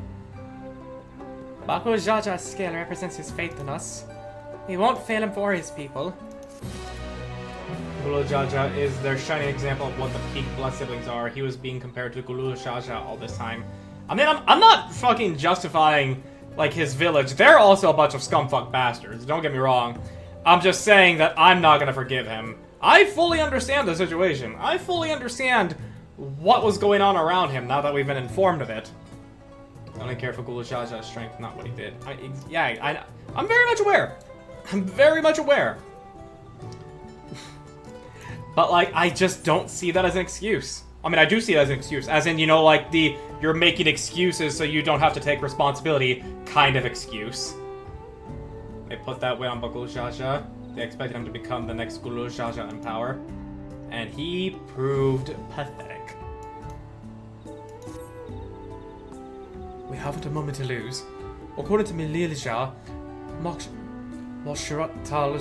Baku Jaja's skill represents his faith in us. He won't fail him for his people. Gulu Jaja is their shining example of what the peak blood siblings are. He was being compared to Gulu Jaja all this time. I mean, I'm not fucking justifying, like, his village. They're also a bunch of scumfuck bastards, don't get me wrong. I'm just saying that I'm not gonna forgive him. I fully understand the situation. I fully understand what was going on around him now that we've been informed of it. I only care for Gulu Jaja's strength, not what he did. I'm very much aware. I'm very much aware. But, like, I just don't see that as an excuse. I mean, I do see it as an excuse. As in, you know, like, you're making excuses so you don't have to take responsibility kind of excuse. They put that way on Gulu Jaja. They expected him to become the next Gulu Jaja in power. And he proved pathetic. We haven't a moment to lose. According to Mililja, Moshratal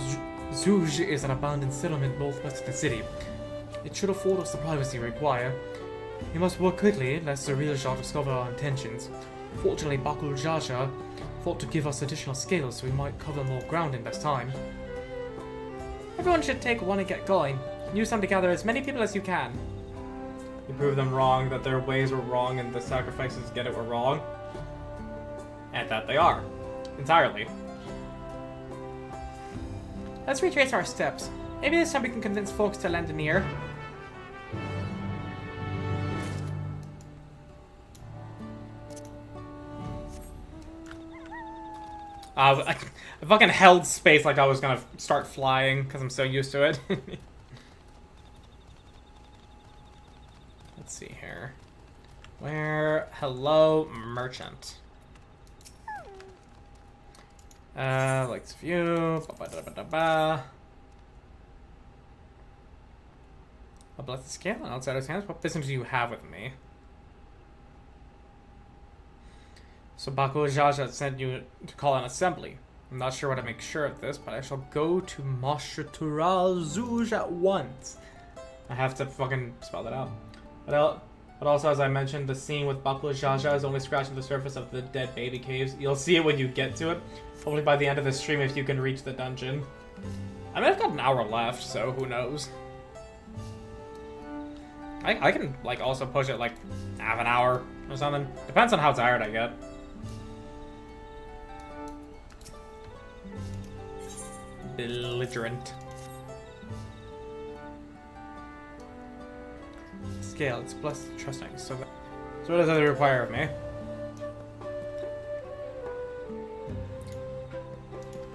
Zuj is an abandoned settlement northwest of the city. It should afford us the privacy we require. We must work quickly, lest the real Jar discover our intentions. Fortunately, Bakul Jaja thought to give us additional scales so we might cover more ground in less time. Everyone should take one and get going. Use them to gather as many people as you can. You prove them wrong, that their ways were wrong, and the sacrifices to get it were wrong. And that they are. Entirely. Let's retrace our steps. Maybe this time we can convince folks to lend an ear. I fucking held space like I was gonna start flying because I'm so used to it. Let's see here. Where? Hello, merchant. Likes view. A blessed scale on outsider's hands. What business do you have with me? So Baku Jaja sent you to call an assembly. I'm not sure what to make sure of this, but I shall go to Mashtural Zuj at once. I have to fucking spell that out. But also, as I mentioned, the scene with Baku Jaja is only scratching the surface of the dead baby caves. You'll see it when you get to it. Hopefully by the end of the stream if you can reach the dungeon. I mean, I've got an hour left, so who knows. I can, like, also push it, like, half an hour or something. Depends on how tired I get. Belligerent. Scale, it's plus trusting. So what does it require of me?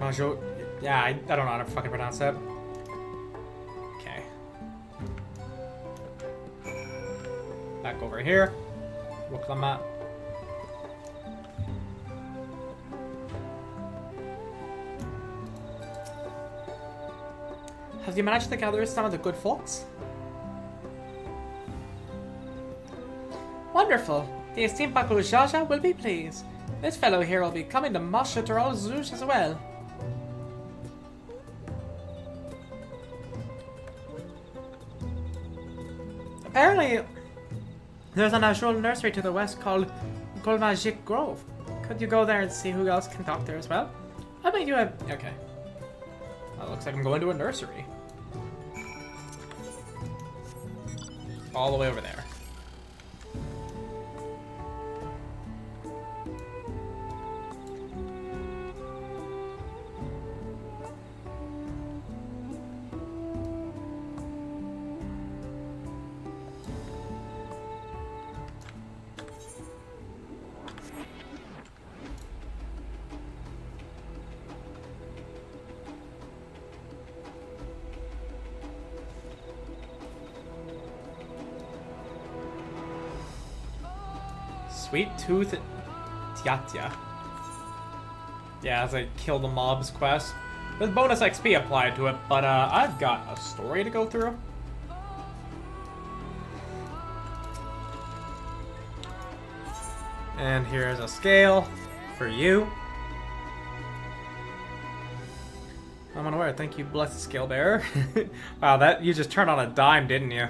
Majo, yeah, I don't know how to fucking pronounce that. Okay. Back over here. Wuklamat. Have you managed to gather some of the good folks? Wonderful. The esteemed Baku Jaja will be pleased. This fellow here will be coming to Mashtural Zuj as well. Apparently, there's a natural nursery to the west called Golmagic Grove. Could you go there and see who else can doctor as well? I bet you have... Okay. Well, looks like I'm going to a nursery. All the way over there. Sweet Tooth Tiatya. Yeah, as I kill the mobs quest. There's bonus XP applied to it, but I've got a story to go through. And here's a scale for you. I'm unaware. Thank you, blessed scale bearer. Wow, that you just turned on a dime, didn't you?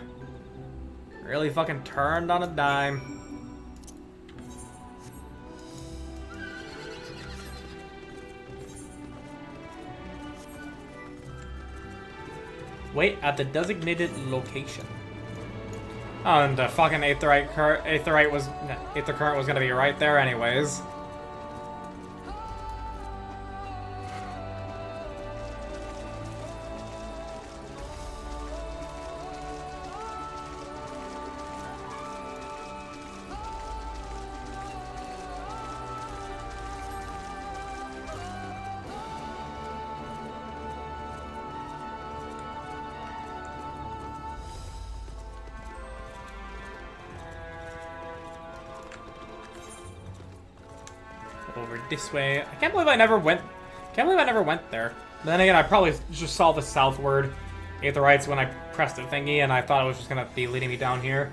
Really fucking turned on a dime. Wait at the designated location. Oh, and the fucking Aether current was gonna be right there anyways. Over this way. I can't believe I never went there. But then again, I probably just saw the southward Aetherites when I pressed the thingy, and I thought it was just gonna be leading me down here.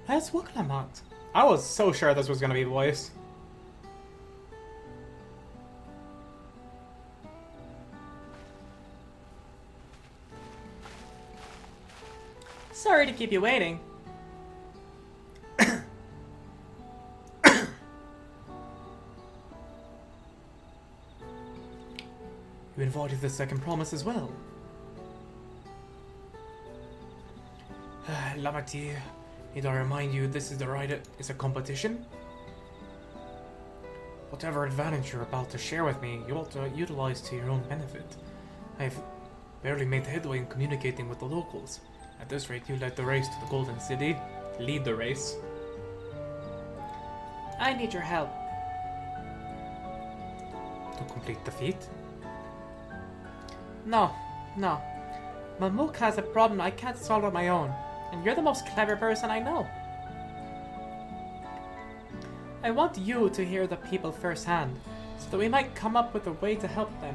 That's Wooklamout. I was so sure this was gonna be voice. Sorry to keep you waiting. You invited the second promise as well. Lamati, need I remind you this is it's a competition? Whatever advantage you're about to share with me, you ought to utilize to your own benefit. I've barely made headway in communicating with the locals. At this rate, you led the race to the Golden City. Lead the race. I need your help. To complete the feat? No. Mamuk has a problem I can't solve on my own, and you're the most clever person I know. I want you to hear the people firsthand, so that we might come up with a way to help them.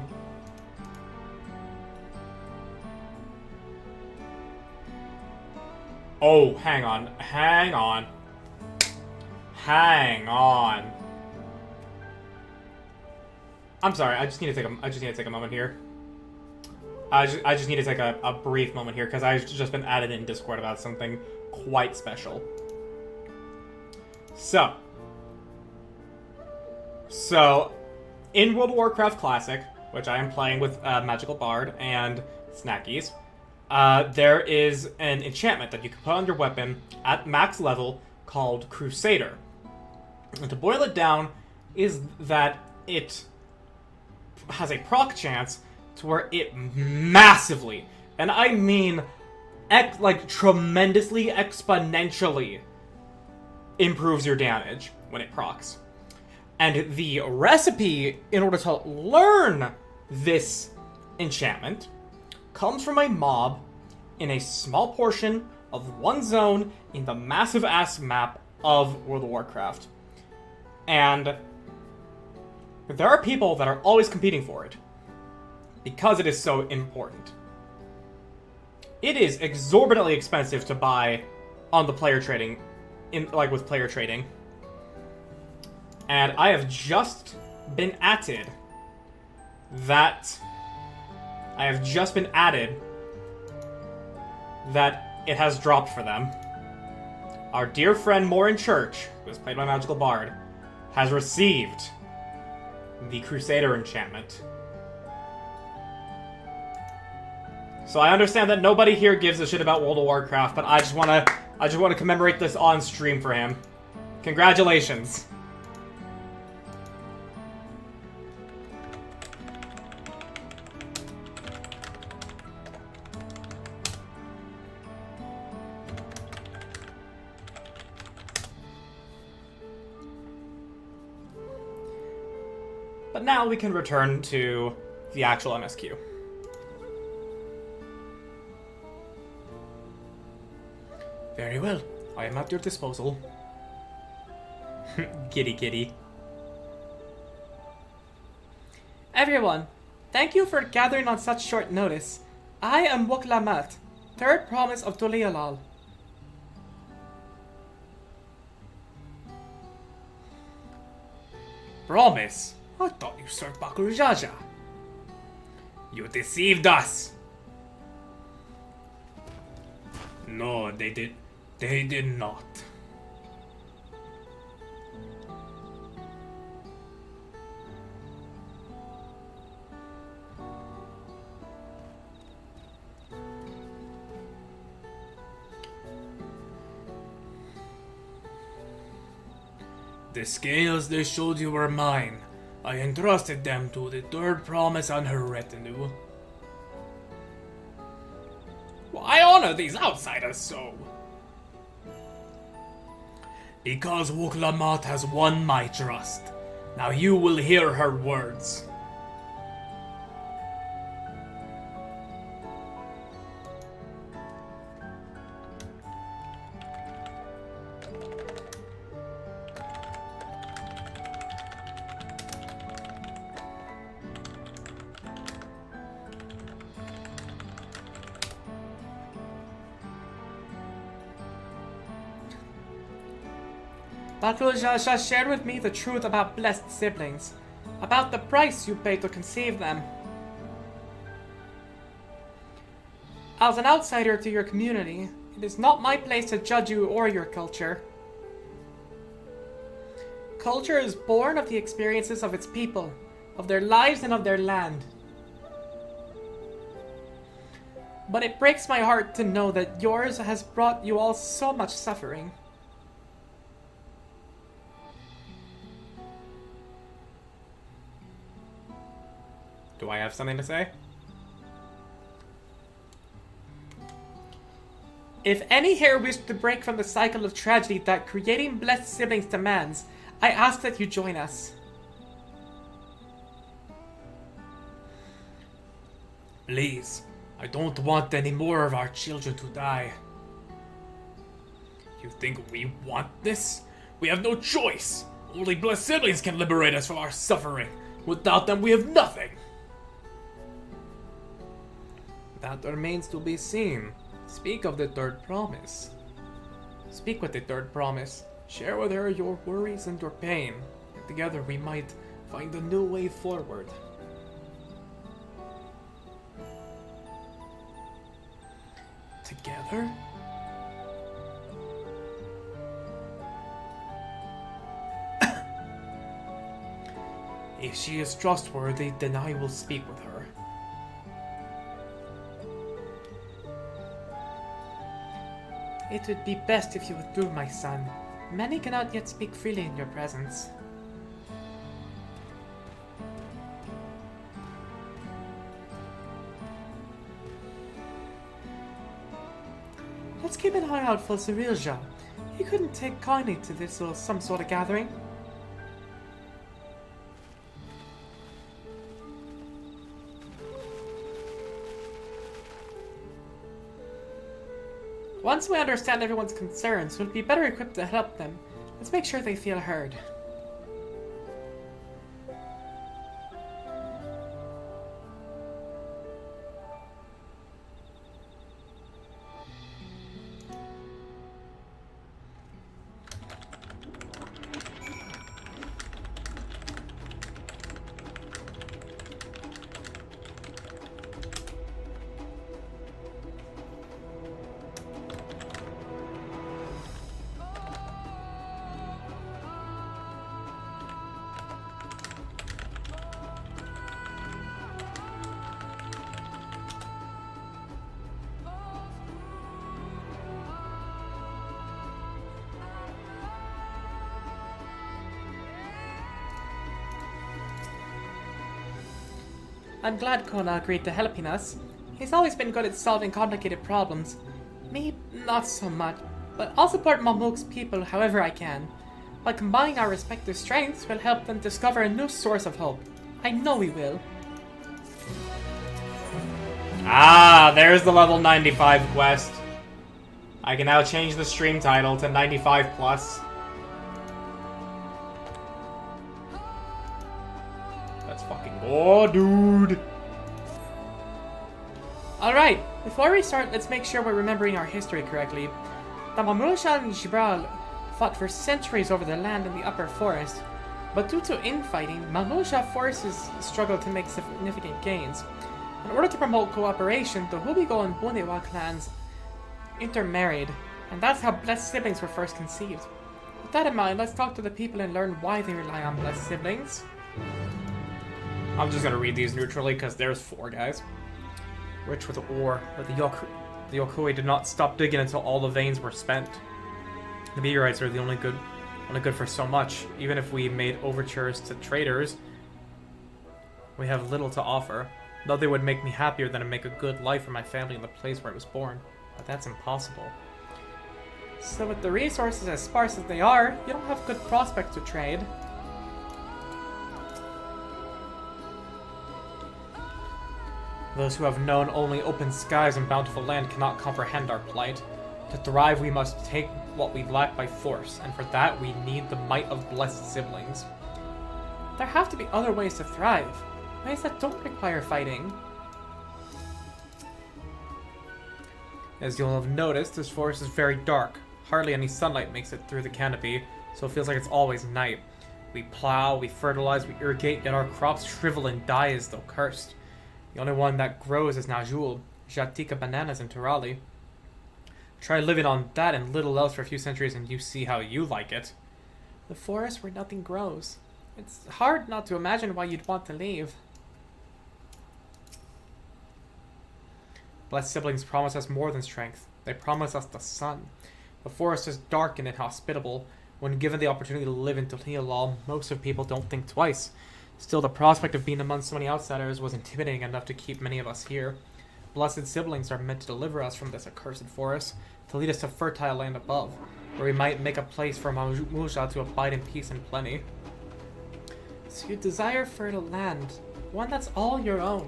Oh, hang on. I'm sorry, I just need to take a moment here. I just need to take a brief moment here, because I've just been added in Discord about something quite special. So, in World of Warcraft Classic, which I am playing with Magical Bard and Snackies, there is an enchantment that you can put on your weapon at max level called Crusader. And to boil it down, is that it has a proc chance to where it massively, and I mean tremendously, exponentially improves your damage when it procs. And the recipe in order to learn this enchantment comes from a mob in a small portion of one zone in the massive ass map of World of Warcraft. And there are people that are always competing for it because it is so important. It is exorbitantly expensive to buy on the player trading, with player trading. And I have just been added that it has dropped for them. Our dear friend Morin Church, who is played by Magical Bard, has received the Crusader enchantment. So I understand that nobody here gives a shit about World of Warcraft, but I just wanna commemorate this on stream for him. Congratulations. But now we can return to the actual MSQ. Very well. I am at your disposal. Giddy giddy. Everyone, thank you for gathering on such short notice. I am Wuklamat, third promise of Tulialal. Promise? I thought you served Bakul Jaja. You deceived us. No, they did not. The scales they showed you were mine. I entrusted them to the third promise and her retinue. Well, I honor these outsiders so. Because Wuklamat has won my trust. Now you will hear her words. Bakul Jaja shared with me the truth about blessed siblings, about the price you pay to conceive them. As an outsider to your community, it is not my place to judge you or your culture. Culture is born of the experiences of its people, of their lives and of their land. But it breaks my heart to know that yours has brought you all so much suffering. Do I have something to say? If any here wish to break from the cycle of tragedy that creating blessed siblings demands, I ask that you join us. Please, I don't want any more of our children to die. You think we want this? We have no choice. Only blessed siblings can liberate us from our suffering. Without them, we have nothing. That remains to be seen. Speak of the third promise. Speak with the third promise. Share with her your worries and your pain. And together we might find a new way forward. Together? If she is trustworthy, then I will speak with her. It would be best if you withdrew, my son. Many cannot yet speak freely in your presence. Let's keep an eye out for Cirilja. He couldn't take kindly to this or some sort of gathering. Once we understand everyone's concerns, we'll be better equipped to help them. Let's make sure they feel heard. I'm glad Kona agreed to helping us. He's always been good at solving complicated problems. Me, not so much, but I'll support Mamuk's people however I can. By combining our respective strengths, we'll help them discover a new source of hope. I know we will. Ah, there's the level 95 quest. I can now change the stream title to 95 plus. That's fucking good, dude. Alright, before we start, let's make sure we're remembering our history correctly. The Mamlusha and Jibral fought for centuries over the land in the upper forest, but due to infighting, Mamlusha forces struggled to make significant gains. In order to promote cooperation, the Hubigo and Bundewa clans intermarried, and that's how blessed siblings were first conceived. With that in mind, let's talk to the people and learn why they rely on blessed siblings. I'm just gonna read these neutrally because there's 4 guys. Rich with ore, but the Yokui did not stop digging until all the veins were spent. The meteorites are the only good for so much. Even if we made overtures to traders, we have little to offer. Though they would make me happier than to make a good life for my family in the place where I was born. But that's impossible. So with the resources as sparse as they are, you don't have good prospects to trade. Those who have known only open skies and bountiful land cannot comprehend our plight. To thrive, we must take what we lack by force, and for that we need the might of blessed siblings. There have to be other ways to thrive. Ways that don't require fighting. As you'll have noticed, this forest is very dark. Hardly any sunlight makes it through the canopy, so it feels like it's always night. We plow, we fertilize, we irrigate, yet our crops shrivel and die as though cursed. The only one that grows is Najul, Jatika bananas and Turali. Try living on that and little else for a few centuries and you see how you like it. The forest where nothing grows. It's hard not to imagine why you'd want to leave. Blessed siblings promise us more than strength. They promise us the sun. The forest is dark and inhospitable. When given the opportunity to live in Tulhialal, most of people don't think twice. Still, the prospect of being among so many outsiders was intimidating enough to keep many of us here. Blessed siblings are meant to deliver us from this accursed forest, to lead us to fertile land above, where we might make a place for Mamlusha to abide in peace and plenty. So you desire fertile land, one that's all your own.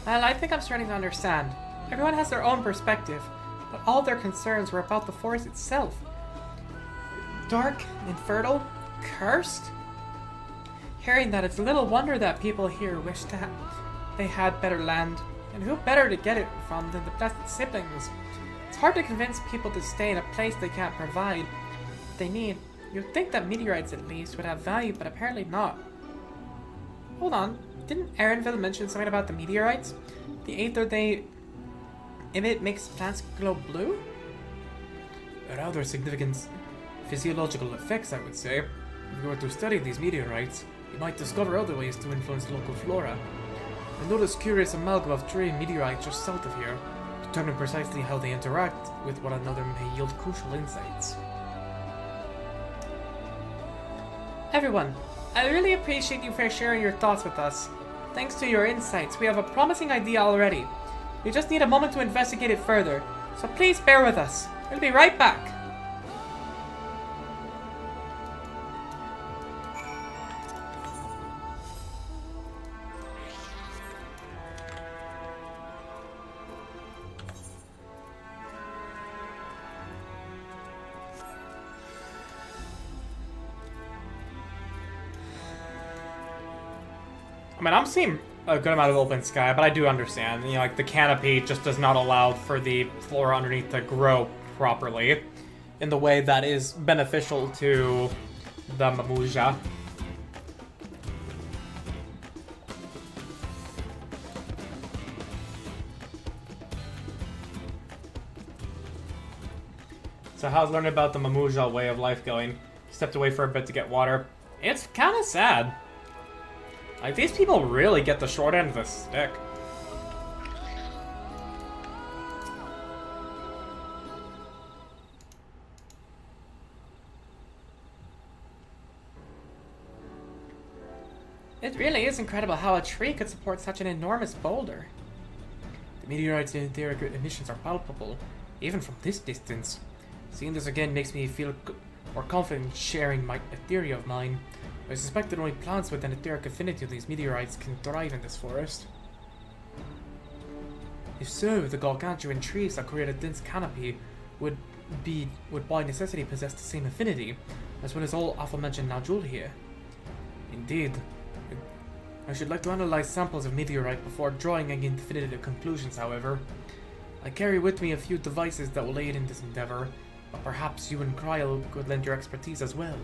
Well, I think I'm starting to understand. Everyone has their own perspective, but all their concerns were about the forest itself. Dark, infertile, cursed? Hearing that, it's little wonder that people here wish they had better land, and who better to get it from than the blessed siblings? It's hard to convince people to stay in a place they can't provide what they need. You'd think that meteorites at least would have value, but apparently not. Hold on, didn't Aaronville mention something about the meteorites? The aether they emit makes plants glow blue? There are other significant physiological effects, I would say. If we were to study these meteorites, we might discover other ways to influence local flora. I noticed curious amalgam of 3 meteorites just south of here. Determine precisely how they interact with one another may yield crucial insights. Everyone, I really appreciate you for sharing your thoughts with us. Thanks to your insights, we have a promising idea already. We just need a moment to investigate it further, so please bear with us. We'll be right back. I mean, I'm seeing a good amount of open sky, but I do understand. You know, like, the canopy just does not allow for the flora underneath to grow properly in the way that is beneficial to the Mamlusha. So how's learning about the Mamlusha way of life going? Stepped away for a bit to get water. It's kind of sad. Like, these people really get the short end of the stick. It really is incredible how a tree could support such an enormous boulder. The meteorites and their emissions are palpable, even from this distance. Seeing this again makes me feel or confident in sharing a theory of mine. I suspect that only plants with an etheric affinity to these meteorites can thrive in this forest. If so, the gargantuan trees that create a dense canopy would by necessity possess the same affinity, as well as all aforementioned nodules here. Indeed. I should like to analyze samples of meteorite before drawing any definitive conclusions, however. I carry with me a few devices that will aid in this endeavor, but perhaps you and Kryl could lend your expertise as well.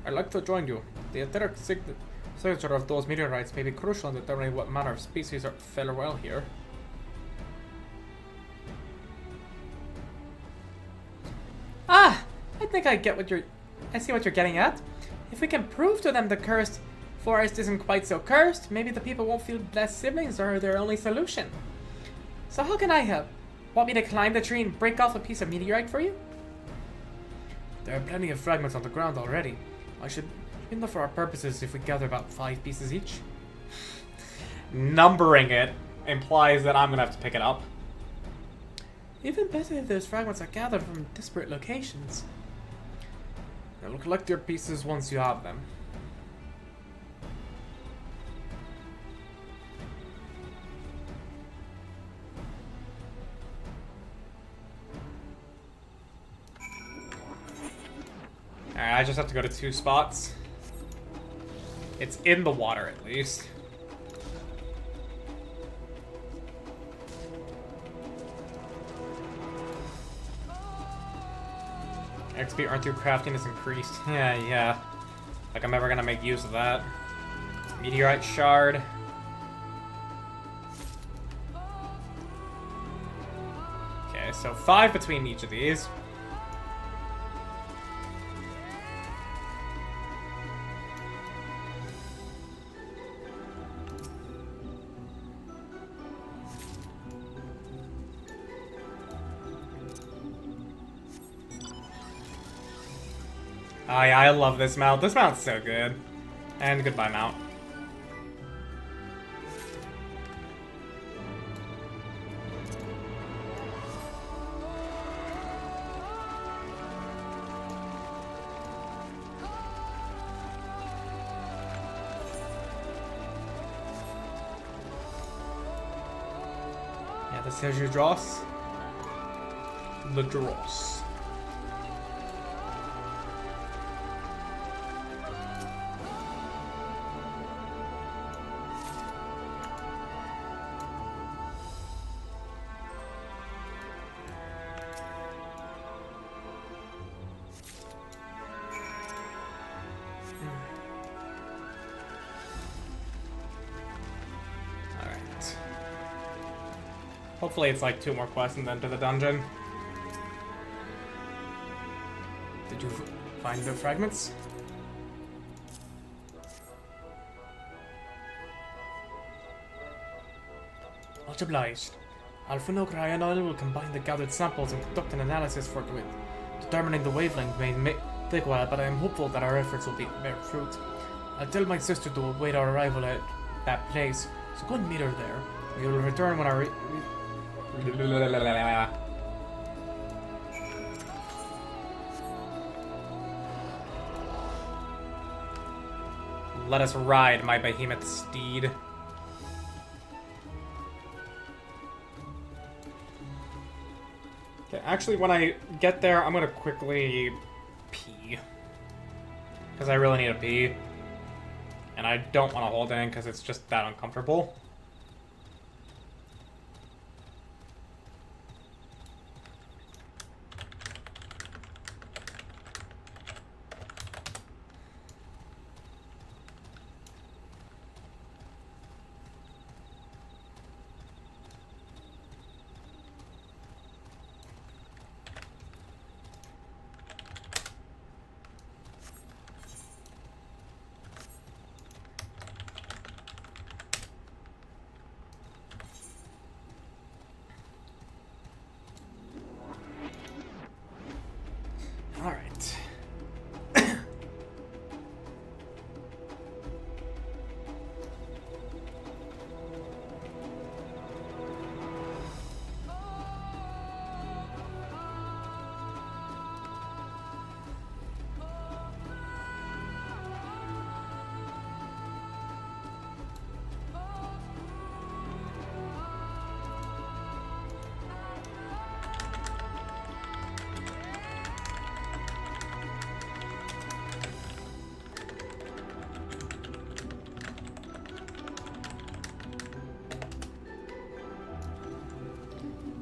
I'd like to join you. The etheric signature of those meteorites may be crucial in determining what manner of species fare well here. Ah! I think I see what you're getting at. If we can prove to them the cursed forest isn't quite so cursed, maybe the people won't feel blessed siblings are their only solution. So how can I help? Want me to climb the tree and break off a piece of meteorite for you? There are plenty of fragments on the ground already. I should be enough for our purposes if we gather about 5 pieces each. Numbering it implies that I'm gonna have to pick it up. Even better if those fragments are gathered from disparate locations. I will collect your pieces once you have them. Alright, I just have to go to 2 spots. It's in the water, at least. XP earned through crafting is increased. Yeah. Like I'm ever gonna make use of that. Meteorite shard. Okay, so 5 between each of these. Oh yeah, I love this mount. This mount's so good. And goodbye, mount. Yeah, this is your dross. The dross. Hopefully it's like 2 more quests and then to the dungeon. Did you find the fragments? Much obliged. Alpha-Nocra and I will combine the gathered samples and conduct an analysis forthwith. Determining the wavelength may take a while, but I am hopeful that our efforts will bear fruit. I'll tell my sister to await our arrival at that place, so go and meet her there. We will return when our Let us ride, my behemoth steed. Okay, actually, when I get there, I'm gonna quickly pee. Because I really need to pee. And I don't want to hold in because it's just that uncomfortable.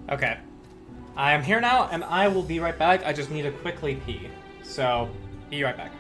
Okay. I am here now, and I will be right back. I just need to quickly pee. So, be right back.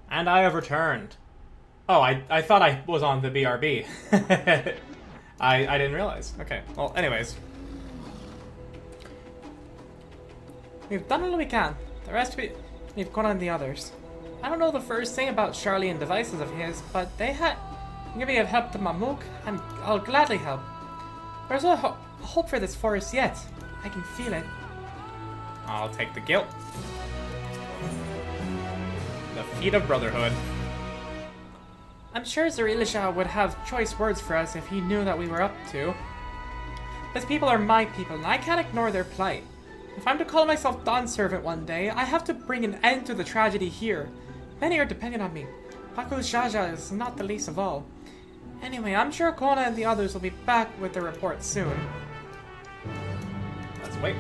And I have returned. Oh, I thought I was on the BRB. I didn't realize. Okay, well, anyways. We've done all we can. The rest we've gone on the others. I don't know the first thing about Charlie and devices of his, but they maybe have helped the Mamuk, and I'll gladly help. There's a hope for this forest yet. I can feel it. I'll take the guilt. The feet of brotherhood. I'm sure Zarilisha would have choice words for us if he knew that we were up to. These people are my people, and I can't ignore their plight. If I'm to call myself Dawn Servant one day, I have to bring an end to the tragedy here. Many are depending on me. Paku Jaja is not the least of all. Anyway, I'm sure Kona and the others will be back with their report soon. Let's wait.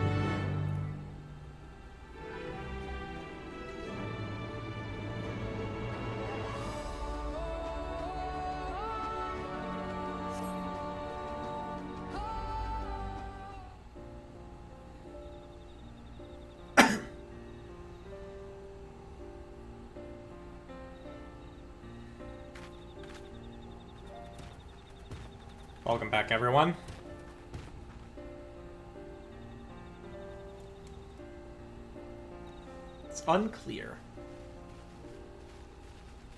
Welcome back, everyone. It's unclear.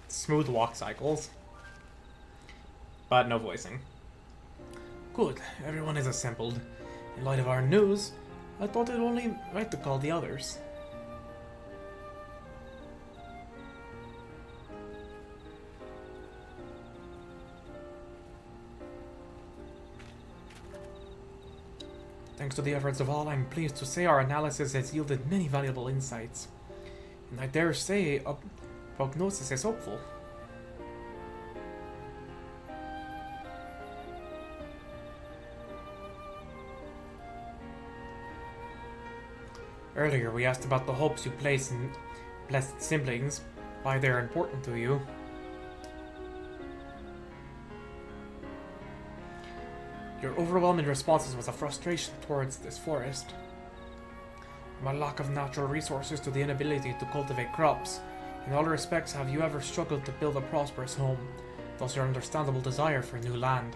Smooth walk cycles. But no voicing. Good, everyone is assembled. In light of our news, I thought it only right to call the others. Thanks to the efforts of all, I'm pleased to say our analysis has yielded many valuable insights. And I dare say a prognosis is hopeful. Earlier we asked about the hopes you place in blessed siblings, why they're important to you. Your overwhelming responses was a frustration towards this forest. From a lack of natural resources to the inability to cultivate crops, in all respects have you ever struggled to build a prosperous home, thus your understandable desire for new land.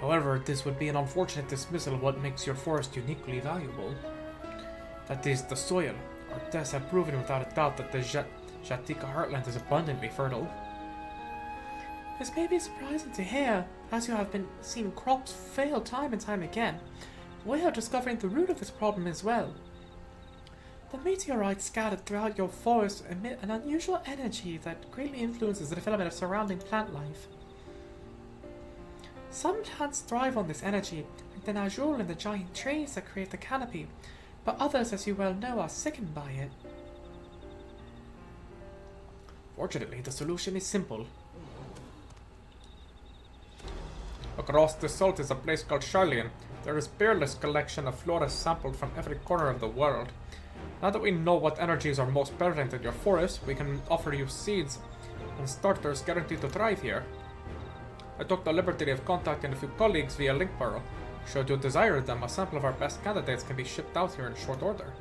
However, this would be an unfortunate dismissal of what makes your forest uniquely valuable. That is, the soil. Our tests have proven without a doubt that the Jatika heartland is abundantly fertile. This may be surprising to hear, as you have been seeing crops fail time and time again. We are discovering the root of this problem as well. The meteorites scattered throughout your forest emit an unusual energy that greatly influences the development of surrounding plant life. Some plants thrive on this energy, like the Najul and the giant trees that create the canopy, but others, as you well know, are sickened by it. Fortunately, the solution is simple. Across the salt is a place called Charlian. There is a peerless collection of flora sampled from every corner of the world. Now that we know what energies are most prevalent in your forest, we can offer you seeds and starters guaranteed to thrive here. I took the liberty of contacting a few colleagues via Linkborough. Should you desire them, a sample of our best candidates can be shipped out here in short order.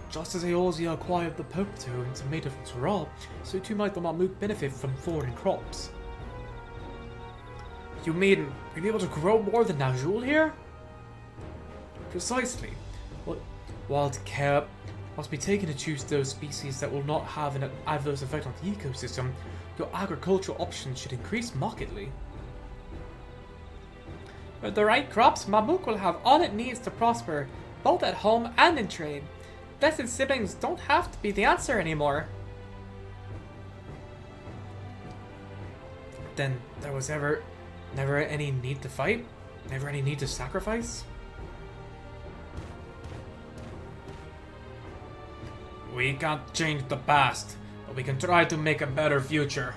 Just as Eorzea acquired the Pope and tomato from Tural, so too might the Mamuk benefit from foreign crops. You mean we'll be able to grow more than Najul here? Precisely. Wild care must be taken to choose those species that will not have an adverse effect on the ecosystem. Your agricultural options should increase markedly. With the right crops, Mamuk will have all it needs to prosper, both at home and in trade. Blessed siblings don't have to be the answer anymore. Then there was never any need to fight? Never any need to sacrifice? We can't change the past, but we can try to make a better future.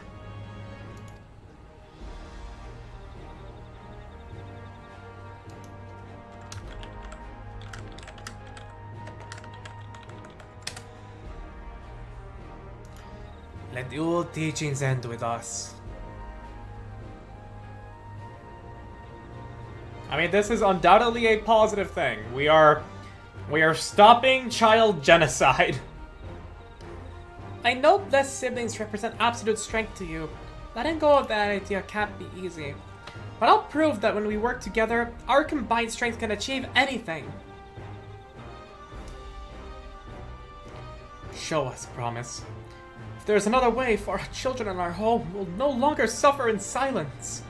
Let the old teachings end with us. I mean, this is undoubtedly a positive thing. We are stopping child genocide. I know blessed siblings represent absolute strength to you. Letting go of that idea can't be easy. But I'll prove that when we work together, our combined strength can achieve anything. Show us, promise. If there's another way for our children in our home, we'll no longer suffer in silence.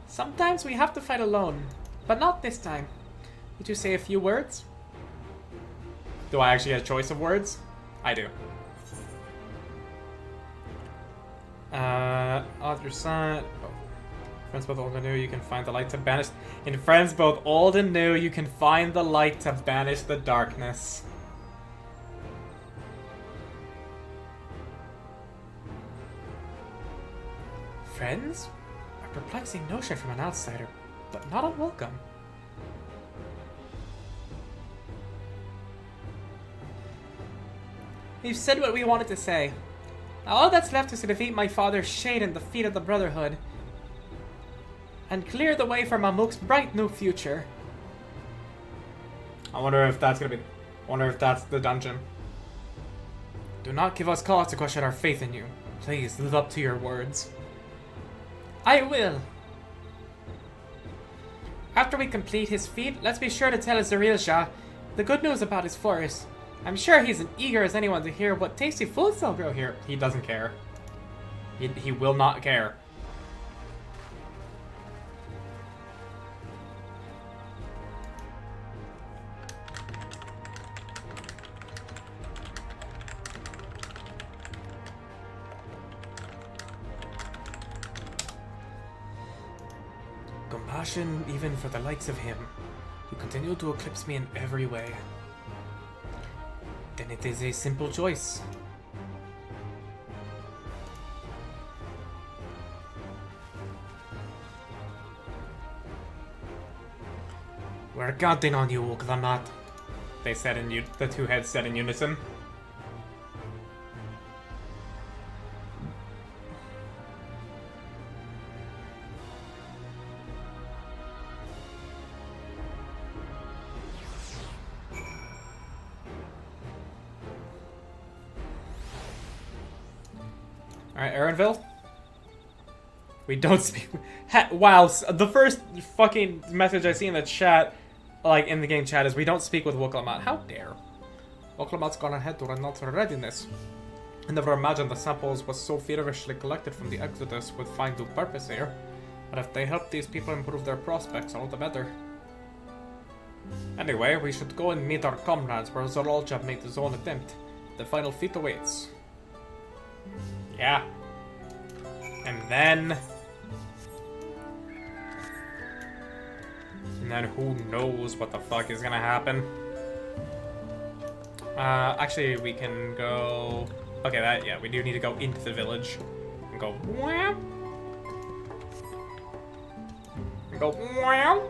Sometimes we have to fight alone, but not this time. Would you say a few words? Do I actually get a choice of words? I do. Other side. Oh. Friends both old and new, you can find the light to banish. In friends both old and new, you can find the light to banish the darkness. Friends? A perplexing notion from an outsider, but not unwelcome. We've said what we wanted to say. Now all that's left is to defeat my father's shade and defeat of the Brotherhood. And clear the way for Mamuk's bright new future. I wonder if that's gonna be... wonder if that's the dungeon. Do not give us cause to question our faith in you. Please, live up to your words. I will. After we complete his feat, let's be sure to tell Zarilja the good news about his forest. I'm sure he's as eager as anyone to hear what tasty foods they'll grow here. He doesn't care. He will not care. Compassion even for the likes of him, who continue to eclipse me in every way. Then it is a simple choice. We're counting on you, Uklamat. They said in the two heads said in unison. Alright, Aaronville? We don't speak... Wow, the first fucking message I see in the chat, like in the game chat, is we don't speak with Woklamat. How dare. Woklamat's gone ahead to announce our readiness. I never imagined the samples was so feverishly collected from the Exodus would find due purpose here. But if they help these people improve their prospects, all the better. Anyway, we should go and meet our comrades where Zorolja made his own attempt. The final feat awaits. Yeah. And then who knows what the fuck is gonna happen. Actually, we can go... Okay, yeah, we do need to go into the village. And go... Wham! And go... Wham!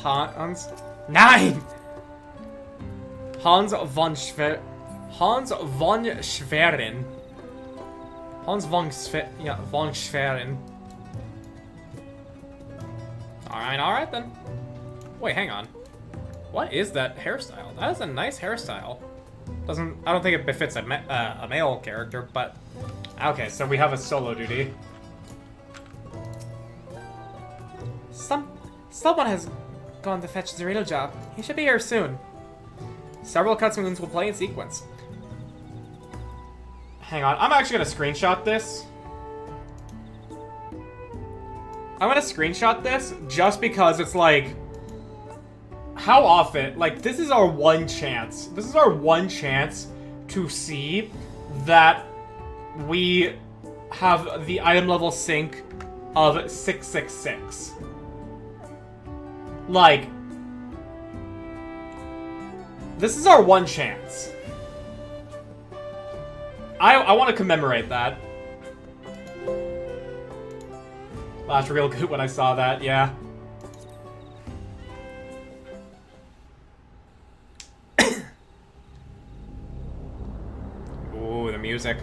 Hans... 9! Hans von Schwerin. Hans von Schwerin. Alright then. Wait, hang on. What is that hairstyle? That is a nice hairstyle. I don't think it befits a male character, but... Okay, so we have a solo duty. Someone has gone to fetch Zorolja. He should be here soon. Several cutscenes will play in sequence. Hang on, I'm actually gonna screenshot this. I'm gonna screenshot this just because it's like... How often? Like, this is our one chance. This is our one chance to see that we have the item level sync of 666. Like... This is our one chance. I want to commemorate that. That's real good when I saw that, yeah. Ooh, the music.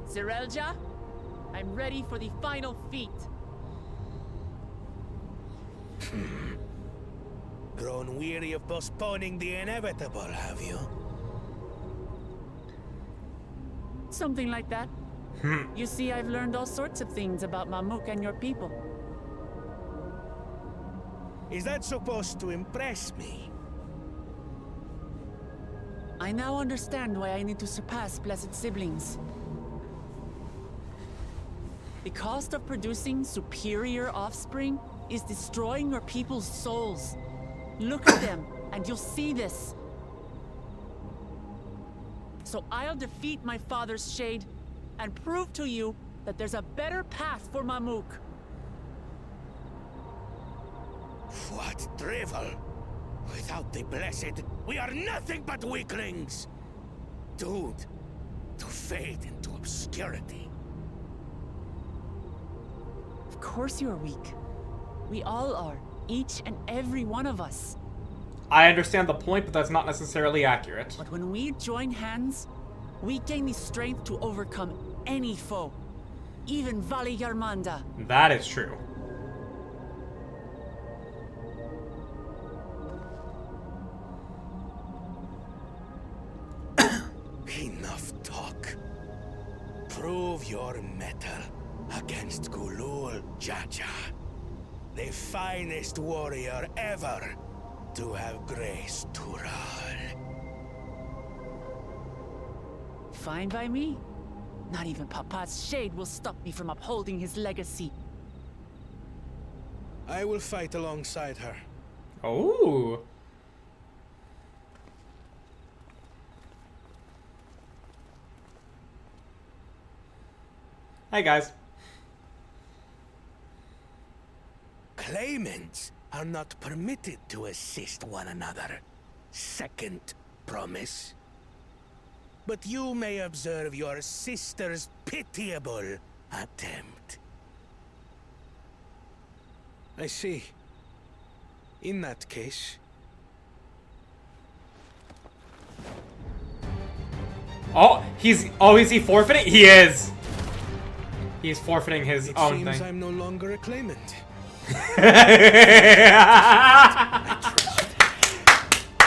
Zorolja, I'm ready for the final feat. Grown weary of postponing the inevitable, have you? Something like that. You see, I've learned all sorts of things about Mamuk and your people. Is that supposed to impress me? I now understand why I need to surpass blessed siblings. The cost of producing superior offspring is destroying your people's souls. Look at them, and you'll see this. So I'll defeat my father's shade, and prove to you that there's a better path for Mamuk. What drivel! Without the blessed, we are nothing but weaklings! Doomed to fade into obscurity. Of course you're weak. We all are. Each and every one of us. I understand the point, but that's not necessarily accurate. But when we join hands, we gain the strength to overcome any foe. Even Vali Yarmanda. That is true. Enough talk. Prove your mettle against Gulul Jaja, the finest warrior ever to have graced Tural. Fine by me. Not even Papa's shade will stop me from upholding his legacy. I will fight alongside her. Oh. Hi, guys. Claimants are not permitted to assist one another. Second promise. But you may observe your sister's pitiable attempt. I see. In that case, Oh, is he forfeiting? He is! He's forfeiting his own It seems thing. I'm no longer a claimant.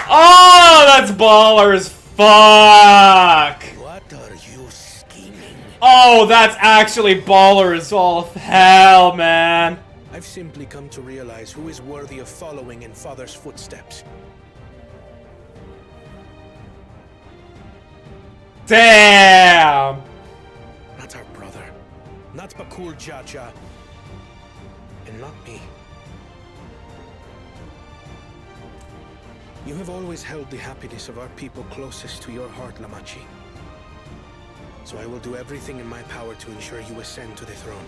Oh, that's baller as fuck! What are you scheming? Oh, that's actually baller as all of hell, man. I've simply come to realize who is worthy of following in Father's footsteps. Damn! Not our brother, not Bakul Jaja, and not me. You have always held the happiness of our people closest to your heart, Lamachi. So I will do everything in my power to ensure you ascend to the throne.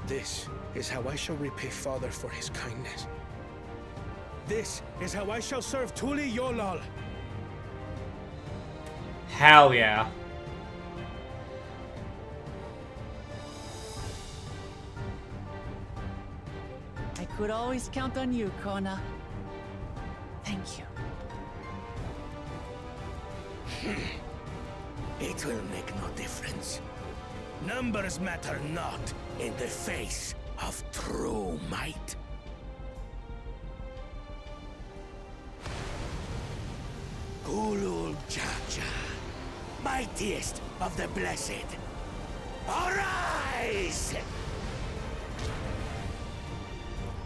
This is how I shall repay Father for his kindness. This is how I shall serve Tuli Yolal. Hell yeah. I could always count on you, Kona. Thank you. It will make no difference. Numbers matter not in the face of true might. Gulul Jaja, mightiest of the blessed, arise!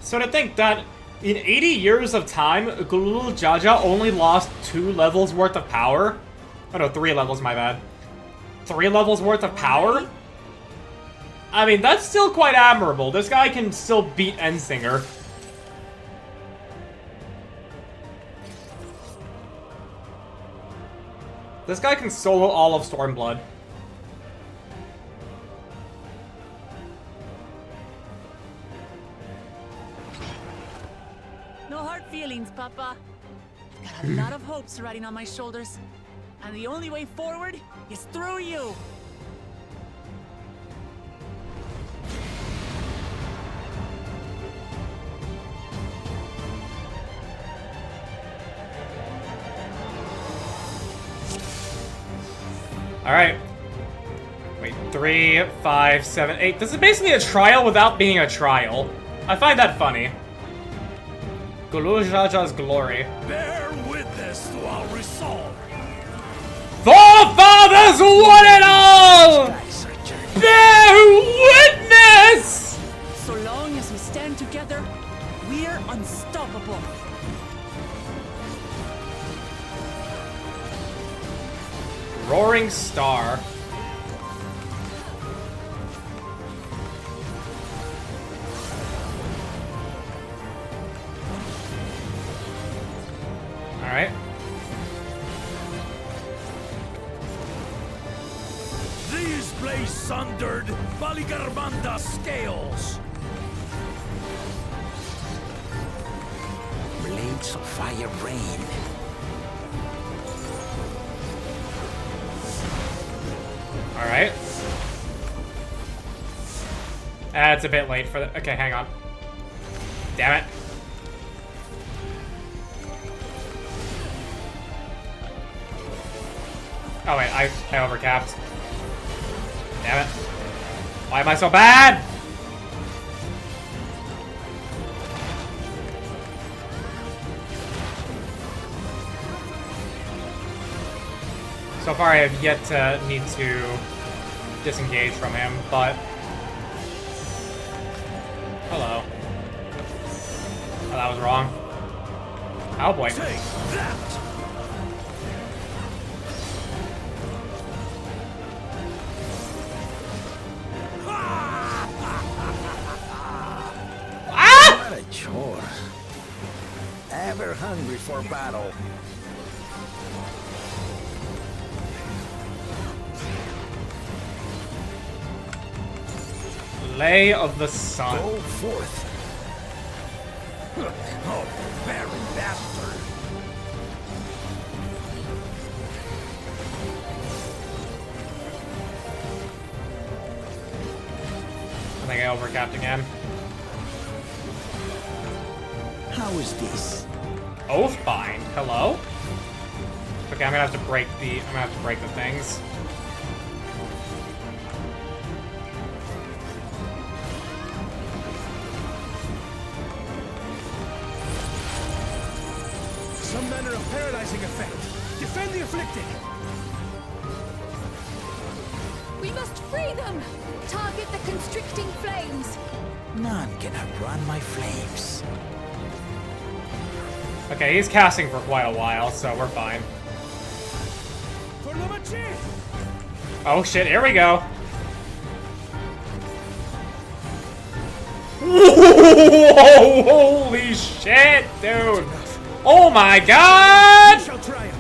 So to think that in 80 years of time, Gulul Jaja only lost 2 levels worth of power. Oh no, 3 levels, my bad. 3 levels worth of power? I mean, that's still quite admirable. This guy can still beat Endsinger. This guy can solo all of Stormblood. No hard feelings, Papa. Got a lot of hopes riding on my shoulders. And the only way forward is through you. Alright. Wait, 3, 5, 7, 8. This is basically a trial without being a trial. I find that funny. Gulul Jaja's glory. Bear witness to our resolve. The fathers won it all! Bear witness! So long as we stand together, we're unstoppable. Roaring Star. Alright. These blades sundered Baligarmanda scales. Blades of fire rain. Alright. It's a bit late for the... Okay, hang on. Damn it. Oh wait, I overcapped. Damn it. Why am I so bad? So far I have yet to need to disengage from him, but... Hello. Oh, that was wrong. Oh boy. Take that! What a chore. Ever hungry for battle. Lay of the Sun. Go forth. Oh, barren bastard. I think I overcapped again. How is this? Oathbind, hello? Okay, I'm gonna have to break the things. Some manner of paralyzing effect. Defend the afflicted! We must free them! Target the constricting flames! None can outrun my flames. Okay, he's casting for quite a while, so we're fine. For Lumachi! Oh shit, here we go. Whoa, holy shit, dude. Oh my god! We shall triumph.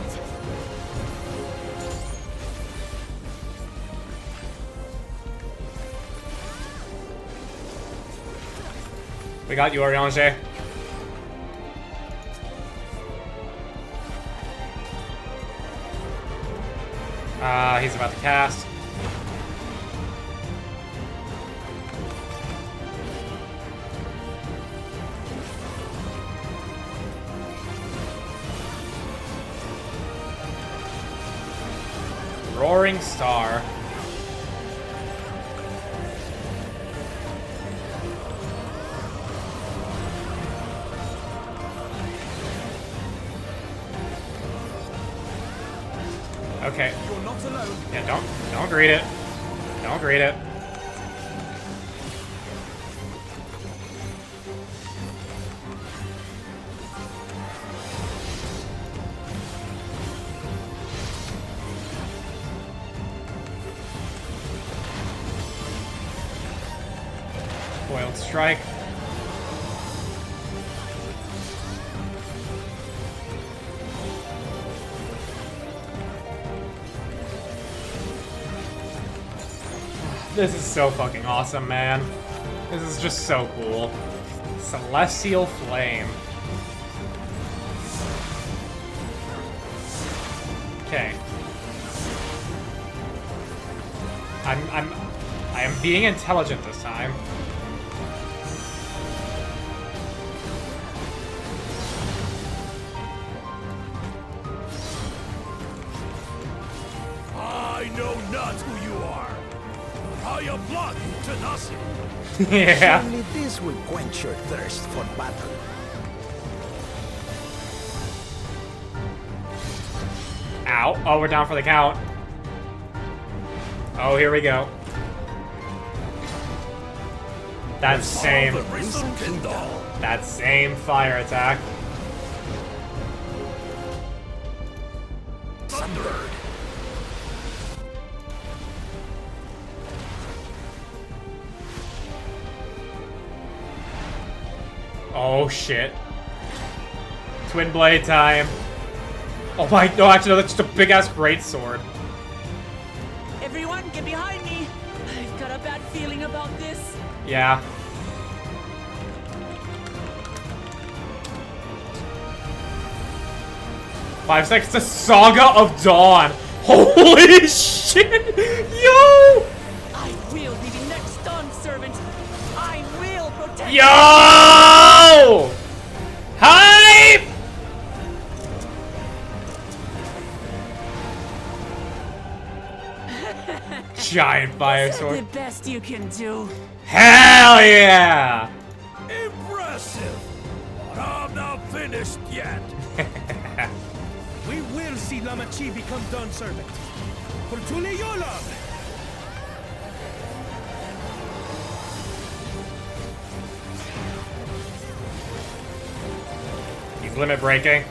We got you, Oriange. He's about to cast. Roaring Star. Okay. You're not alone. Yeah, don't greet it. Don't greet it. Foiled strike. This is so fucking awesome, man. This is just so cool. Celestial Flame. Okay. I am being intelligent this time. I know not who you are. How your blood to nothing. Yeah. Only this will quench your thirst for battle. Ow. Oh, we're down for the count. Oh, here we go. That same fire attack. Thunderbird. Oh shit. Twin blade time. Oh my, no, actually, no, that's just a big ass great sword. Everyone, get behind me! I've got a bad feeling about this. Yeah. Five seconds to Saga of Dawn. Holy shit! Yo! I will be the next Dawn servant. I will protect. Yo! Hype! Giant fire sword. The best you can do. Hell yeah! Impressive! But I'm not finished yet. We will see Lamachi become Dawn servant. For Tule Yolov! He's limit breaking.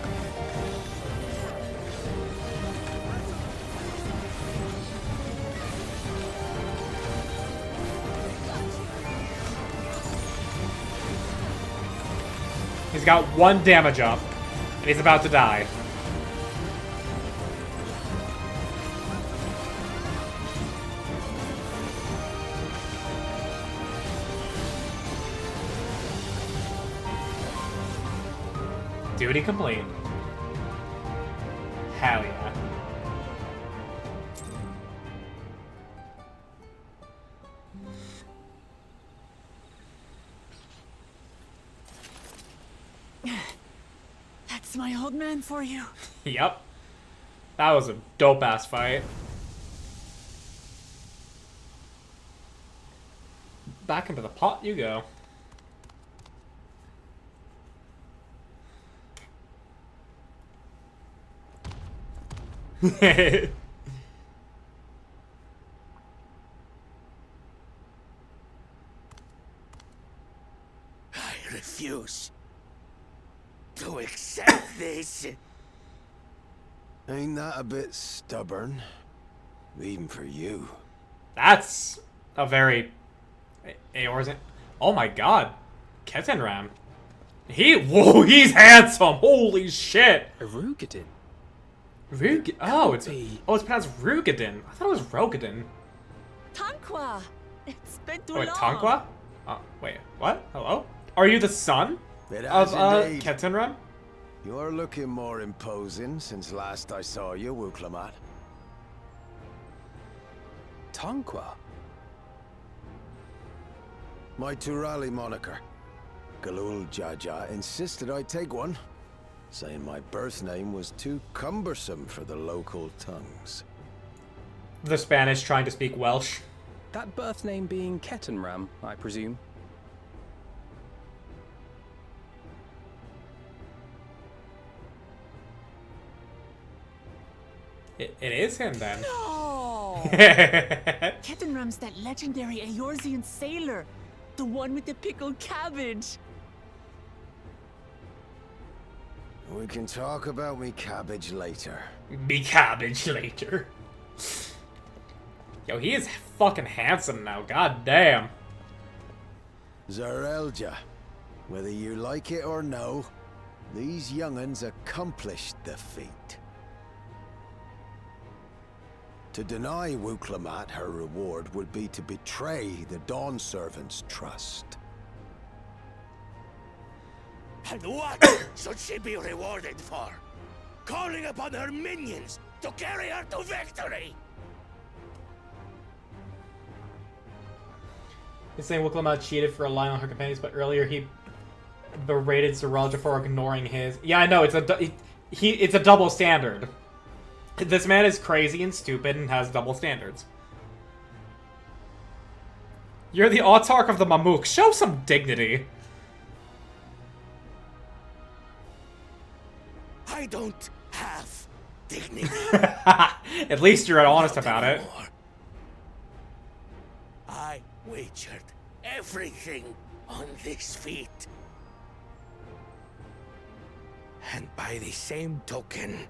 He's got one damage up, and he's about to die. Duty complete. Hell yeah. That's my old man for you. Yep. That was a dope-ass fight. Back into the pot you go. I refuse to accept this. Ain't that a bit stubborn? Even for you. That's a very... Eorzan... Oh my god. Ketenram. Whoa, he's handsome! Holy shit! Rugadin. Oh, it's pronounced Rugadin. I thought it was Rogadin. Tanqua! It's been too Oh, wait, long. Tanqua? Oh, wait, what? Hello? Are you the son It of has indeed. Ketenram? You're looking more imposing since last I saw you, Wuklamat. Tanqua? My Turali moniker. Galul Jaja insisted I take one, saying my birth name was too cumbersome for the local tongues. The Spanish trying to speak Welsh. That birth name being Ketenram, I presume. It is him then. No! Ketenram's that legendary Eorzean sailor. The one with the pickled cabbage. We can talk about me cabbage later. Me cabbage later. Yo, he is fucking handsome now. God damn. Zarelja, whether you like it or no, these young'uns accomplished the feat. To deny Wuklamat her reward would be to betray the Dawn Servant's trust. And what should she be rewarded for? Calling upon her minions to carry her to victory! He's saying Wuklamat cheated for relying on her companions, but earlier he berated Zarelja for ignoring his... Yeah, I know, it's a double standard. This man is crazy and stupid and has double standards. You're the autarch of the Mamuk. Show some dignity. I don't have dignity. At least you're honest about it. I wagered everything on this feat. And by the same token,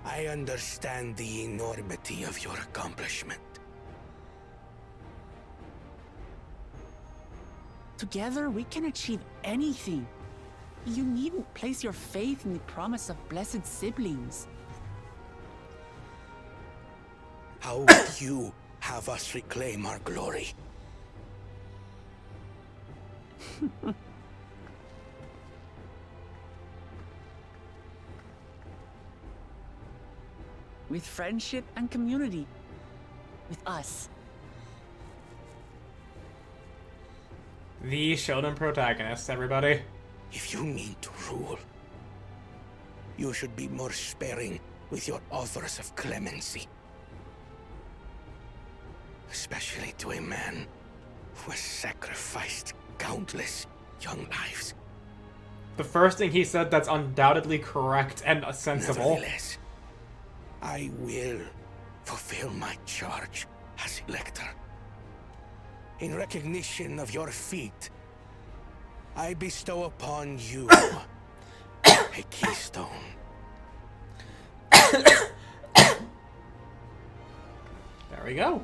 I understand the enormity of your accomplishment. Together, we can achieve anything. You needn't place your faith in the promise of blessed siblings. How would you have us reclaim our glory? With friendship and community. With us. The Shonen protagonist, everybody. If you mean to rule, you should be more sparing with your offers of clemency. Especially to a man who has sacrificed countless young lives. The first thing he said that's undoubtedly correct and sensible. Nevertheless, I will fulfill my charge as Elector. In recognition of your feat, I bestow upon you a keystone. There we go.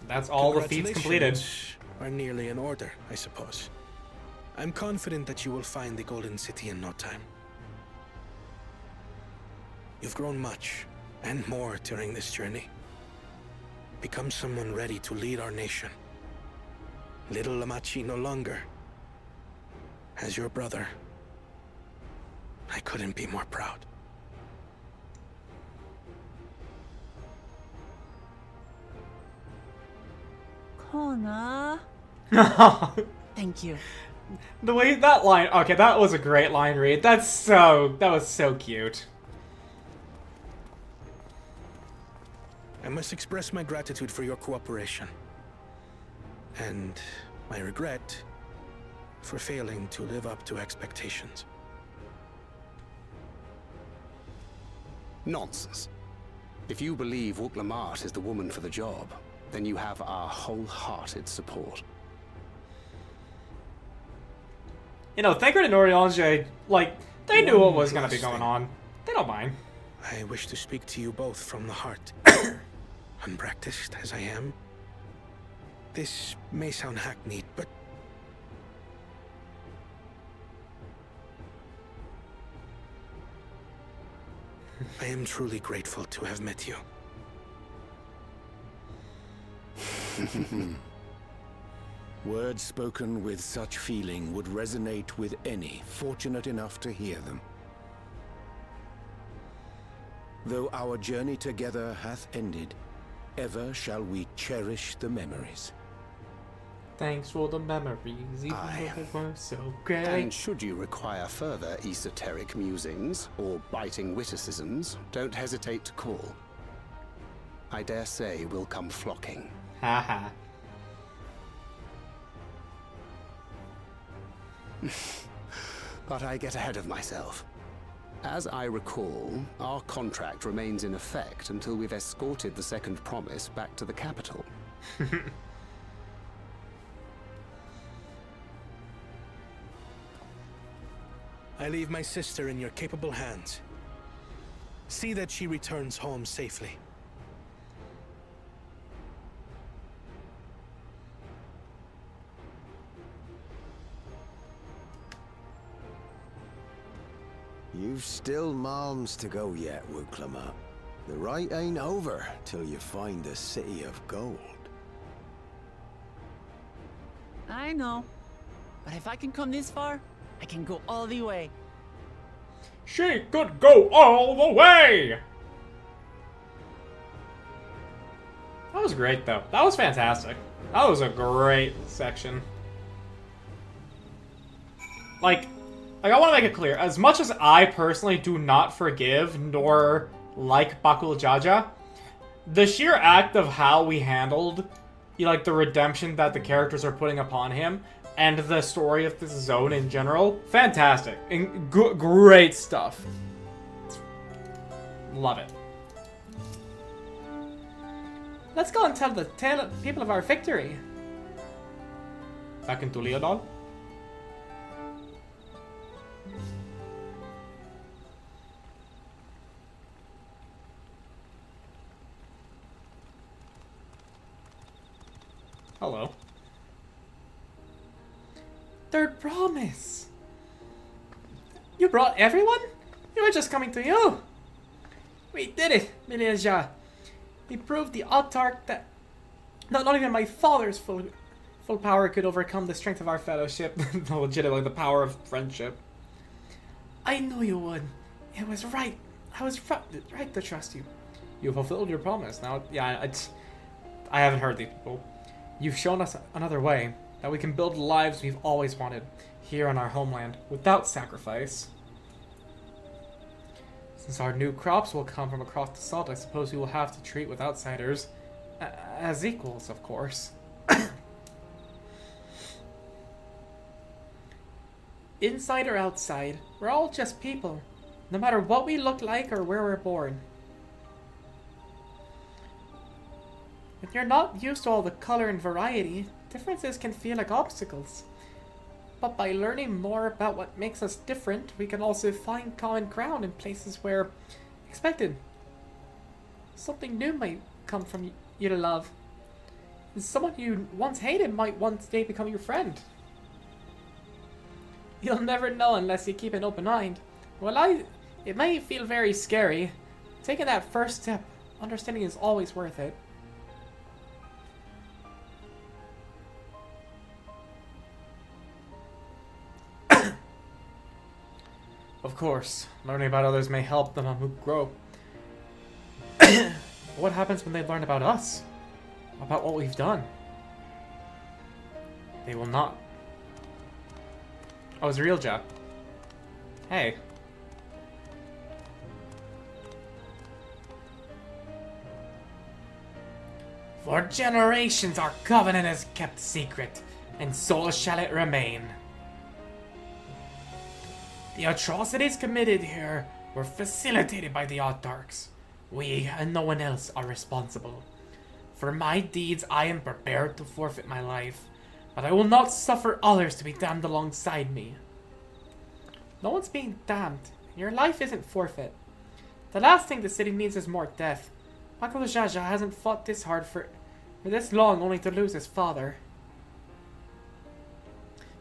That's all the feats completed. Are nearly in order, I suppose. I'm confident that you will find the Golden City in no time. You've grown much, and more during this journey. Become someone ready to lead our nation. Little Lamachi no longer. As your brother, I couldn't be more proud. Hona. Thank you. The way that line... Okay, that was a great line read. That was so cute. I must express my gratitude for your cooperation. And my regret for failing to live up to expectations. Nonsense. If you believe Wuk-Lamat is the woman for the job, then you have our wholehearted support. You know, Thancred and Oriange, like, they knew what was gonna be going on. They don't mind. I wish to speak to you both from the heart. Unpracticed as I am, this may sound hackneyed, but I am truly grateful to have met you. Words spoken with such feeling would resonate with any fortunate enough to hear them. Though our journey together hath ended, ever shall we cherish the memories. Thanks for the memories, even though they were so great. And should you require further esoteric musings or biting witticisms, don't hesitate to call. I dare say we'll come flocking. Haha. But I get ahead of myself. As I recall, our contract remains in effect until we've escorted the second promise back to the capital. I leave my sister in your capable hands. See that she returns home safely. You've still malms to go yet, Wuk-Lamat. The rite ain't over till you find the city of gold. I know. But if I can come this far, I can go all the way. She could go all the way! That was great, though. That was fantastic. That was a great section. Like, I want to make it clear, as much as I personally do not forgive nor like Bakul Jaja, the sheer act of how we handled, like, the redemption that the characters are putting upon him, and the story of this zone in general, fantastic. And great stuff. Love it. Let's go and tell the people of our victory. Back into Leodol. Hello. Third promise. You brought everyone? We were just coming to you. We did it, Mileja. We proved the autarch that not even my father's full power could overcome the strength of our fellowship. Legitimately, the power of friendship. I knew you would. It was right. I was right to trust you. You fulfilled your promise. Now, yeah, I haven't heard these people. You've shown us another way, that we can build lives we've always wanted, here on our homeland, without sacrifice. Since our new crops will come from across the salt, I suppose we will have to treat with outsiders as equals, of course. Inside or outside, we're all just people, no matter what we look like or where we're born. If you're not used to all the color and variety, differences can feel like obstacles. But by learning more about what makes us different, we can also find common ground in places where expected. Something new might come from you to love. And someone you once hated might one day become your friend. You'll never know unless you keep an open mind. Well, it may feel very scary. Taking that first step, understanding is always worth it. Of course, learning about others may help the Mamuk grow. What happens when they learn about us? About what we've done? They will not. Oh, it's real Jack. Hey. For generations our covenant is kept secret, and so shall it remain. The atrocities committed here were facilitated by the Autarchs. We and no one else are responsible. For my deeds I am prepared to forfeit my life, but I will not suffer others to be damned alongside me. No one's being damned. Your life isn't forfeit. The last thing the city needs is more death. Michael Jaja hasn't fought this hard for this long only to lose his father.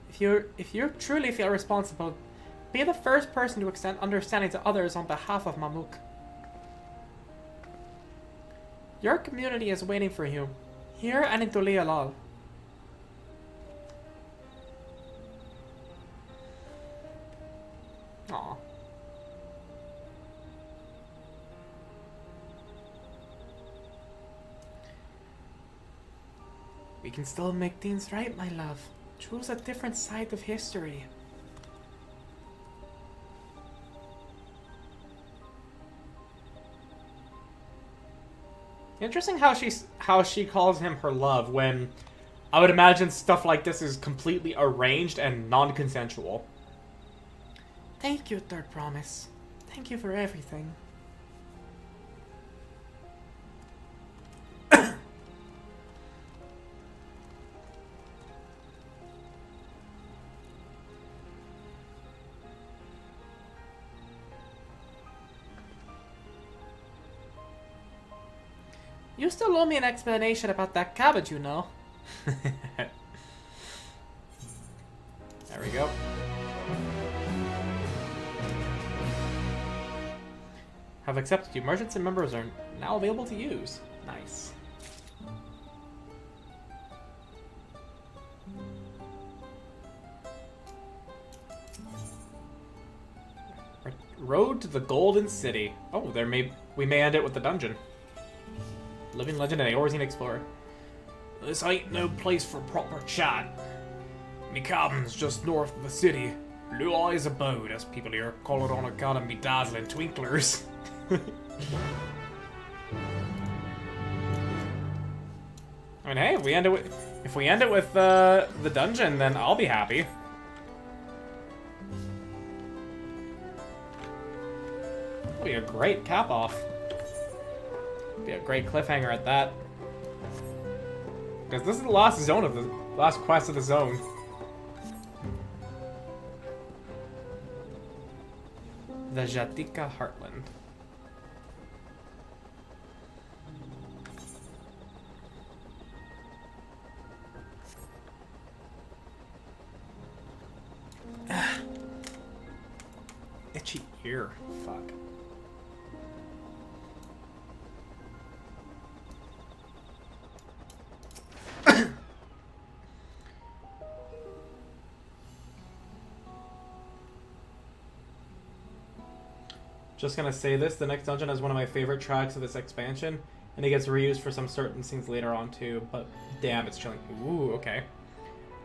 If you truly feel responsible, be the first person to extend understanding to others on behalf of Mamuk. Your community is waiting for you, here and in Tulialal. Aww. We can still make things right, my love. Choose a different side of history. Interesting how she calls him her love when I would imagine stuff like this is completely arranged and non-consensual. Thank you, Third Promise. Thank you for everything. You still owe me an explanation about that cabbage, you know. There we go. Have accepted you. Merchants and members are now available to use. Nice. Road to the Golden City. Oh, we may end it with the dungeon. Living legend and Eorzean explorer. This ain't no place for proper chat. Me cabin's just north of the city. Blue Eyes Abode, as people here call it on account of me dazzling twinklers. I mean, hey, if we end it with the dungeon, then I'll be happy. That'll be a great cap off. Be a great cliffhanger at that. Because this is the last zone of the last quest of the zone. The Jatika Heartland. Itchy ear. Fuck. Just gonna say this, the next dungeon is one of my favorite tracks of this expansion, and it gets reused for some certain scenes later on too, but damn, it's chilling. Ooh, okay.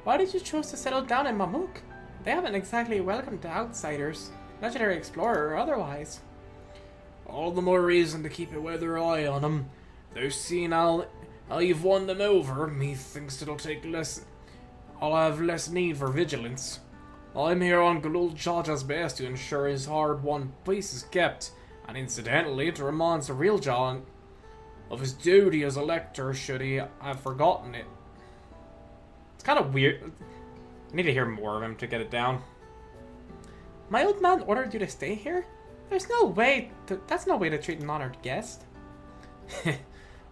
Why did you choose to settle down in Mamuk? They haven't exactly welcomed outsiders, legendary explorer or otherwise. All the more reason to keep a weather eye on them. Though seeing how you've won them over, methinks I'll have less need for vigilance. I'm here on Galul Jaja's behest to ensure his hard-won peace is kept, and incidentally to remind the real John of his duty as elector should he have forgotten it. It's kind of weird. I need to hear more of him to get it down. My old man ordered you to stay here? That's no way to treat an honored guest.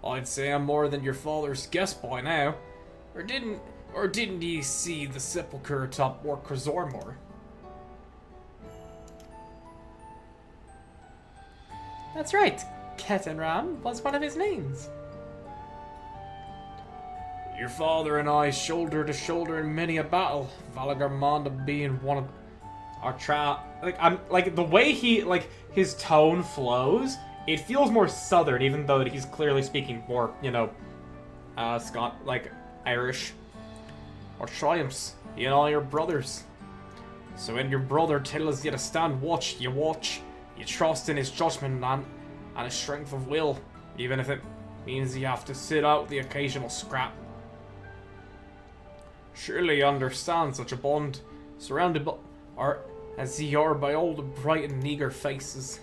I'd say I'm more than your father's guest by now. Or didn't he see the sepulchre atop Mor Krazormor? That's right. Ketenram was one of his names. Your father and I shoulder to shoulder in many a battle, Valagarmanda being one of our the way his tone flows, it feels more southern, even though he's clearly speaking more, Irish. our triumphs, you and all your brothers. So when your brother tells you to stand watch, you watch. You trust in his judgment and his strength of will, even if it means you have to sit out the occasional scrap. Surely you understand such a bond, surrounded by, or as ye are by all the bright and eager faces.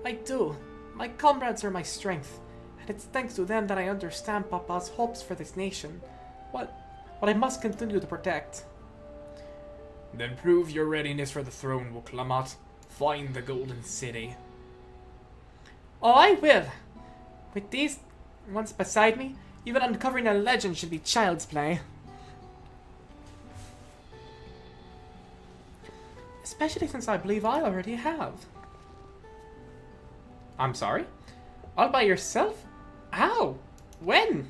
I do. My comrades are my strength, and it's thanks to them that I understand Papa's hopes for this nation. What I must continue to protect. Then prove your readiness for the throne, Wuklamat. Find the Golden City. Oh, I will! With these ones beside me, even uncovering a legend should be child's play. Especially since I believe I already have. I'm sorry? All by yourself? How? When?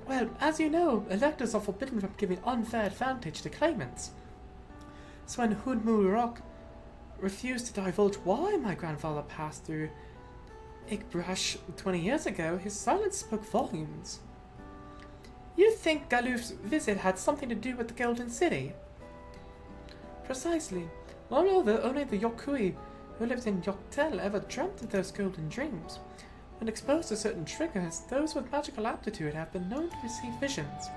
Well, as you know, electors are forbidden from giving unfair advantage to claimants. So when Hudmurok refused to divulge why my grandfather passed through Igbrash 20 years ago, his silence spoke volumes. You think Galuf's visit had something to do with the Golden City? Precisely. Moreover, only the Yokui who lived in Yoktel ever dreamt of those golden dreams. When exposed to certain triggers, those with magical aptitude have been known to receive visions.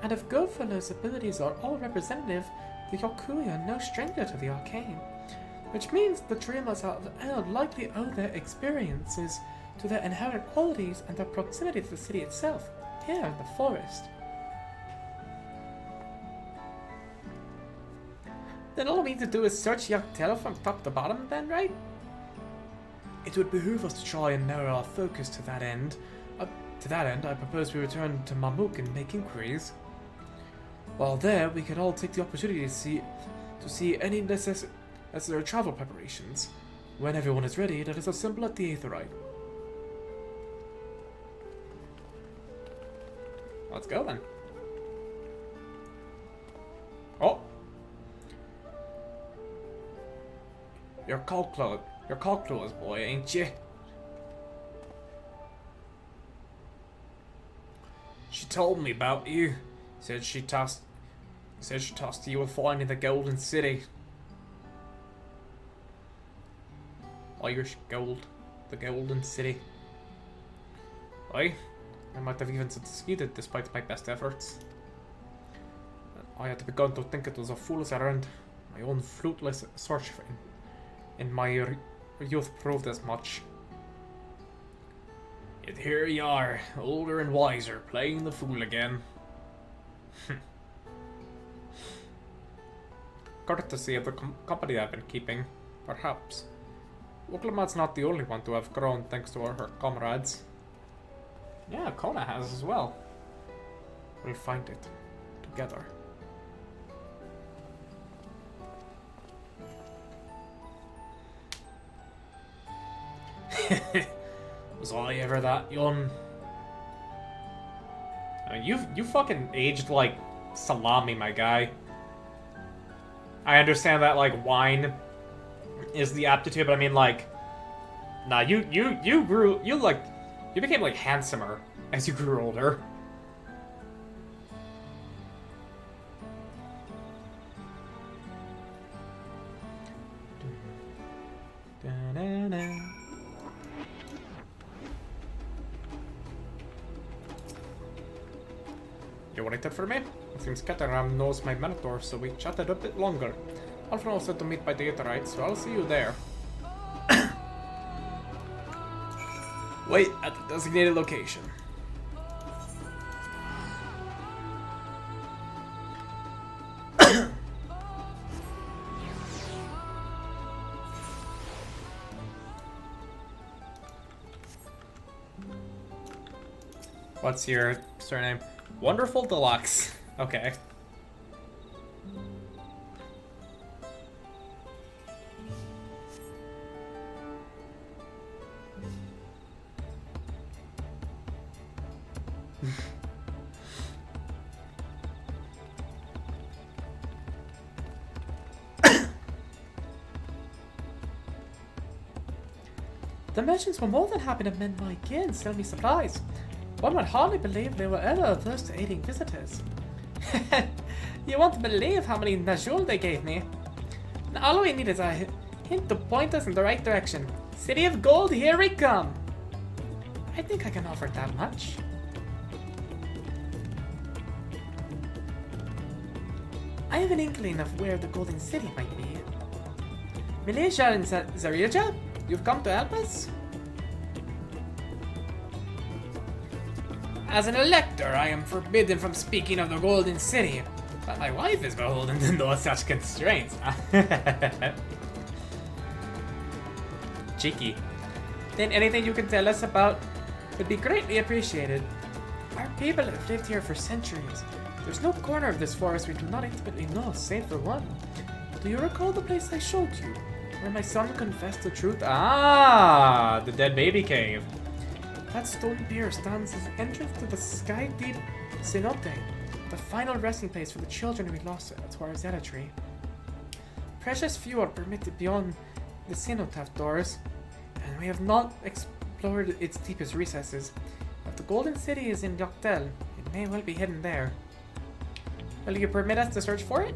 And if Godfellow's abilities are all representative, the Yokui are no stranger to the arcane. Which means the dreamers of El likely owe their experiences to their inherent qualities and their proximity to the city itself, here in the forest. Then all we need to do is search Yoktel from top to bottom then, right? It would behoove us to try and narrow our focus to that end. To that end, I propose we return to Mamuk and make inquiries. While there, we can all take the opportunity to see any necessary travel preparations. When everyone is ready, let us assemble at the Aetherite. Let's go then. Oh! You're cold clothes, boy, ain't you? She told me about you. Said she tasked you with finding the Golden City. Irish gold, the Golden City. I might have even succeeded despite my best efforts. I had begun to think it was a fool's errand. My own fruitless search in my youth proved as much. Yet here you are, older and wiser, playing the fool again. Courtesy of the company I've been keeping, perhaps. Wuklamat's not the only one to have grown thanks to her comrades. Yeah, Kona has as well. We'll find it together. Was I ever that young? I mean, you fucking aged like salami, my guy. I understand that like wine is the aptitude, but I mean like, nah, you became like handsomer as you grew older. You waited for me? It seems Caterham knows my mentor, so we chatted a bit longer. Alfred said to meet by the Aetherite, so I'll see you there. Wait at the designated location. What's your surname? Wonderful Deluxe. Okay. The merchants were more than happy to mend my gear and sell me supplies. One would hardly believe they were ever averse to aiding visitors. You won't believe how many Najul they gave me. All we need is a hint to point us in the right direction. City of Gold, here we come! I think I can offer that much. I have an inkling of where the Golden City might be. Malaysia and Zarija, you've come to help us? As an elector, I am forbidden from speaking of the Golden City, but my wife is beholden to no such constraints. Cheeky. Then anything you can tell us about would be greatly appreciated. Our people have lived here for centuries. There's no corner of this forest we do not intimately know, save for one. Do you recall the place I showed you, where my son confessed the truth? Ah, the dead baby cave. That stone pier stands as the entrance to the sky-deep cenote, the final resting place for the children we lost to our zealotry. Precious few are permitted beyond the cenotaph doors, and we have not explored its deepest recesses. If the Golden City is in Yoktel, it may well be hidden there. Will you permit us to search for it?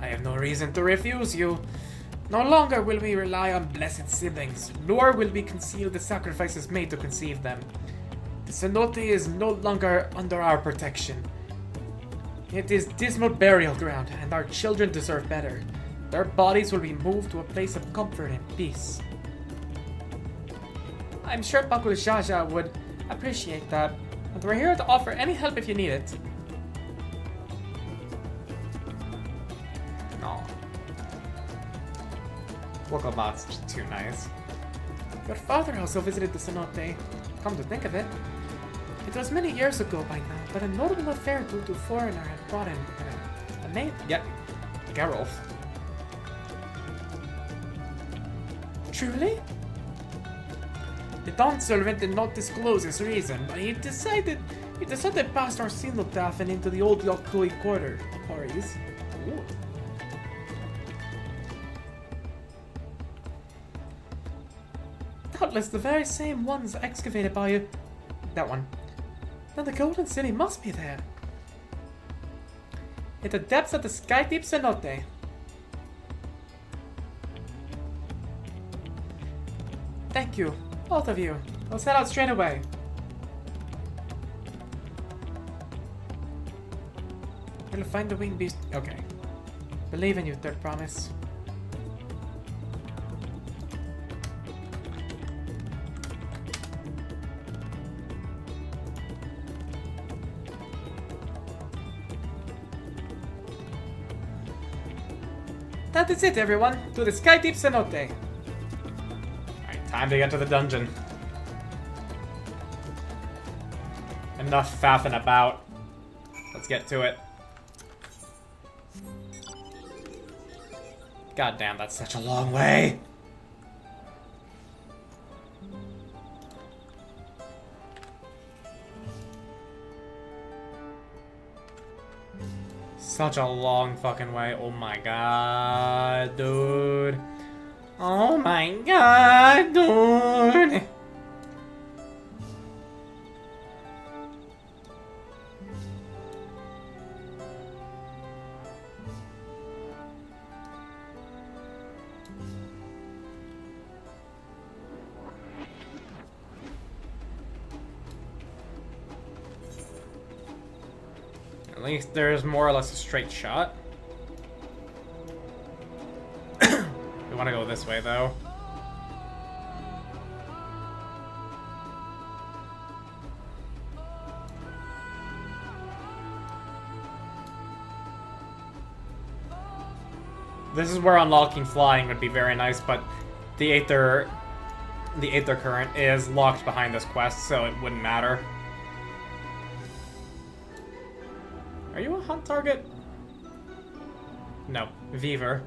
I have no reason to refuse you. No longer will we rely on blessed siblings, nor will we conceal the sacrifices made to conceive them. The cenote is no longer under our protection. It is dismal burial ground, and our children deserve better. Their bodies will be moved to a place of comfort and peace. I'm sure Bakul Jaja would appreciate that, and we're here to offer any help if you need it. No. Wokobot's too nice. Your father also visited the cenote. Come to think of it. It was many years ago by now, but a notable affair due to a foreigner had brought in a name. Yeah, Geralt. Truly? The Dawn servant did not disclose his reason, but he decided past our cenotaph and into the old Yokui quarries. Ooh. Doubtless the very same ones excavated by you. That one. Then the Golden City must be there. In the depths of the sky-deep cenote. Thank you, both of you. Let's head out straight away. We'll find the winged beast. Okay. Believe in you, Third Promise. That is it, everyone. To the Sky Deep Cenote. Alright, time to get to the dungeon. Enough faffing about. Let's get to it. God damn, that's such a long way. Such a long fucking way. Oh my god, dude. Oh my god, dude. At least there's more or less a straight shot. We want to go this way, though. This is where unlocking flying would be very nice, but the Aether current is locked behind this quest, so it wouldn't matter. Are you a hunt target? No, Weaver.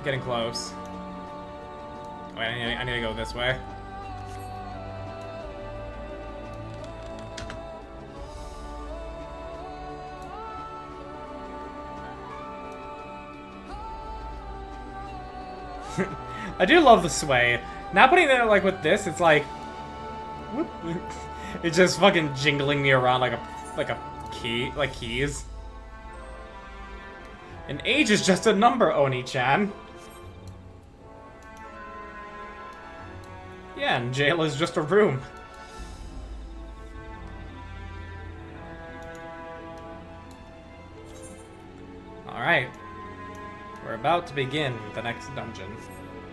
getting close. Wait, I need to go this way. I do love the sway. Now putting it like with this, it's like, whoop, it's just fucking jingling me around like a key, like keys. An age is just a number, Oni-chan. Yeah, and jail is just a room. Alright. We're about to begin the next dungeon.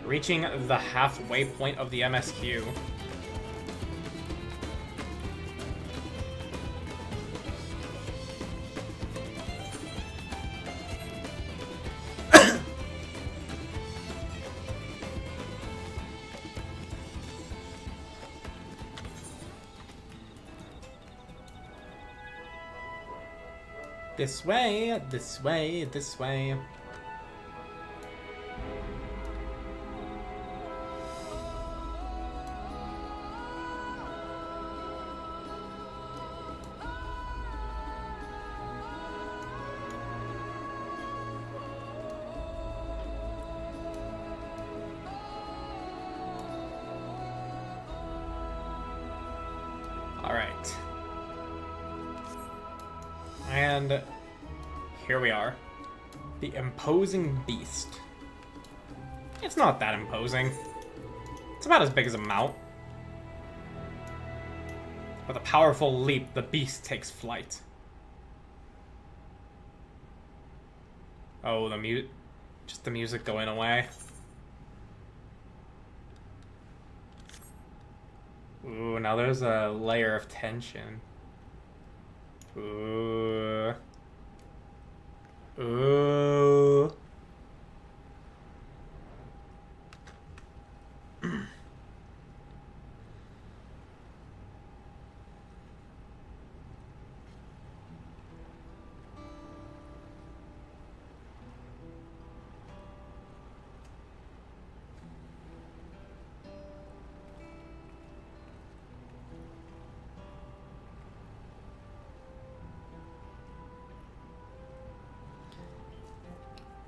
Reaching the halfway point of the MSQ. This way, this way, this way. Alright. And here we are. The imposing beast. It's not that imposing. It's about as big as a mount. With a powerful leap, the beast takes flight. Oh, just the music going away. Ooh, now there's a layer of tension. Ooh. Ooh.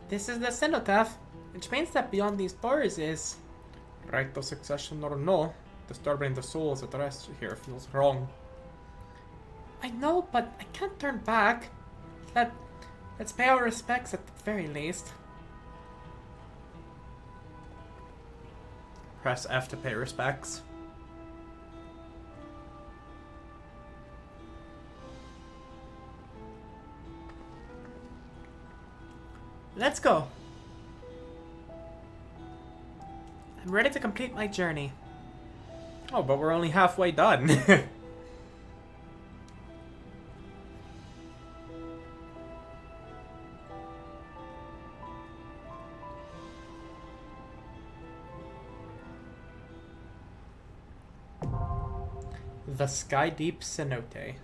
This is the cenotaph, which means that beyond these doors is... Right of succession or no, disturbing the souls at the rest here feels wrong. I know, but I can't turn back. Let's pay our respects at the very least. Press F to pay respects. Let's go. I'm ready to complete my journey. Oh, but we're only halfway done. The Sky Deep Cenote.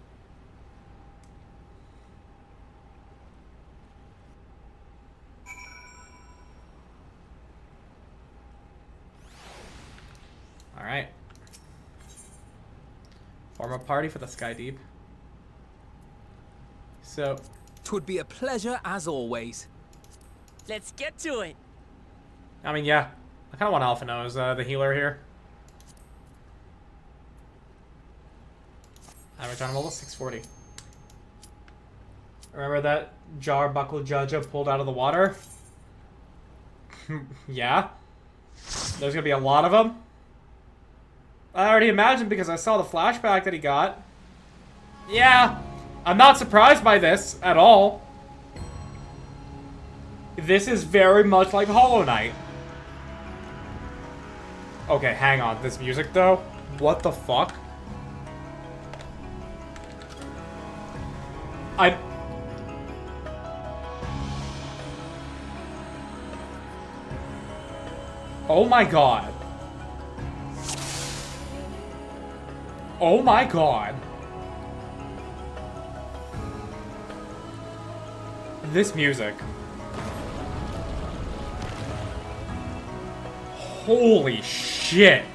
Alright. Form a party for the Sky Deep. So... 'Twould be a pleasure as always. Let's get to it. I mean, yeah. I kind of want Alpha Nose, the healer here. Average on level 640. Remember that jar Buckle Jaja pulled out of the water? Yeah. There's gonna be a lot of them. I already imagined because I saw the flashback that he got. Yeah. I'm not surprised by this at all. This is very much like Hollow Knight. Okay, hang on. This music, though? What the fuck? Oh my god. Oh my god. This music. Holy shit.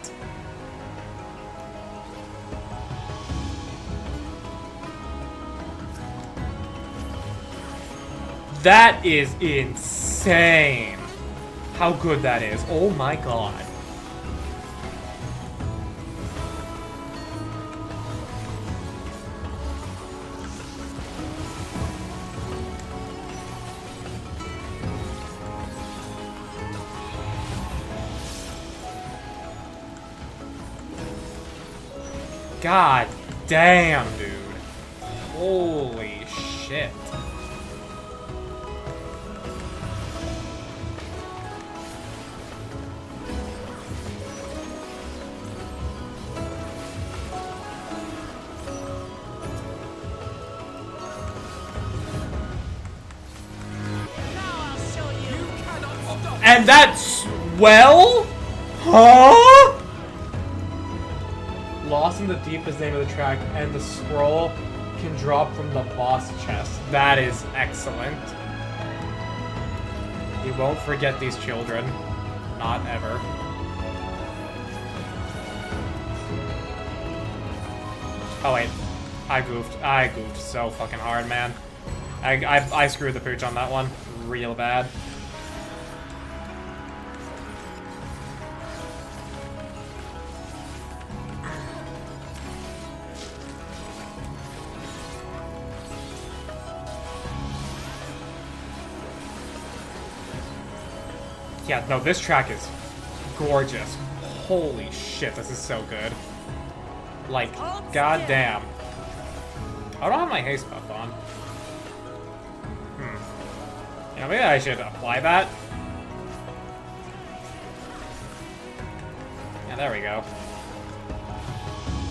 That is insane. How good that is. Oh my god. God damn, dude. Holy shit. And that's well? Huh? Lost in the Deep is the name of the track, and the scroll can drop from the boss chest. That is excellent. You won't forget these children. Not ever. Oh wait. I goofed so fucking hard, man. I screwed the pooch on that one. Real bad. Yeah, no, this track is gorgeous. Holy shit, this is so good. Like, goddamn. I don't have my haste buff on. You know, maybe I should apply that. Yeah, there we go.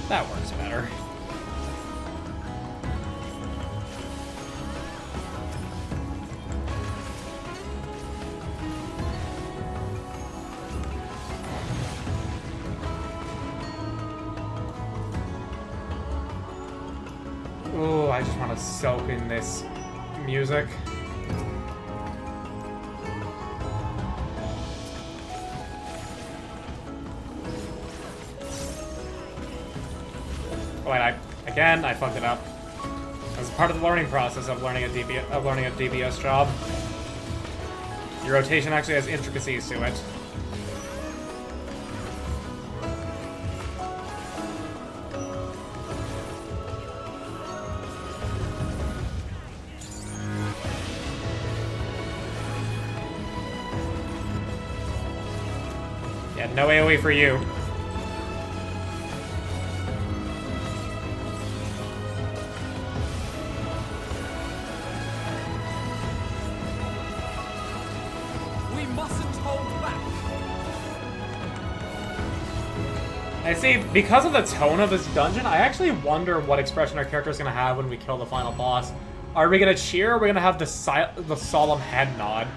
That works better. Ooh, I just want to soak in this music. Oh wait, I fucked it up. As part of the learning process of learning a DPS job. Your rotation actually has intricacies to it. Yeah, no AoE for you. We mustn't hold back. I see, because of the tone of this dungeon, I actually wonder what expression our character is going to have when we kill the final boss. Are we going to cheer, or are we going to have the solemn head nod?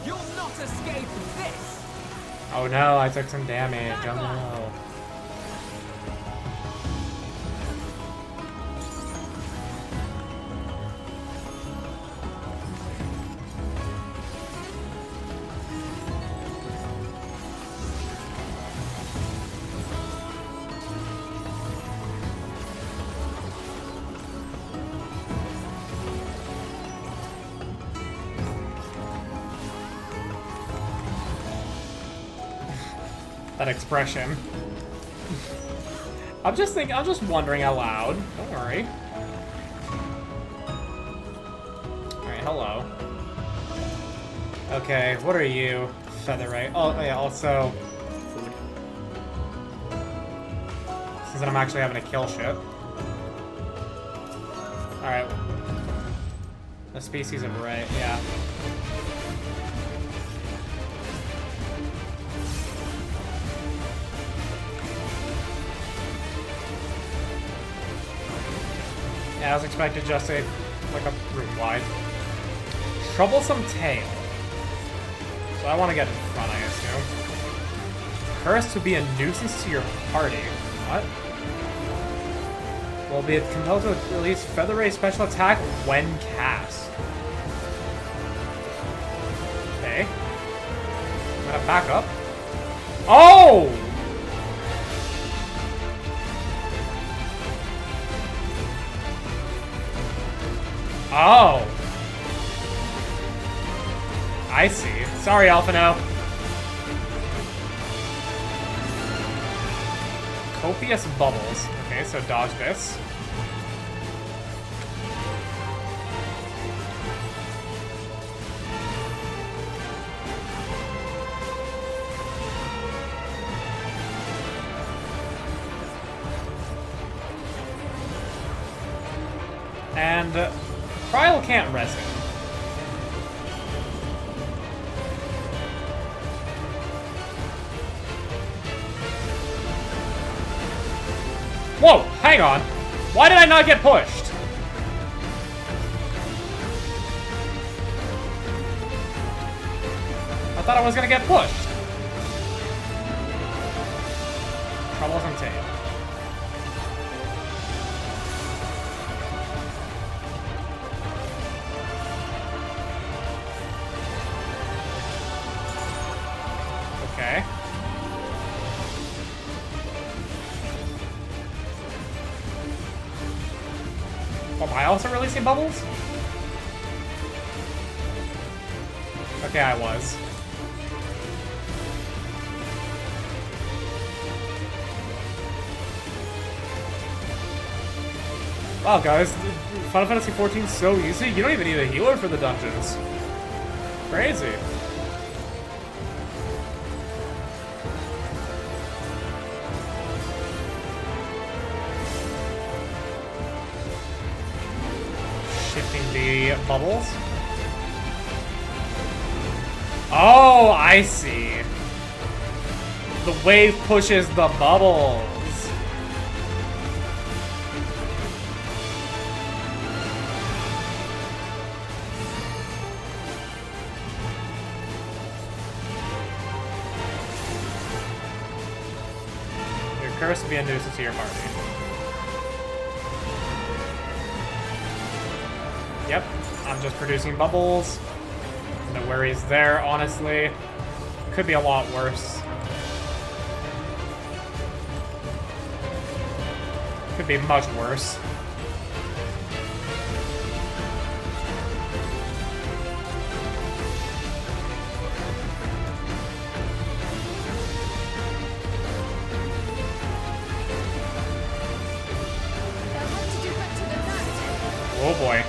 You'll not escape this. Oh no, I took some damage. Oh no. That expression. I'm just wondering out loud. Don't worry. Alright, hello. Okay, what are you? Featherite. Oh, yeah, also food. Since I'm actually having to kill shit. Alright. The species of ray, yeah. As expected, just a room wide. Troublesome tail. So I want to get in front, I assume. Cursed to be a nuisance to your party. What? Will be compelled to release Feather Ray special attack when cast. Okay. I'm gonna back up. Oh! Oh! I see. Sorry, Alphino. Copious bubbles. Okay, so dodge this. And Kryl can't res it. Whoa, hang on. Why did I not get pushed? I thought I was gonna get pushed. Troublesome tail. Okay. Am I also releasing bubbles? Okay, I was. Wow, guys, Final Fantasy XIV is so easy. You don't even need a healer for the dungeons. Crazy. Shifting the bubbles. Oh, I see. The wave pushes the bubbles. You're cursed to be a nuisance to your party. Yep, I'm just producing bubbles. No worries there, honestly. Could be a lot worse. Could be much worse. Oh boy.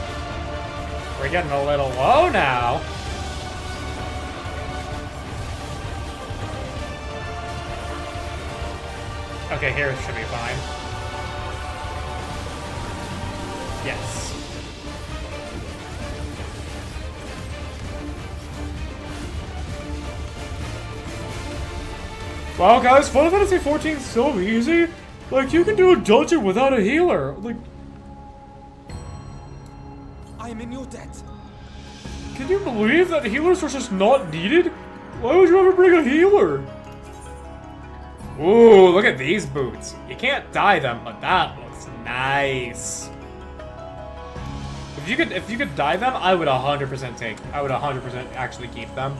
We're getting a little low now. Okay, here it should be fine. Yes. Wow, guys, Final Fantasy XIV is so easy. Like, you can do a dungeon without a healer. Like, I am in your debt. can you believe that healers are just not needed? Why would you ever bring a healer? Ooh, look at these boots. You can't dye them, but that looks nice. If you could dye them, I would 100% take. I would 100% actually keep them.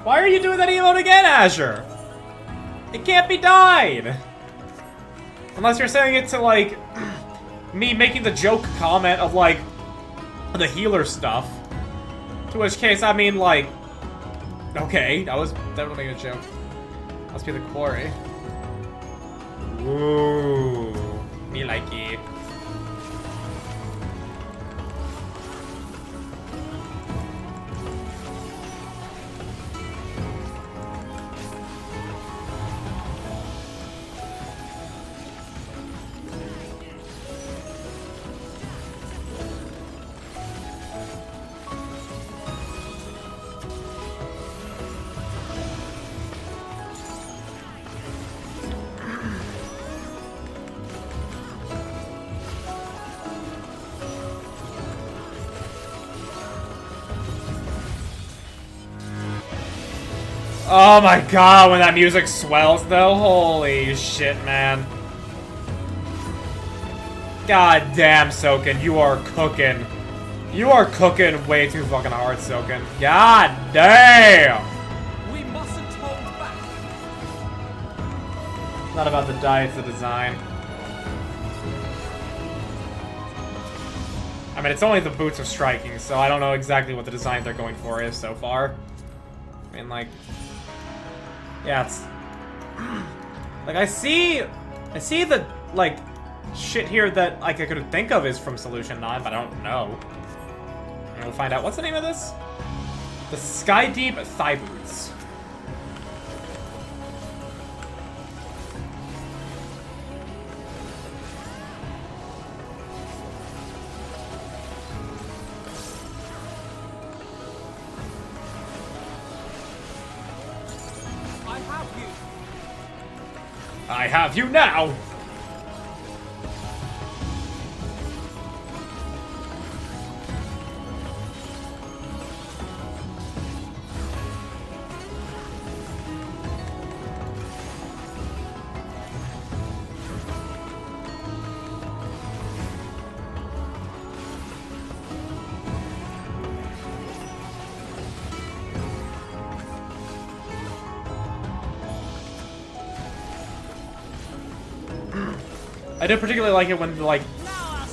Why are you doing that emote again, Azure? It can't be dyed! Unless you're saying it to, like, me making the joke comment of, like, the healer stuff. To which case, I mean, like, okay, that was definitely a joke. Must be the quarry. Ooh, me likey. Oh my god, when that music swells though, holy shit, man. God damn, Soken, you are cooking. You are cooking way too fucking hard, Soken. God damn! We mustn't hold back. It's not about the dye, it's the design. I mean, it's only the boots of striking, so I don't know exactly what the design they're going for is so far. I mean, like... Yeah, it's... Like, I see the, like, shit here that, like, I could think of is from Solution 9, but I don't know. And we'll find out. What's the name of this? The Sky Deep Thigh Boots. I have you now! I do particularly like it when, like,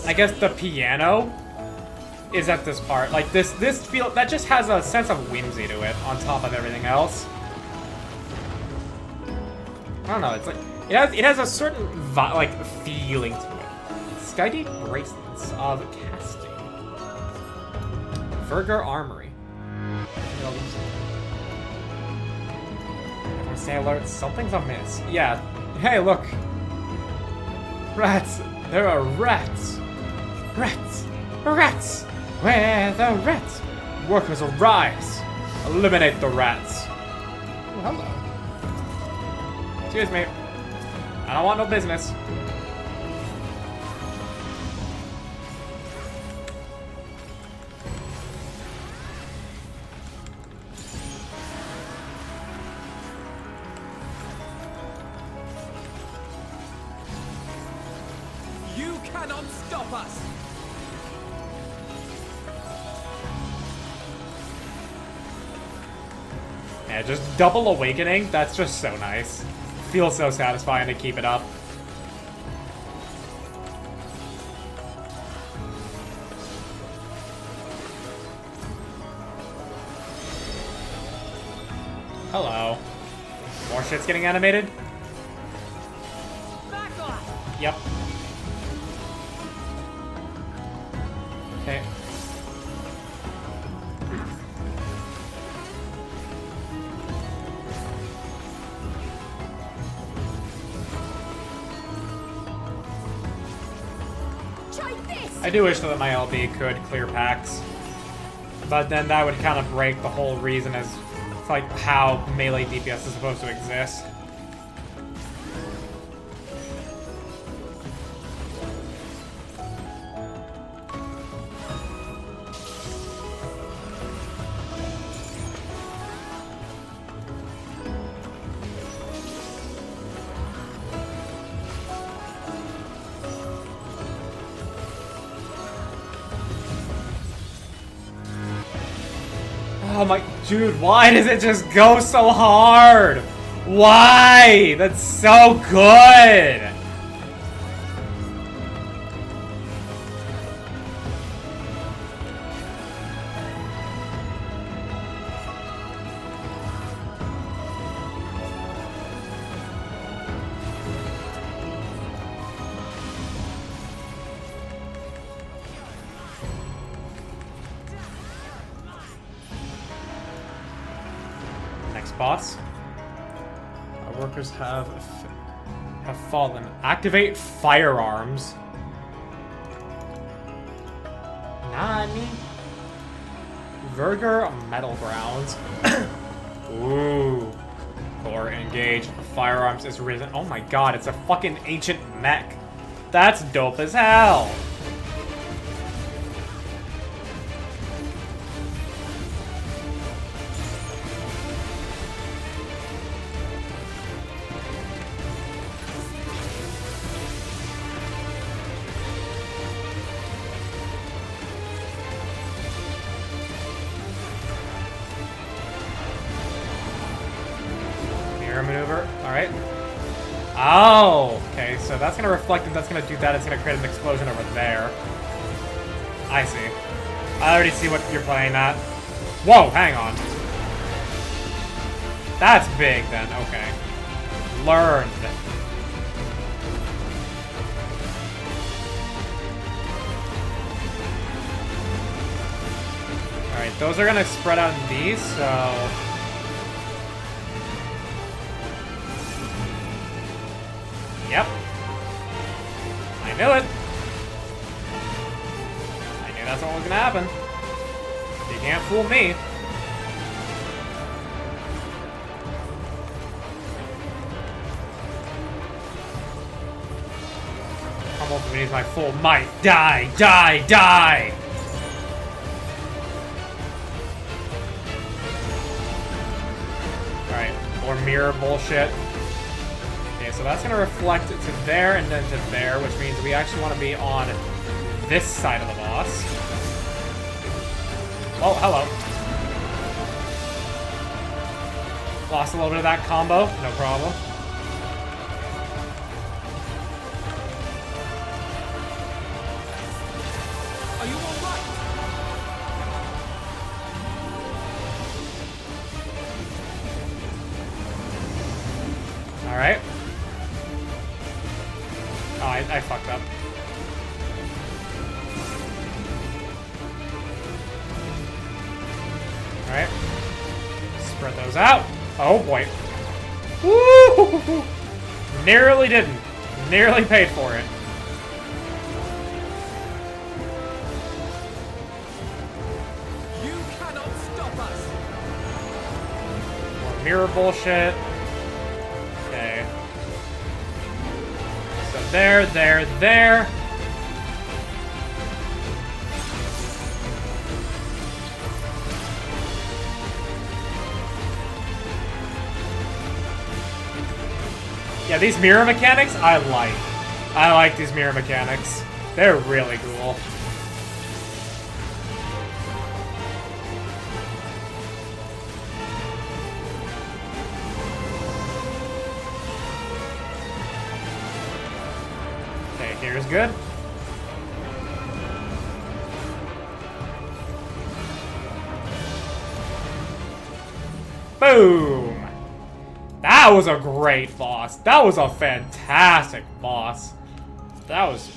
I guess the piano is at this part. Like, this feel, that just has a sense of whimsy to it on top of everything else. I don't know, it's like, it has a certain, like, feeling to it. Sky Deep Bracelets of Casting. Verger Armory. Everyone stay alert, something's amiss. Yeah, hey, look. Rats! There are rats! Rats! Rats! Where are the rats? Workers arise! Eliminate the rats! Oh, hello. Excuse me. I don't want no business. Cannot stop us. Yeah, just double awakening, that's just so nice. Feels so satisfying to keep it up. Hello. More shit's getting animated? Back off. Yep. Okay. Try this. I do wish that my LB could clear packs, but then that would kind of break the whole reason as like how melee DPS is supposed to exist. Oh my, dude, why does it just go so hard? Why? That's so good! Boss. Our workers have fallen. Activate firearms. Nani? Verger Metal Grounds. Ooh. Core engage. Firearms is risen. Oh my god, it's a fucking ancient mech. That's dope as hell. Mirror maneuver. Alright. Oh! Okay, so that's gonna reflect and that's gonna do that. It's gonna create an explosion over there. I see. I already see what you're playing at. Whoa, hang on. That's big then, okay. Learned. Alright, those are gonna spread out in these, so... Yep. I knew it. I knew that's what was gonna happen. You can't fool me. Come over me with my full might. Die! Die! Die! Alright, more mirror bullshit. Okay, so that's gonna reflect it to there and then to there, which means we actually want to be on this side of the boss. Oh, hello. Lost a little bit of that combo, no problem. Are you alright? Alright. Oh, I fucked up. Alright. Spread those out. Oh boy. Woo! Nearly didn't. Nearly paid for it. You cannot stop us. More mirror bullshit. Okay. So there, there, there. Yeah, these mirror mechanics, I like. I like these mirror mechanics. They're really cool. Okay, here's good. Boom! That was a great boss. That was a fantastic boss. That was...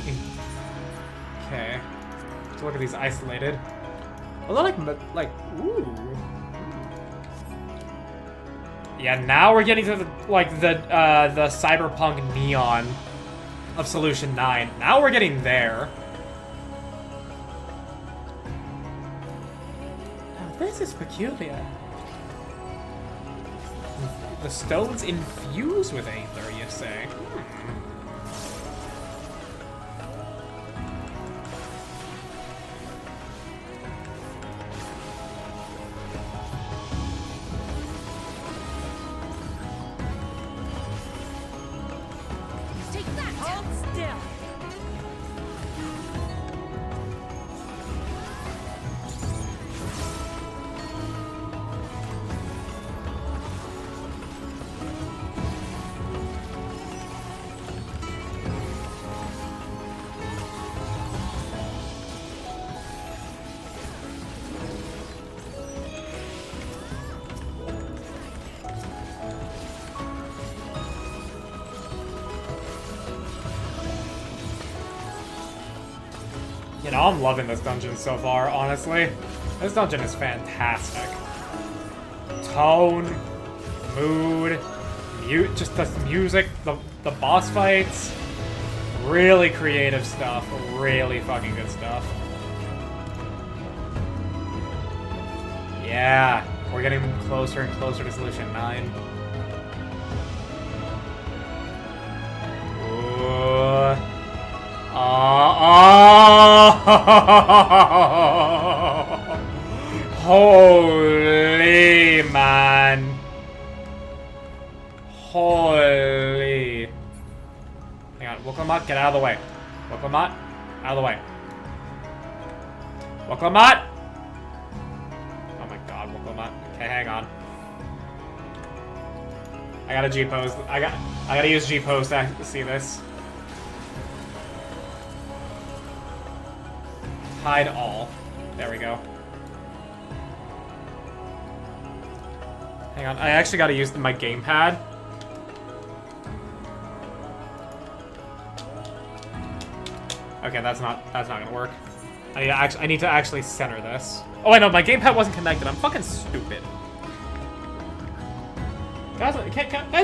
Okay. Let's look at these isolated. Well, they're like, ooh. Yeah, now we're getting to the, the cyberpunk neon of Solution 9. Now we're getting there. Now this is peculiar. The stones infuse with Aether, you say? Take that! Hold still! You know, I'm loving this dungeon so far, honestly. This dungeon is fantastic. Tone, mood, just the music, the boss fights. Really creative stuff. Really fucking good stuff. Yeah, we're getting closer and closer to Solution 9. Ooh. Holy man. Holy. Hang on, Woklamat, get out of the way. Woklamat, out of the way. Woklamat! Oh my god, Woklamat. Okay, hang on. I I gotta G pose. I gotta use G pose to see this. Hide all. There we go. Hang on, I actually gotta use my gamepad. Okay, that's not gonna work. I need to actually center this. Oh wait, no, my gamepad wasn't connected. I'm fucking stupid. Guys,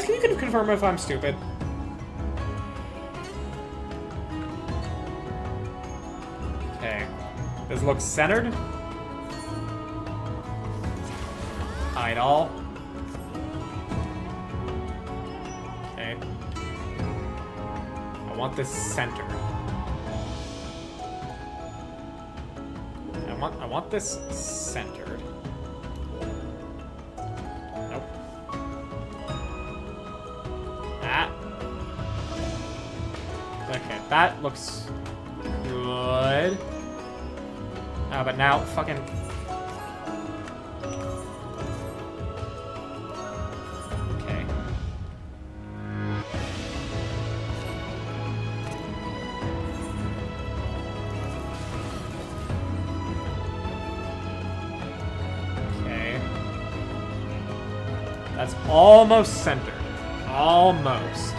can you confirm if I'm stupid? Okay. This looks centered. Hide all. Okay. I want this centered. I want this centered. Nope. That. Okay, that looks good. But now, fucking... Okay. Okay. That's almost centered. Almost.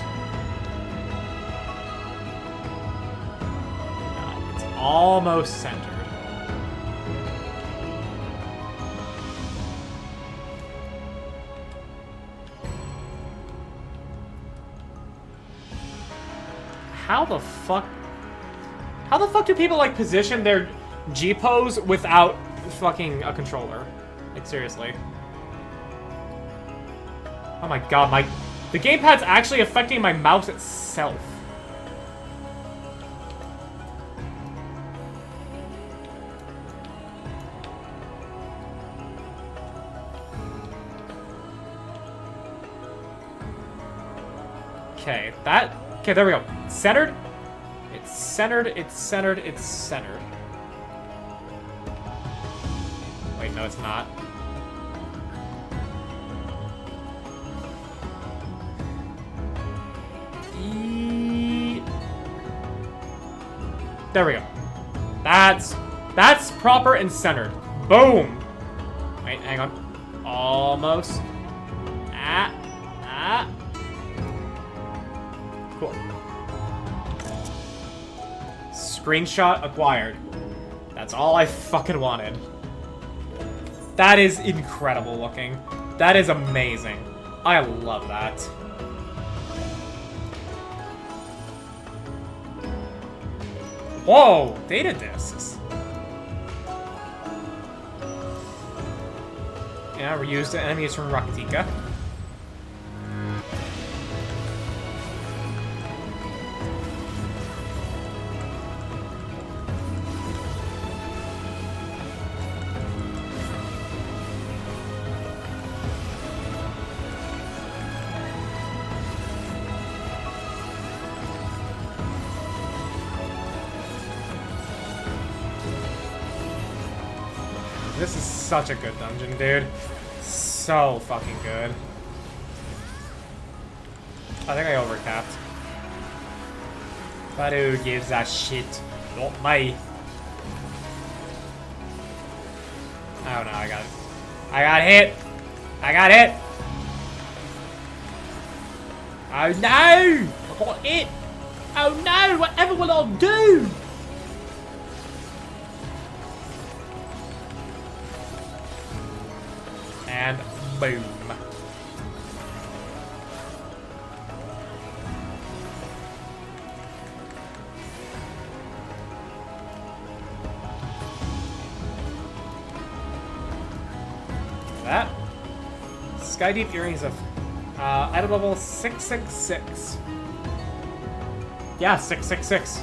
It's almost centered. How the fuck do people, like, position their G-pose without fucking a controller? Like, seriously. Oh my god, the gamepad's actually affecting my mouse itself. Okay, okay, there we go. Centered. It's centered, it's centered, it's centered. Wait, no, it's not. There we go. That's proper and centered. Boom. Wait, hang on. Almost. Cool. Screenshot acquired. That's all I fucking wanted. That is incredible looking. That is amazing. I love that. Whoa, data discs. Yeah, reused enemies from Raktika. This is such a good dungeon, dude. So fucking good. I think I overcapped. But who gives a shit? Not me. Oh no, I got hit! I got hit! Oh no! I got hit! Oh no! Whatever will I do? And boom. That. Sky Deep Earrings of item level 666. Yeah, 666.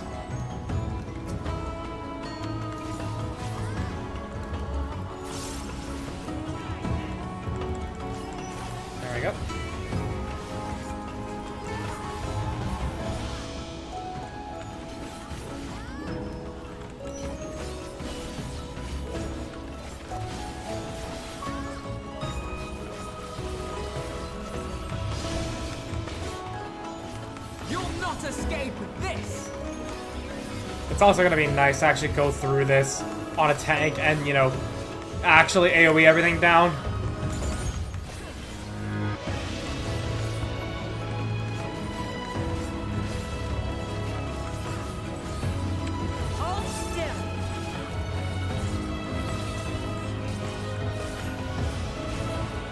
There we go. escape this. It's also gonna be nice to actually go through this on a tank and, you know, actually AoE everything down. Hold still.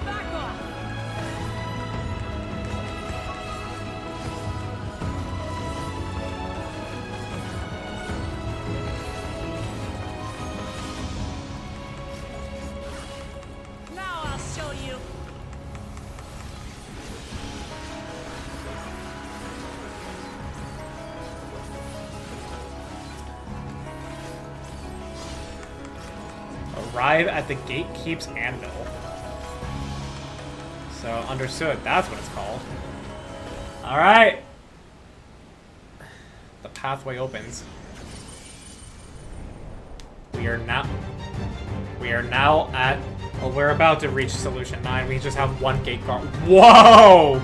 Back off. Now I'll show you. Arrive at the Gatekeep's Anvil. So, understood. That's what it's called. Alright! The pathway opens. We are now at... Well, we're about to reach Solution 9. We just have one gate guard. Whoa!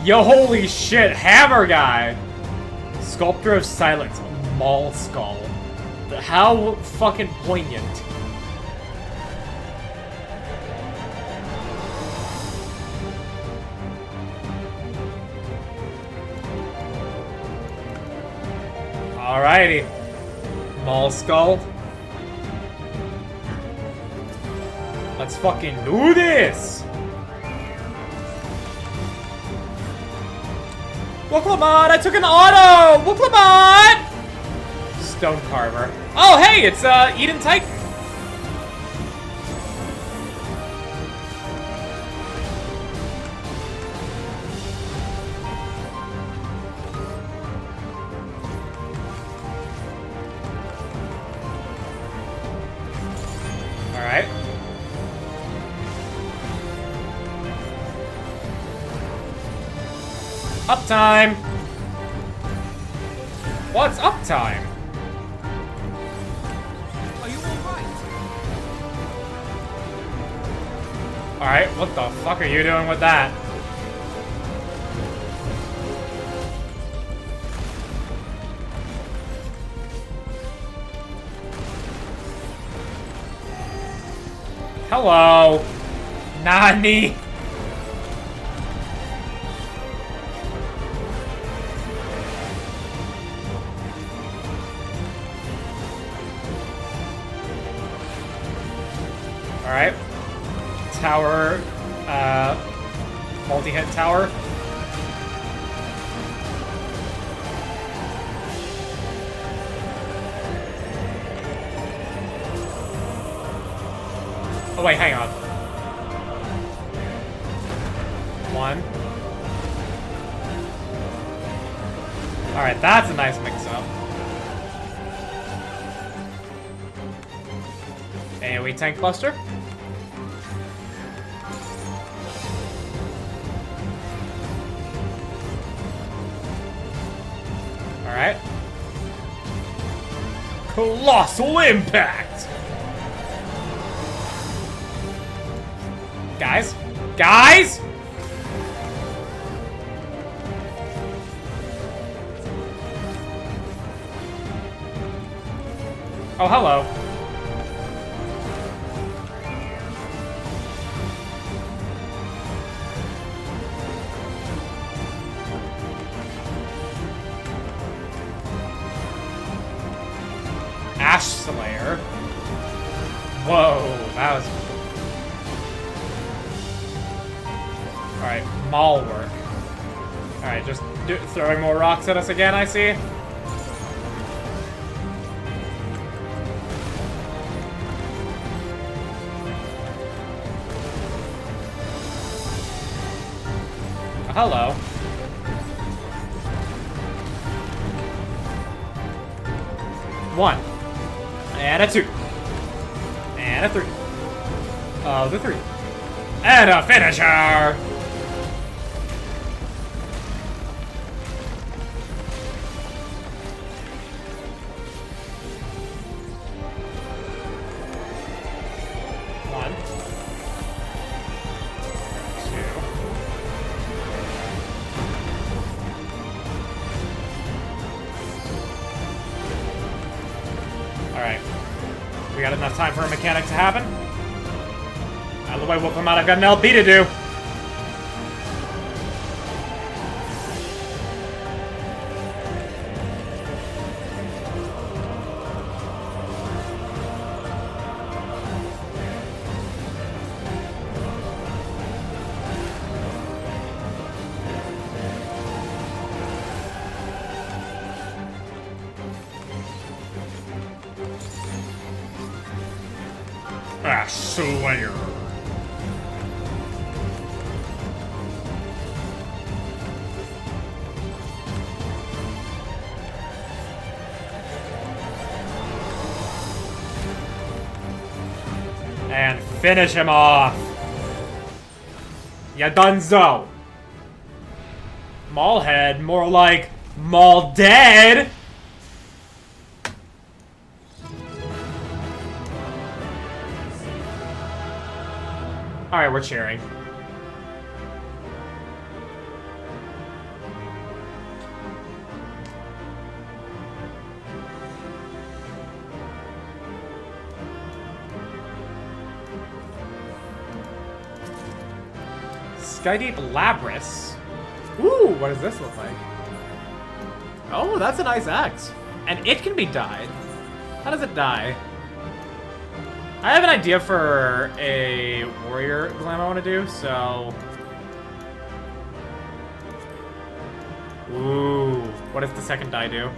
Yo, holy shit! Hammer guy! Sculptor of Silence. Maul Skull. How fucking poignant. Alrighty. Maul Skull. Let's fucking do this! Wooklamon, I took an auto! Wooklamon! Stone Carver. Oh, hey, it's Eden Titan. Alright. Uptime! What's uptime? Are you alright? Alright, what the fuck are you doing with that? Hello! Nani? Alright. Tower, multi-hit tower. Oh wait, hang on. One. Alright, that's a nice mix-up. AoE Tank Buster. Alright. Colossal Impact! Guys? Guys? Oh, hello. Ash Slayer. Whoa, that was... Alright, Maul work. Alright, just throwing more rocks at us again, I see. Hello. One. And a 2. And a 3. Oh, the 3. And a finisher! We got enough time for a mechanic to happen. Out of the way, we'll come out. I've got an LB to do. Ah, Slayer. And finish him off. Ya donezo. Maulhead, more like Maul dead. Alright, we're cheering. Skydeep Labris. Ooh, what does this look like? Oh, that's a nice axe. And it can be dyed. How does it die? I have an idea for a warrior glam I want to do, so... Ooh, what does the second dye do?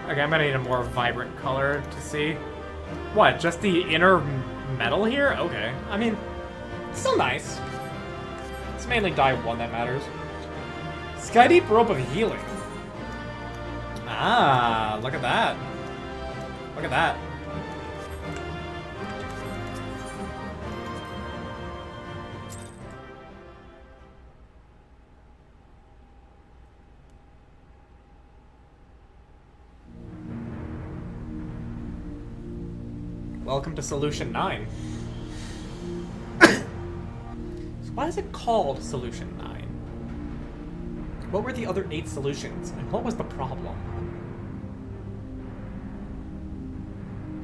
Okay, I'm gonna need a more vibrant color to see. What, just the inner metal here? Okay, I mean, still nice. It's mainly dye 1 that matters. Skydeep Rope of Healing. Ah, look at that. Look at that. Welcome to Solution 9. So why is it called Solution 9? What were the other 8 solutions, and what was the problem?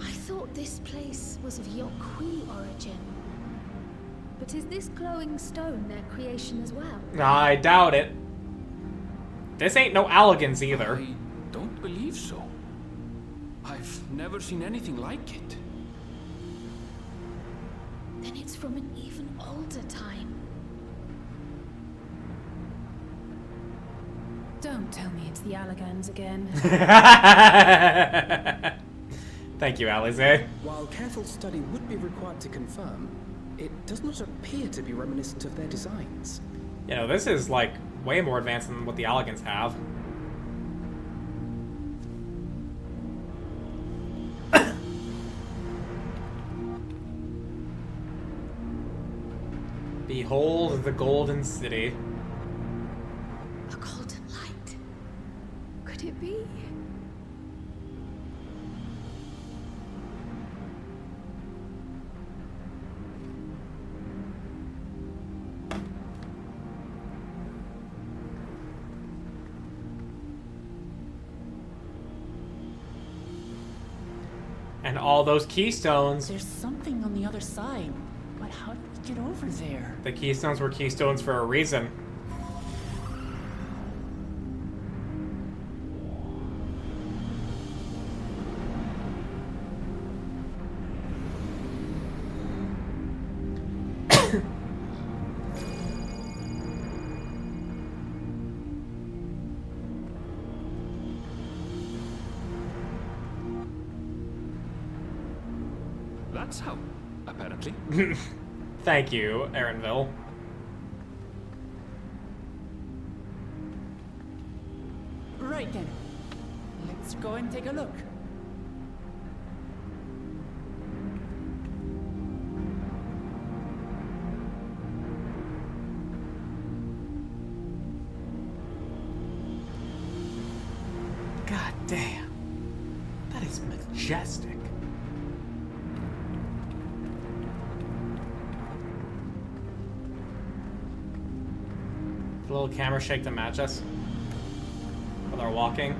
I thought this place was of Yokhui origin. But is this glowing stone their creation as well? I doubt it. This ain't no Alligans either. I don't believe so. I've never seen anything like it. Then it's from an even older time. Don't tell me it's the Alligans again. Thank you, Alize. While careful study would be required to confirm, it does not appear to be reminiscent of their designs. You know, this is, like, way more advanced than what the Alligans have. Behold the Golden City. A golden light. Could it be? And all those keystones. There's something on the other side, but how did we get over there? The keystones were keystones for a reason. That's how, apparently. Thank you, Aaronville. Right then. Let's go and take a look. God damn. That is majestic. A little camera shake to match us while they're walking.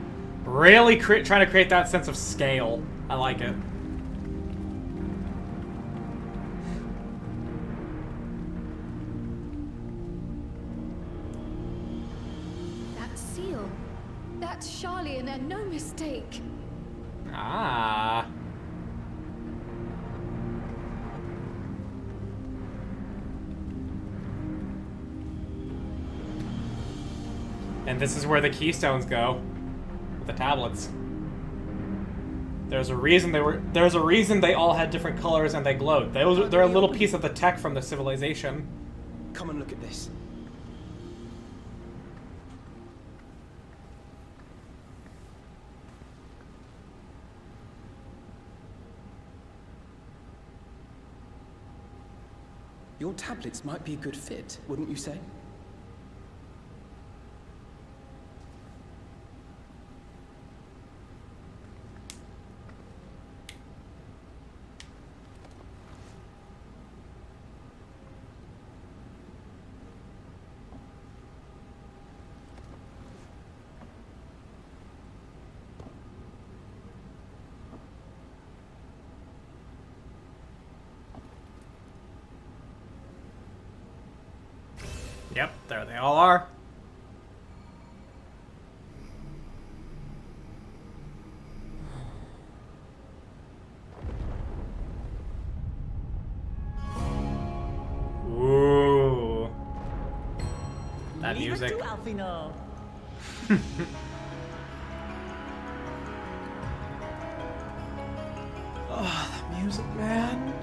Really trying to create that sense of scale. I like it. That seal. That's Charlian and no mistake. Ah. And this is where the keystones go. With the tablets. There's a reason they all had different colors and they glowed. They're a little piece of the tech from the civilization. Come and look at this. Your tablets might be a good fit, wouldn't you say? Yep, there they all are. Ooh. That Leave music. it to Alfino. Oh, the music, man.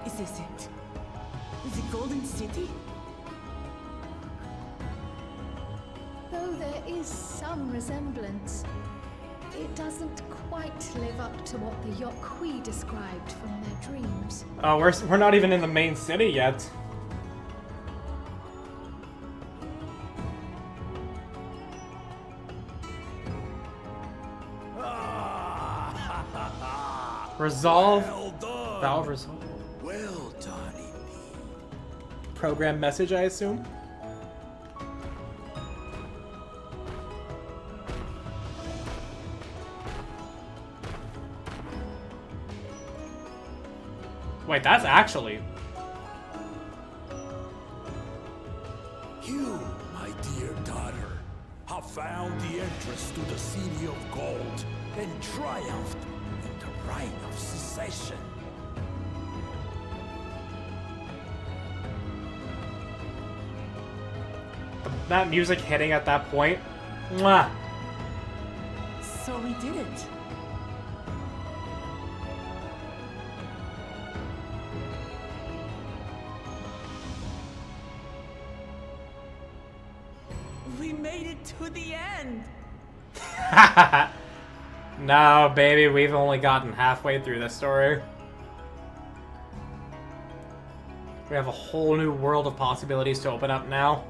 Is this it? Is it Golden City? Though there is some resemblance, it doesn't quite live up to what the Yokhui described from their dreams. Oh, we're not even in the main city yet. Resolve. Valve resolve. Well done indeed. Program message, I assume. Wait, that's actually. You, my dear daughter, have found the entrance to the City of Gold and triumphed in the right of secession. That music hitting at that point. Mwah. So we did it. We made it to the end. No, baby, we've only gotten halfway through this story. We have a whole new world of possibilities to open up now.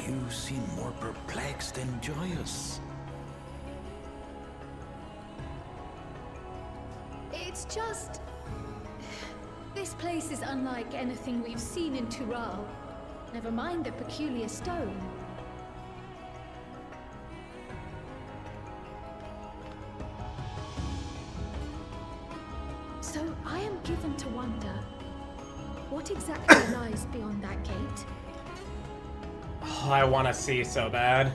You seem more perplexed than joyous. It's just... This place is unlike anything we've seen in Tural. Never mind the peculiar stone. So I am given to wonder, what exactly lies beyond that gate? Oh, I want to see so bad.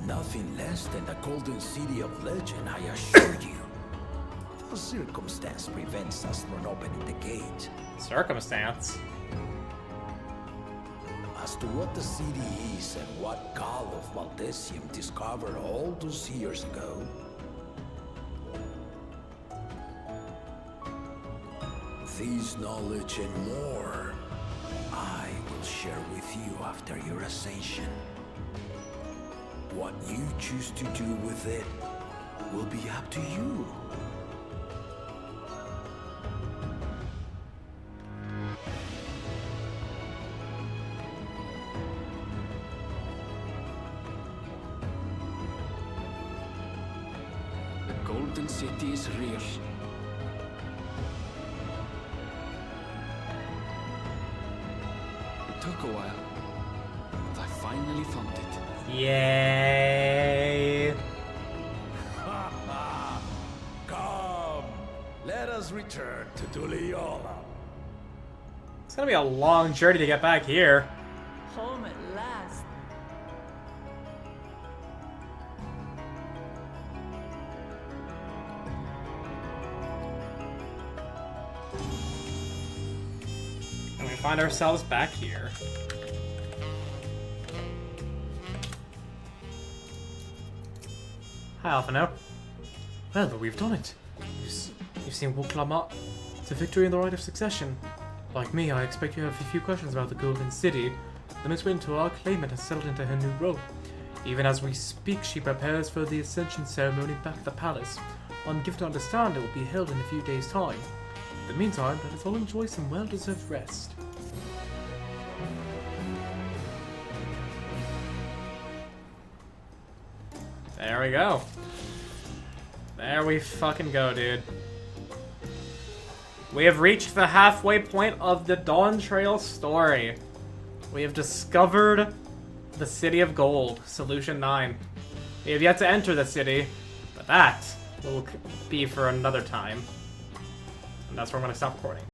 Nothing less than the Golden City of Legend, I assure you. The circumstance prevents us from opening the gate. Circumstance? As to what the city is and what Gall of Valdesium discovered all those years ago, this knowledge and more, I will share with you after your ascension. What you choose to do with it will be up to you. The Golden City is real. It took a while, but I finally found it. Yay! Come, let us return to Duliola. It's gonna be a long journey to get back here. Home at last. And we find ourselves back here. Hi, Alphino. Well, but we've done it. You've seen Wuklama. It's a victory in the right of succession. Like me, I expect you have a few questions about the Golden City. The Miss Wintour, claimant, has settled into her new role. Even as we speak, she prepares for the Ascension ceremony back at the palace. I'm given to understand it will be held in a few days' time. In the meantime, let us all enjoy some well-deserved rest. There we go. There we fucking go, dude. We have reached the halfway point of the Dawntrail story. We have discovered the City of Gold, Solution 9. We have yet to enter the city, but that will be for another time. And that's where I'm going to stop recording.